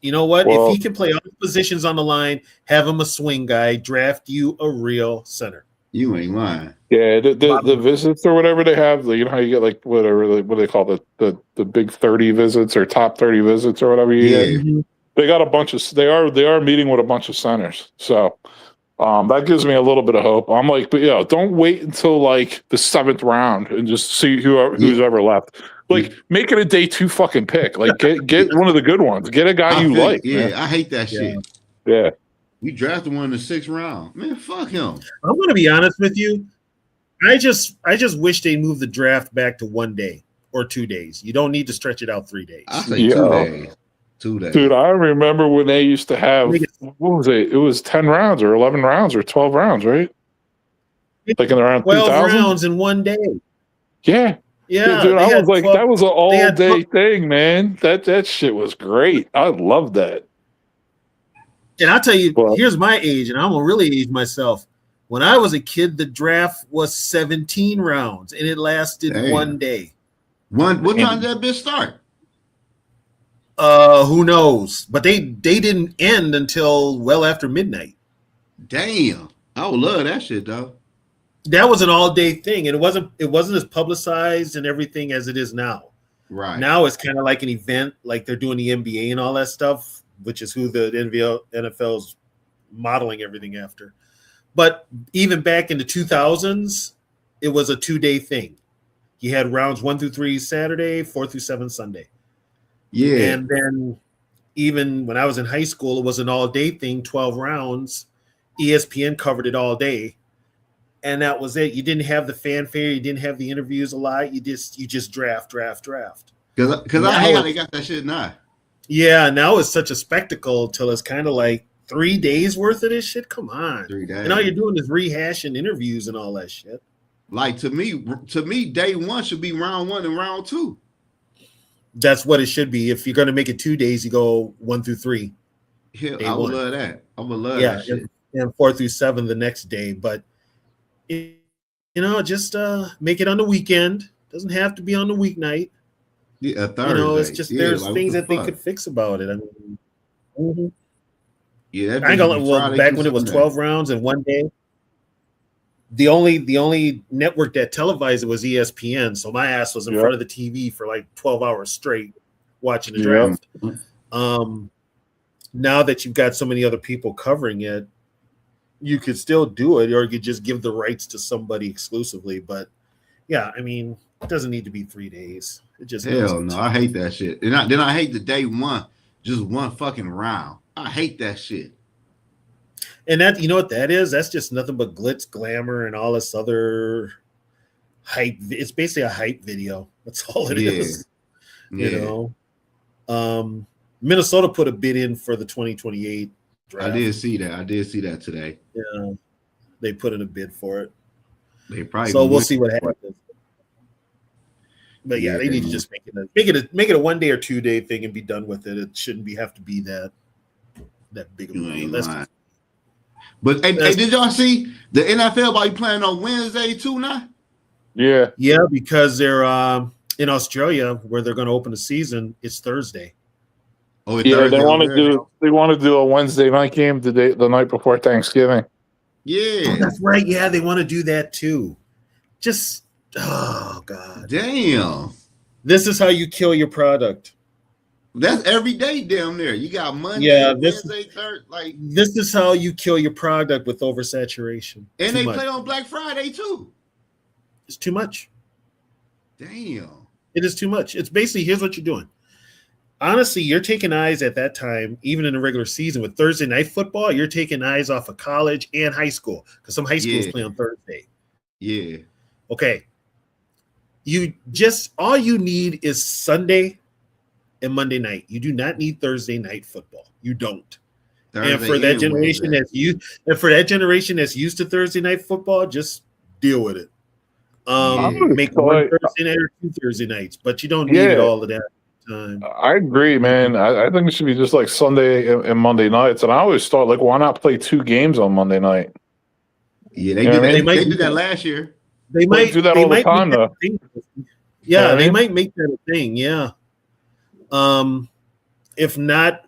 You know what? If he can play other positions on the line, have him a swing guy, draft you a real center. You ain't lying. Yeah, the visits or whatever they have, you know how you get like whatever what do they call the big 30 visits or top 30 visits or whatever you get. They got a bunch of they are meeting with a bunch of centers. So that gives me a little bit of hope. I'm like, but don't wait until like the 7th round and just see who's ever left. Like, make it a day 2 fucking pick. Like, get one of the good ones. Get a guy you like. Yeah, man. I hate that shit. Yeah. We drafted one in the 6th round. Man, fuck him. I'm going to be honest with you. I just wish they moved the draft back to 1 day or 2 days. You don't need to stretch it out 3 days. I say 2 days. 2 days. Dude, I remember when they used to have, what was it? It was 10 rounds or 11 rounds or 12 rounds, right? Like in around 12 2000? rounds in 1 day. Yeah. Yeah, dude, I was like, that was an all-day thing, man. That shit was great. I love that. And I'll tell you, here's my age, and I'm gonna really age myself. When I was a kid, the draft was 17 rounds, and it lasted 1 day. What time did that bitch start? Who knows? But they didn't end until well after midnight. Damn, I would love that shit, though. That was an all-day thing, and it wasn't as publicized and everything as it is now. Right now, it's kind of like an event, like they're doing the NBA and all that stuff, which is who the NFL's modeling everything after. But even back in the 2000s, it was a 2-day thing. You had rounds 1 through 3 Saturday, 4 through 7 Sunday. Yeah, and then even when I was in high school, it was an all-day thing, 12 rounds. ESPN covered it all day. And that was it. You didn't have the fanfare. You didn't have the interviews a lot. You just draft. Because I hate how they got that shit now. Yeah, now it's such a spectacle till it's kind of like 3 days worth of this shit. Come on. 3 days. And all you're doing is rehashing interviews and all that shit. Like to me, day 1 should be round 1 and round 2. That's what it should be. If you're going to make it 2 days, you go 1 through 3. Yeah, I would love that. I would love that shit. And 4 through 7 the next day. But just make it on the weekend. Doesn't have to be on the weeknight. Yeah, Thursday. It's just there's things that they could fix about it. I mean, yeah, I ain't gonna. Back when it was 12 rounds in 1 day, the only network that televised it was ESPN. So my ass was in front of the TV for like 12 hours straight watching the draft. Now that you've got so many other people covering it, you could still do it, or you could just give the rights to somebody exclusively. But yeah, I mean, it doesn't need to be 3 days. It just hell no. I hate that shit. And then I hate the day 1. just one fucking round. I hate that shit. And that, you know what that is? That's just nothing but glitz, glamour, and all this other hype. It's basically a hype video. That's all it is. You know, Minnesota put a bid in for the 2028 draft. I did see that today. Yeah, they put in a bid for it. They probably so we'll see what happens. But yeah, they need to just make it a 1 day or 2 day thing and be done with it. It shouldn't have to be that big of a deal. But hey, did y'all see the NFL about playing on Wednesday too now? Yeah, because they're in Australia where they're going to open the season. It's Thursday. Oh, yeah, they want to do a Wednesday night game the night before Thanksgiving. Yeah, that's right. Yeah, they want to do that too. Just oh god, damn! This is how you kill your product. That's every day down there. You got Monday, Wednesday, Thursday. Like this is how you kill your product with oversaturation. And they play on Black Friday too. It's too much. Damn. It is too much. It's basically here's what you're doing. Honestly, you're taking eyes at that time, even in the regular season with Thursday night football. You're taking eyes off of college and high school because some high schools play on Thursday. Yeah. Okay. All you need is Sunday and Monday night. You do not need Thursday night football. You don't. Thursday and for that generation that's used to Thursday night football, just deal with it. Make one Thursday night or 2 Thursday nights, but you don't need all of that time. I agree, man. I think it should be just like Sunday and Monday nights. And I always thought, like, why not play 2 games on Monday night? Yeah, they did that last year. They might do that all the time, though. Yeah, they might make that a thing. Yeah. If not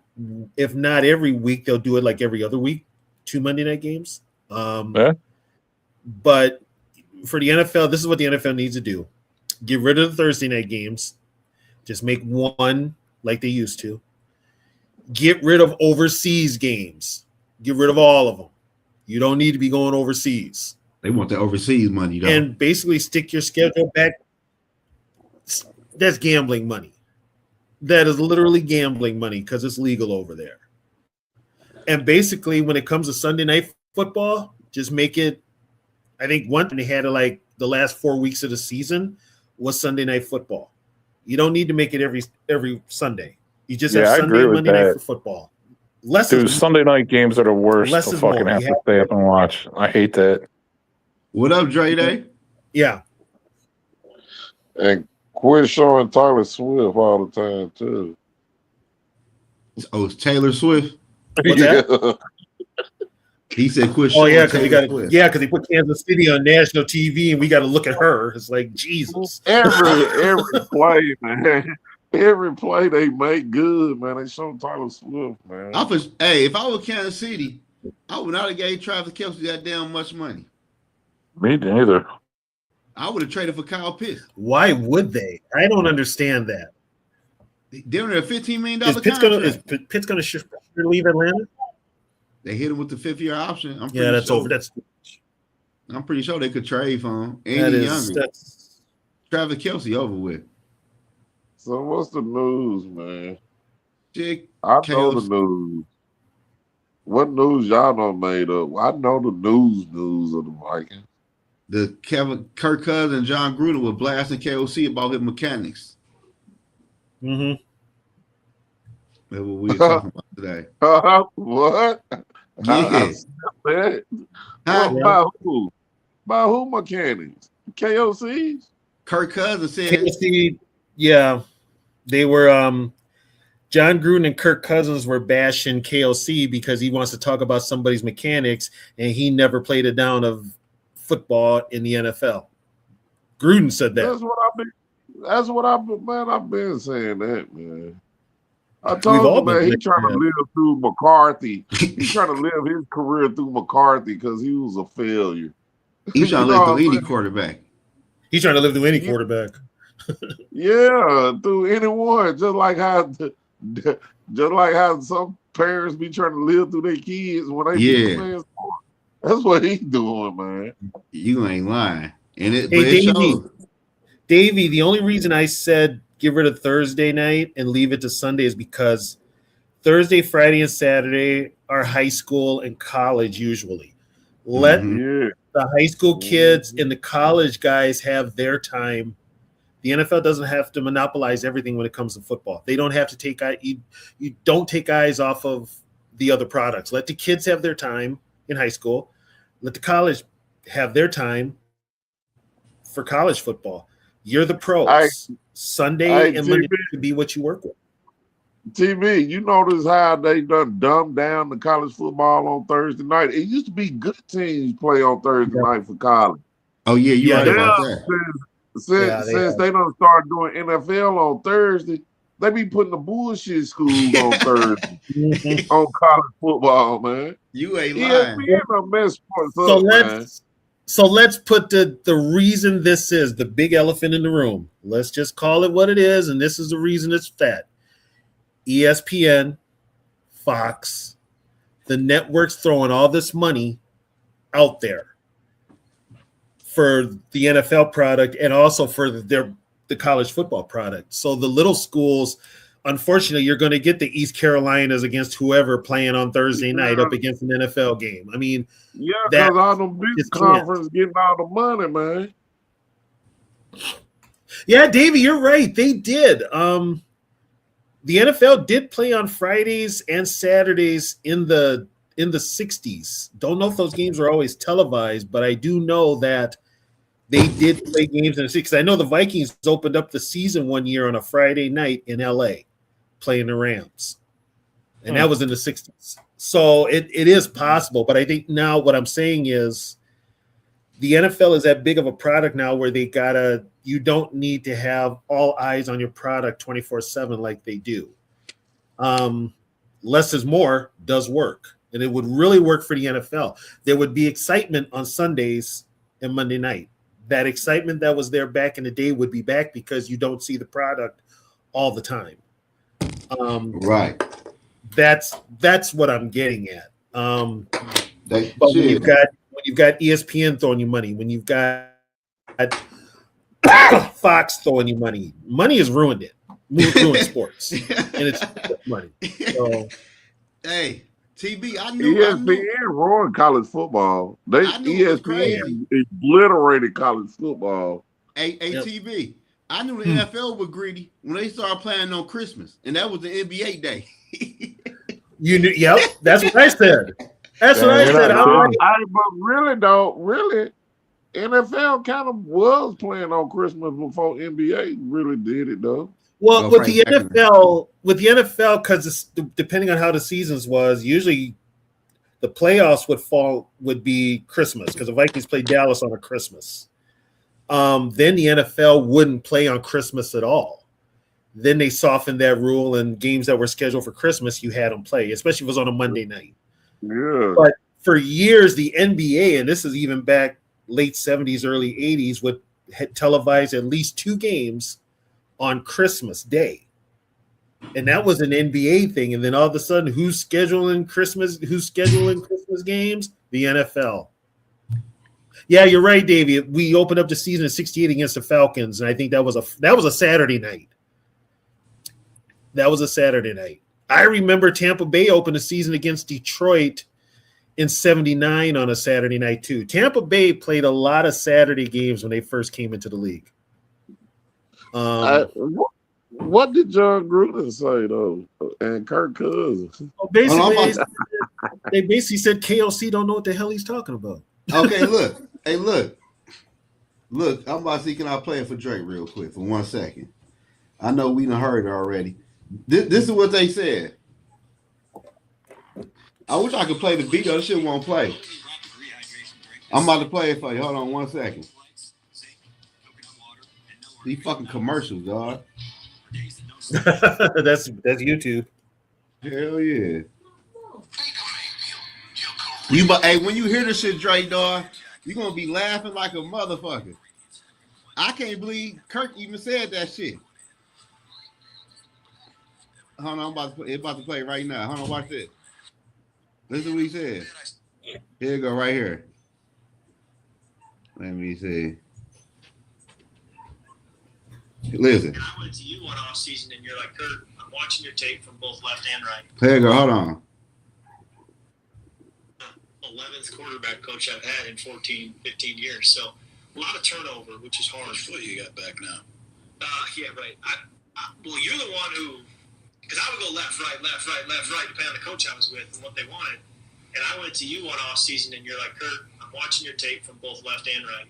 every week, they'll do it like every other week, 2 Monday night games. But for the NFL, this is what the NFL needs to do: get rid of the Thursday night games, just make one like they used to. Get rid of overseas games. Get rid of all of them. You don't need to be going overseas. They want the overseas money, though. And basically stick your schedule back. That's gambling money. That is literally gambling money because it's legal over there. And basically, when it comes to Sunday night football, just make it. I think one thing they had like the last 4 weeks of the season was Sunday night football. You don't need to make it every Sunday. You just have Sunday and Monday night for football. Sunday night games are the worst to fucking have to stay up and watch. I hate that. What up, Dre Day? Yeah. And quit showing Taylor Swift all the time, too. Oh, it's Taylor Swift? What's that? He said quit showing because he put Kansas City on national TV and we got to look at her. It's like, Jesus. Every play, man. Every play they make good, man. They show Taylor Swift, man. If I was Kansas City, I would not have gave Travis Kelce that damn much money. Me neither. I would have traded for Kyle Pitts. Why would they? I don't understand that. They're a $15 million contract. Is Pitts going to leave Atlanta? They hit him with the 5th-year option. That's over. I'm pretty sure they could trade for him. And that's Travis Kelce over with. So what's the news, man? I know the news. What news y'all done made up? I know the news of the Vikings. Kirk Cousins and John Gruden were blasting KOC about his mechanics. Mm-hmm. That's what we were talking about today. What? Yes. By who? By who mechanics? KOCs? Kirk Cousins said KOC, yeah. They were John Gruden and Kirk Cousins were bashing KOC because he wants to talk about somebody's mechanics and he never played a down of football in the NFL. Gruden said that. I've been saying that, man. I told him that he's trying to live through McCarthy. He's trying to live his career through McCarthy because he was a failure. He's trying to live through any quarterback. He's trying to live through any quarterback. Yeah, through anyone. Just like how some parents be trying to live through their kids when they be playing sports. That's what he's doing, man. You ain't lying. And Davey, the only reason I said get rid of Thursday night and leave it to Sunday is because Thursday, Friday, and Saturday are high school and college usually. Let the high school kids and the college guys have their time. The NFL doesn't have to monopolize everything when it comes to football. They don't have to take you don't take eyes off of the other products. Let the kids have their time in high school. Let the college have their time for college football. You're the pros. Sunday and Monday can be what you work with. TV, you notice how they done dumbed down the college football on Thursday night? It used to be good teams play on Thursday night for college. Oh yeah, you're right about that. Since they don't start doing NFL on Thursday, they be putting the bullshit schools on Thursday on college football, man. You ain't lying. So let's put the reason this is the big elephant in the room. Let's just call it what it is, and this is the reason it's fat. ESPN, Fox, the networks throwing all this money out there for the NFL product and also for the college football product. So the little schools, unfortunately, you're going to get the East Carolinas against whoever playing on Thursday night up against an NFL game. I mean, because all the big conference getting all the money, man. Yeah, Davey, you're right. They did. The NFL did play on Fridays and Saturdays in the 60s. Don't know if those games were always televised, but I do know that they did play games in the 60s. I know the Vikings opened up the season one year on a Friday night in LA playing the Rams. And that was in the 60s. So it is possible, but I think now what I'm saying is the NFL is that big of a product now where you don't need to have all eyes on your product 24/7 like they do. Less is more does work, and it would really work for the NFL. There would be excitement on Sundays and Monday night. That excitement that was there back in the day would be back because you don't see the product all the time. Right. That's what I'm getting at. But when you've got ESPN throwing you money, when you've got Fox throwing you money has ruined it. Ruined sports, and it's money. So, hey, TB, I knew ESPN ruined college football. ESPN obliterated college football. Hey, TB, I knew the NFL was greedy when they started playing on Christmas, and that was the NBA day. You knew? Yep, that's what I said. That's what I said. But really, NFL kind of was playing on Christmas before NBA really did it, though. Well, with the NFL, because it's depending on how the seasons was, usually the playoffs would be Christmas because the Vikings played Dallas on a Christmas. Then the NFL wouldn't play on Christmas at all. Then they softened that rule, and games that were scheduled for Christmas, you had them play, especially if it was on a Monday night. Yeah. But for years, the NBA, and this is even back late 70s, early 80s, would televise at least 2 games on Christmas Day. And that was an NBA thing. And then all of a sudden, who's scheduling Christmas games? The NFL. Yeah, you're right, Davey. We opened up the season in 68 against the Falcons, and I think that was a Saturday night. That was a Saturday night. I remember Tampa Bay opened the season against Detroit in 79 on a Saturday night too. Tampa Bay played a lot of Saturday games when they first came into the league. What did John Gruden say though? And Kirk Cousins? Well, they basically said KOC don't know what the hell he's talking about. Okay, look. Hey, look. I'm about to see, can I play it for Drake real quick for 1 second? I know we done heard it already. This is what they said. I wish I could play the video. This shit won't play. I'm about to play it for you. Hold on 1 second. These fucking commercials, dog. That's YouTube. Hell yeah. Hey, when you hear this shit, Drake, dog, you're gonna be laughing like a motherfucker. I can't believe Kirk even said that shit. Hold on, it's about to play right now. Hold on, watch this. Listen to what he said. Here you go, right here. Let me see. Listen. And I went to you one off season, and you're like, Kirk, I'm watching your tape from both left and right. Hey, girl, hold on. 11th quarterback coach I've had in 14, 15 years. So a lot of turnover, which is hard. Which foot you got back now? Yeah, right. Well, you're the one who, because I would go left, right, depending on the coach I was with and what they wanted. And I went to you one off season, and you're like, Kirk, I'm watching your tape from both left and right,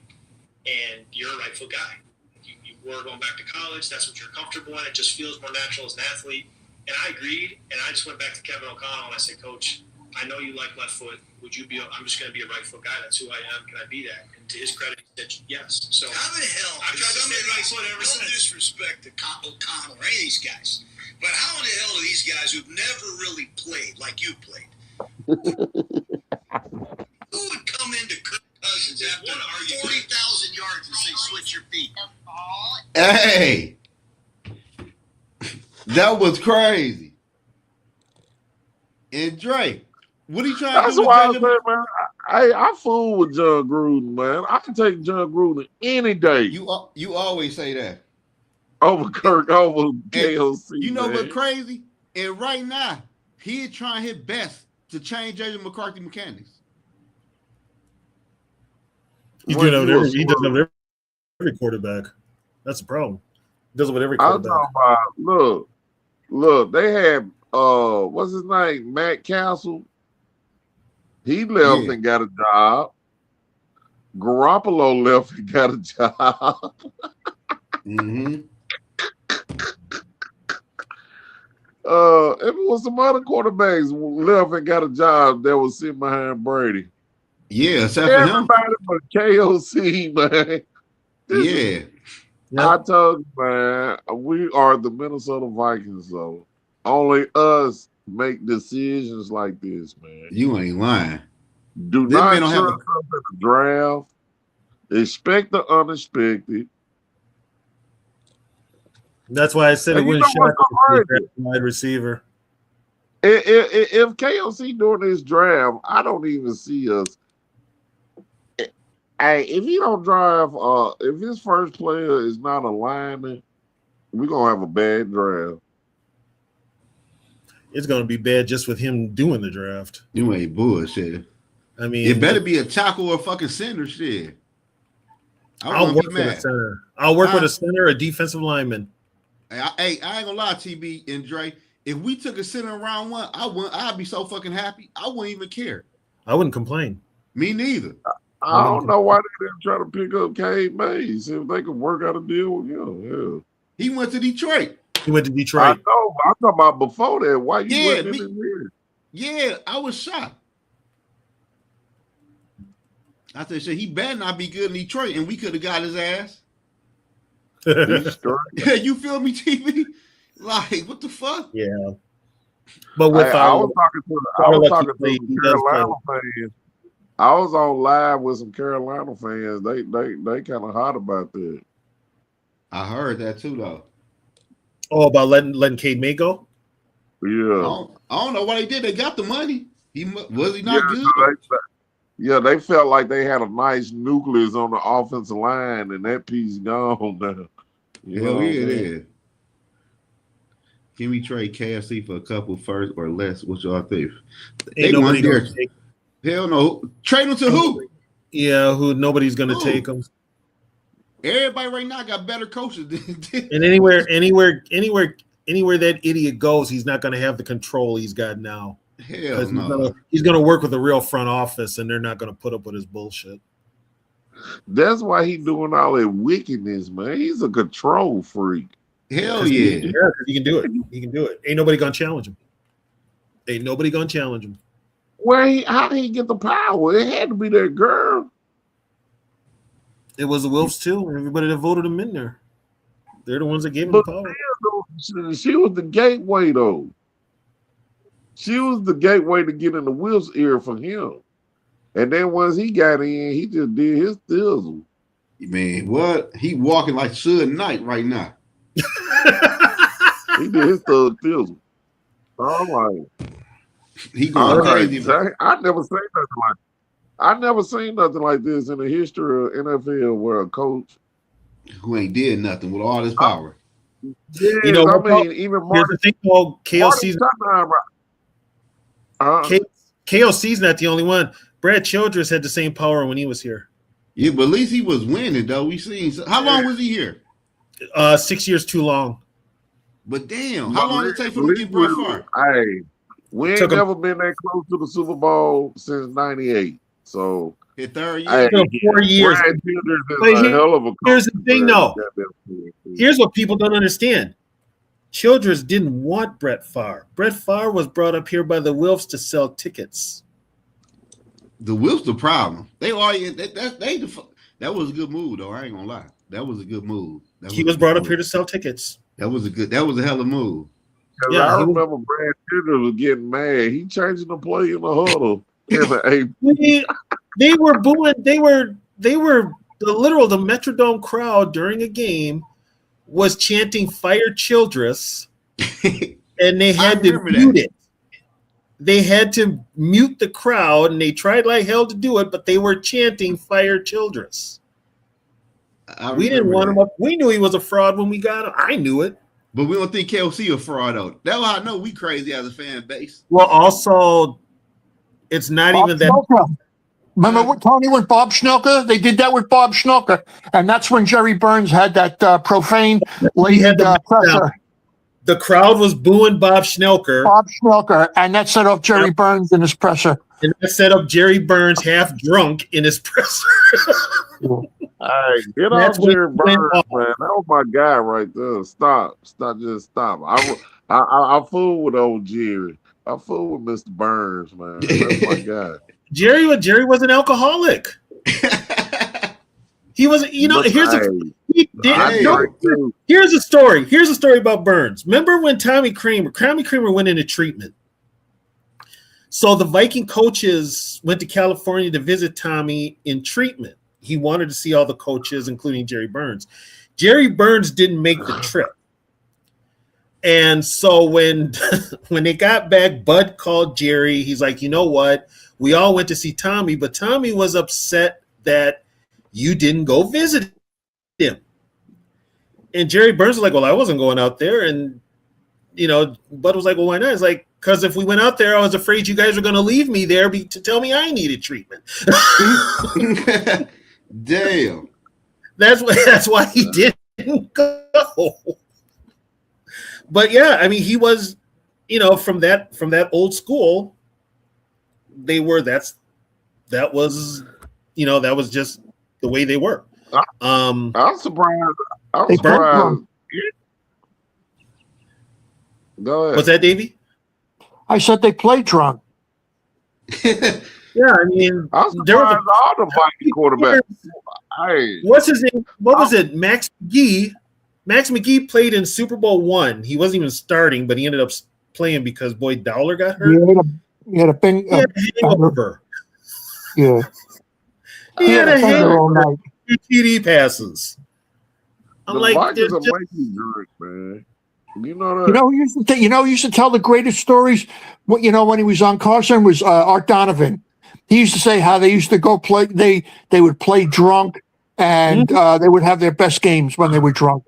and you're a right foot guy. You were going back to college. That's what you're comfortable in. It just feels more natural as an athlete. And I agreed, and I just went back to Kevin O'Connell, and I said, Coach, I know you like left foot. Would you be? I'm just going to be a right foot guy. That's who I am. Can I be that? And to his credit, he said yes. So how the hell? I've tried to stay right foot ever since. No disrespect to O'Connell or any of these guys, but how in the hell are these guys who've never really played like you played? Who would come into Kirk Cousins after 40,000 yards and say, "Switch your feet"? Hey, that was crazy. And Dre, what are you trying to do? That's why I said, man, I fool with John Gruden, man. I can take John Gruden any day. You always say that. Over Kirk, over KOC. You know man. what's crazy? And right now, he is trying his best to change JJ McCarthy mechanics. He does it with every quarterback. That's the problem. He does it with every quarterback. I'm talking about, look, they had what's his name? Matt Castle. He left and got a job. Garoppolo left and got a job. Mm-hmm. It was some other quarterbacks left and got a job that was sitting behind Brady. Yeah, except for him. Everybody but KOC, man. I told you, man, we are the Minnesota Vikings, though. Only us make decisions like this, man. You ain't lying. Do not trust us in the draft. Expect the unexpected. That's why I said it wouldn't shock me wide receiver. If KOC doing this draft, I don't even see us. Hey, if he don't drive, if his first player is not a lineman, we're gonna have a bad draft. It's gonna be bad just with him doing the draft. You ain't bullshit. I mean, it better be a tackle or a fucking center shit. I'll work with a center. I'll work with a center, a defensive lineman. Hey, I ain't gonna lie, TB and Dre. If we took a center in round one, I'd be so fucking happy. I wouldn't even care. I wouldn't complain. Me neither. I don't know why they didn't try to pick up Cade Mays. See if they could work out a deal with him. Yeah. He went to Detroit. He went to Detroit. I know. I'm talking about before that. Why you went in here? Yeah, I was shocked. I said, shit, he better not be good in Detroit, and we could have got his ass. Yeah, you feel me, TV? Like, what the fuck? Yeah. But with I was talking to some Carolina fans. I was on live with some Carolina fans. They kind of hot about that. I heard that too, though. Oh, about letting Cade May go? Yeah. I don't know why they did. They got the money. Was he not good? They felt like they had a nice nucleus on the offensive line, and that piece gone now. Hell yeah, it is. Can we trade KFC for a couple first or less? What y'all think? Ain't nobody gonna take. Hell no. Trade them to who? Yeah, nobody's gonna take them. Everybody right now got better coaches than and anywhere that idiot goes, he's not gonna have the control he's got now. Hell no. He's gonna work with a real front office, and they're not gonna put up with his bullshit. That's why he's doing all that wickedness, man. He's a control freak. Hell yeah. He can do it. He can do it. Ain't nobody gonna challenge him. How did he get the power? It had to be that girl. It was the Wilfs too. Everybody that voted him in there. They're the ones that gave him the power. She was the gateway, though. She was the gateway to get in the Wilfs' ear for him. And then once he got in, he just did his thizzle. Man, what? He walking like Suge Knight right now. He did his thizzle. I'm like, he going crazy. I never seen nothing like this in the history of NFL where a coach who ain't did nothing with all this power. Yes, You know, I mean, even here's Marty, the thing called Marty KOC's. KOC's not the only one. Brad Childress had the same power when he was here. Yeah, but at least he was winning, though. We seen. How long was he here? 6 years too long. But damn, how long did it take for him to get Brett Favre? Hey, we ain't never been that close to the Super Bowl since '98. So his third year, 4 years. Here's the thing, though. Here's what people don't understand. Childress didn't want Brett Favre. Brett Favre was brought up here by the Wilfs to sell tickets. The Wilfs the problem. That was a good move, though. I ain't gonna lie. That was a good move. He was brought up here to sell tickets. That was a hell of a move. Yeah, I remember Brad Childress was getting mad. He changing the play in the huddle. They were booing. They were the Metrodome crowd during a game was chanting "Fire Childress," and they had to mute it. They had to mute the crowd, and they tried like hell to do it, but they were chanting "Fire Childress." We didn't want him up. We knew he was a fraud when we got him. I knew it. But we don't think KOC a fraud, though. That's how I know we crazy as a fan base. Well, also, it's not Bob even that. Schnelker. Remember what Tony with Bob Schnelker? They did that with Bob Schnelker, and that's when Jerry Burns had that profane presser. The crowd was booing Bob Schnelker. And that set off Jerry Burns in his presser. And that set up Jerry Burns half drunk in his presser. Hey, get off Jerry Burns, man. That was my guy right there. Stop. Just stop. I fool with old Jerry. I fool with Mr. Burns, man. That's my guy. Jerry was an alcoholic. He was, here's a story. Here's a story about Burns. Remember when Tommy Kramer went into treatment? So the Viking coaches went to California to visit Tommy in treatment. He wanted to see all the coaches, including Jerry Burns. Jerry Burns didn't make the trip. And so when they got back, Bud called Jerry. He's like, you know what? We all went to see Tommy, but Tommy was upset that you didn't go visit him. And Jerry Burns was like, well, I wasn't going out there. And, Bud was like, well, why not? It's like, because if we went out there, I was afraid you guys were going to leave me there to tell me I needed treatment. Damn. That's why he didn't go. But yeah, I mean, he was, from that old school, that was just the way they were. I'm surprised. I'm surprised. Go ahead. What's that, Davey? I said they played drunk. Yeah, I mean, I'm surprised all the Viking quarterbacks. Hey, what's his name? What was it? Max McGee. Max McGee played in Super Bowl I. He wasn't even starting, but he ended up playing because Boyd Dowler got hurt. He had a hangover. Yeah. He had a hangover all night. TD passes. I'm the like, Vikings are making drink, man. You know that. He used to tell the greatest stories. When he was on Carson was Art Donovan. He used to say how they used to go play. They would play drunk, and they would have their best games when they were drunk.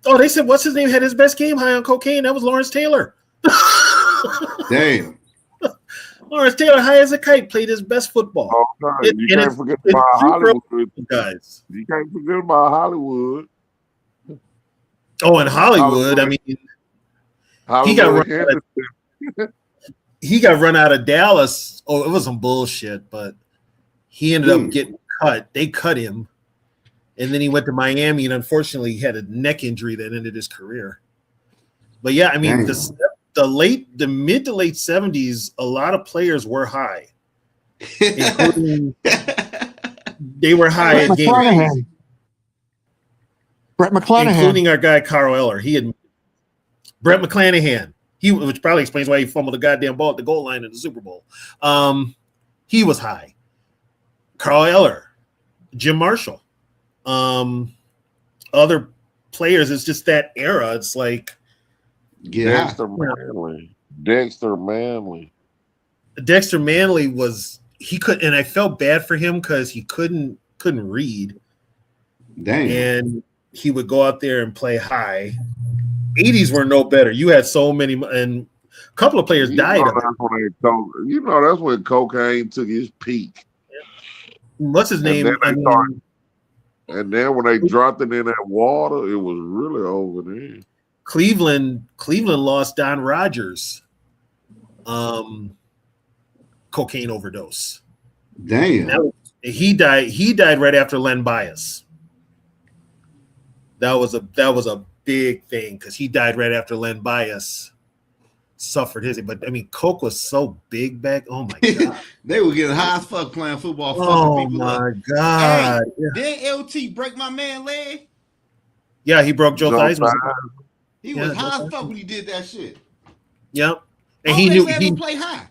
Oh, they said what's his name had his best game high on cocaine. That was Lawrence Taylor. Damn. Lawrence Taylor, high as a kite, played his best football. Oh, no, you can't forget about Hollywood, guys. You can't forget about Hollywood. Oh, and Hollywood. I mean, he got run out of Dallas. Oh, it was some bullshit, but he ended up getting cut. They cut him, and then he went to Miami, and unfortunately, he had a neck injury that ended his career. But yeah, I mean, the mid to late 70s, a lot of players were high, including they were high at games. Brett McClanahan, including our guy Carl Eller. Brett McClanahan. Which probably explains why he fumbled the goddamn ball at the goal line in the Super Bowl. He was high. Carl Eller, Jim Marshall, other players. It's just that era. It's like Dexter Manley. Dexter Manley was he could, and I felt bad for him because he couldn't read. Damn. And he would go out there and play high. 80s were no better. You had so many, and a couple of players died. That's when cocaine took his peak. What's his name? And then when they dropped it in that water, it was really over there. Cleveland lost Don Rogers, cocaine overdose. Damn. He died right after Len Bias. That was a big thing because he died right after Len Bias suffered his. But I mean, coke was so big back. Oh my god, they were getting high as fuck playing football. Oh my god! Hey, did LT break my man leg? Yeah, he broke Joe Theismann. He was high as fuck when he did that shit. Yep, and he knew he play high.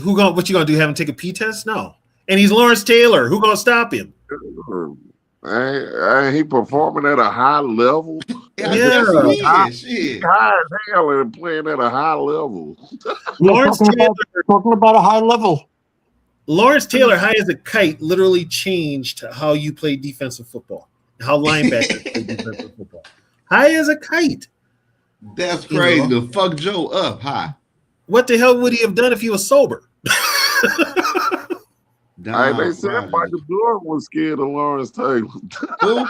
What you gonna do? Have him take a P test? No. And he's Lawrence Taylor. Who gonna stop him? He performing at a high level. High as hell and playing at a high level. Lawrence Taylor talking about a high level. Lawrence Taylor, high as a kite, literally changed how you play defensive football. How linebackers play defensive football. High as a kite. That's crazy. To fuck Joe up high. What the hell would he have done if he was sober? They said Michael Jordan was scared of Lawrence Taylor. Who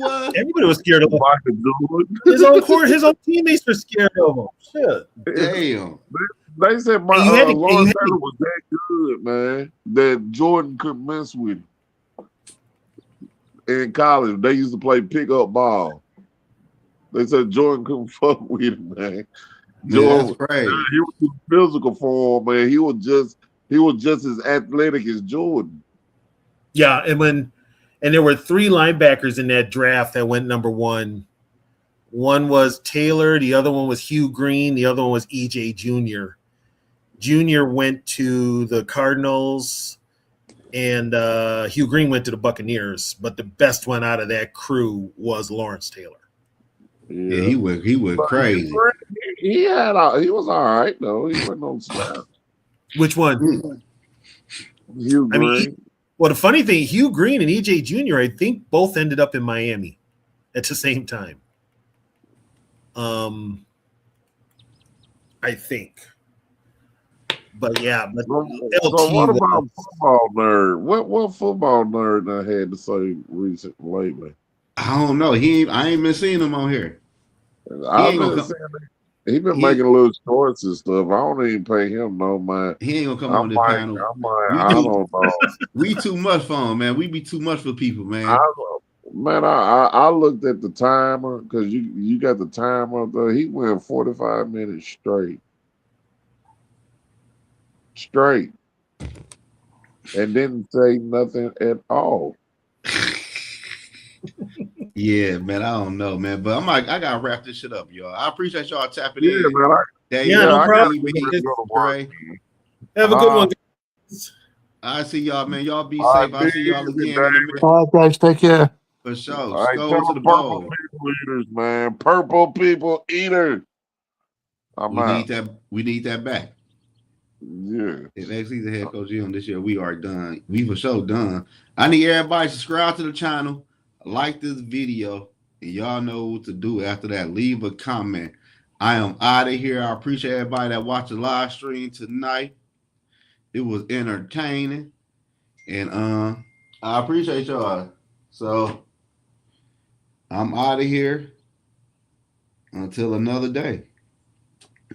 was? Everybody was scared of him. Michael Jordan. His own teammates were scared of him. Shit. Damn. They said Lawrence Taylor was that good, man, that Jordan couldn't mess with him. In college, they used to play pickup ball. They said Jordan couldn't fuck with him, man. Jordan, that's crazy. He was in physical form, man. He was just as athletic as Jordan. Yeah, and there were 3 linebackers in that draft that went number 1. One was Taylor, the other one was Hugh Green, the other one was EJ Jr. Jr. went to the Cardinals, and Hugh Green went to the Buccaneers. But the best one out of that crew was Lawrence Taylor. Yeah, he went crazy. He was all right though. He wasn't on snap. Which one? Hugh Green. The funny thing, Hugh Green and EJ Jr., I think both ended up in Miami at the same time. I think. But yeah, but so what about football nerd? What football nerd I had to say lately? I don't know. I ain't been seeing him on here. He been making little shorts and stuff. I don't even pay him no mind. He ain't gonna come on this panel. I don't know. We too much for him, man. We be too much for people, man. I looked at the timer because you got the timer up there. He went 45 minutes straight, and didn't say nothing at all. Yeah, man, I don't know, man, but I gotta wrap this shit up, y'all. I appreciate y'all tapping in. Man, no problem. Have a good one. I see y'all, man. Y'all be safe. I'll see y'all again. All right, guys, take care. For sure. All right, Go to the purple bowl. people eaters, man. Purple people eater. We need that back. Yeah. If XC's the head coach on this year, we are done. We for sure done. I need everybody to subscribe to the channel, like this video, and y'all know what to do after that. Leave a comment. I am out of here. I appreciate everybody that watched the live stream tonight. It was entertaining, and I appreciate y'all. So I'm out of here until another day.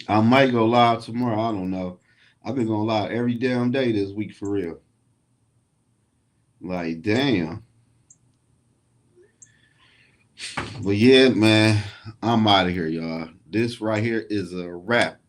I might go live tomorrow. I don't know. I've been going live every damn day this week for real. Like, damn. But yeah, man, I'm out of here, y'all. This right here is a wrap.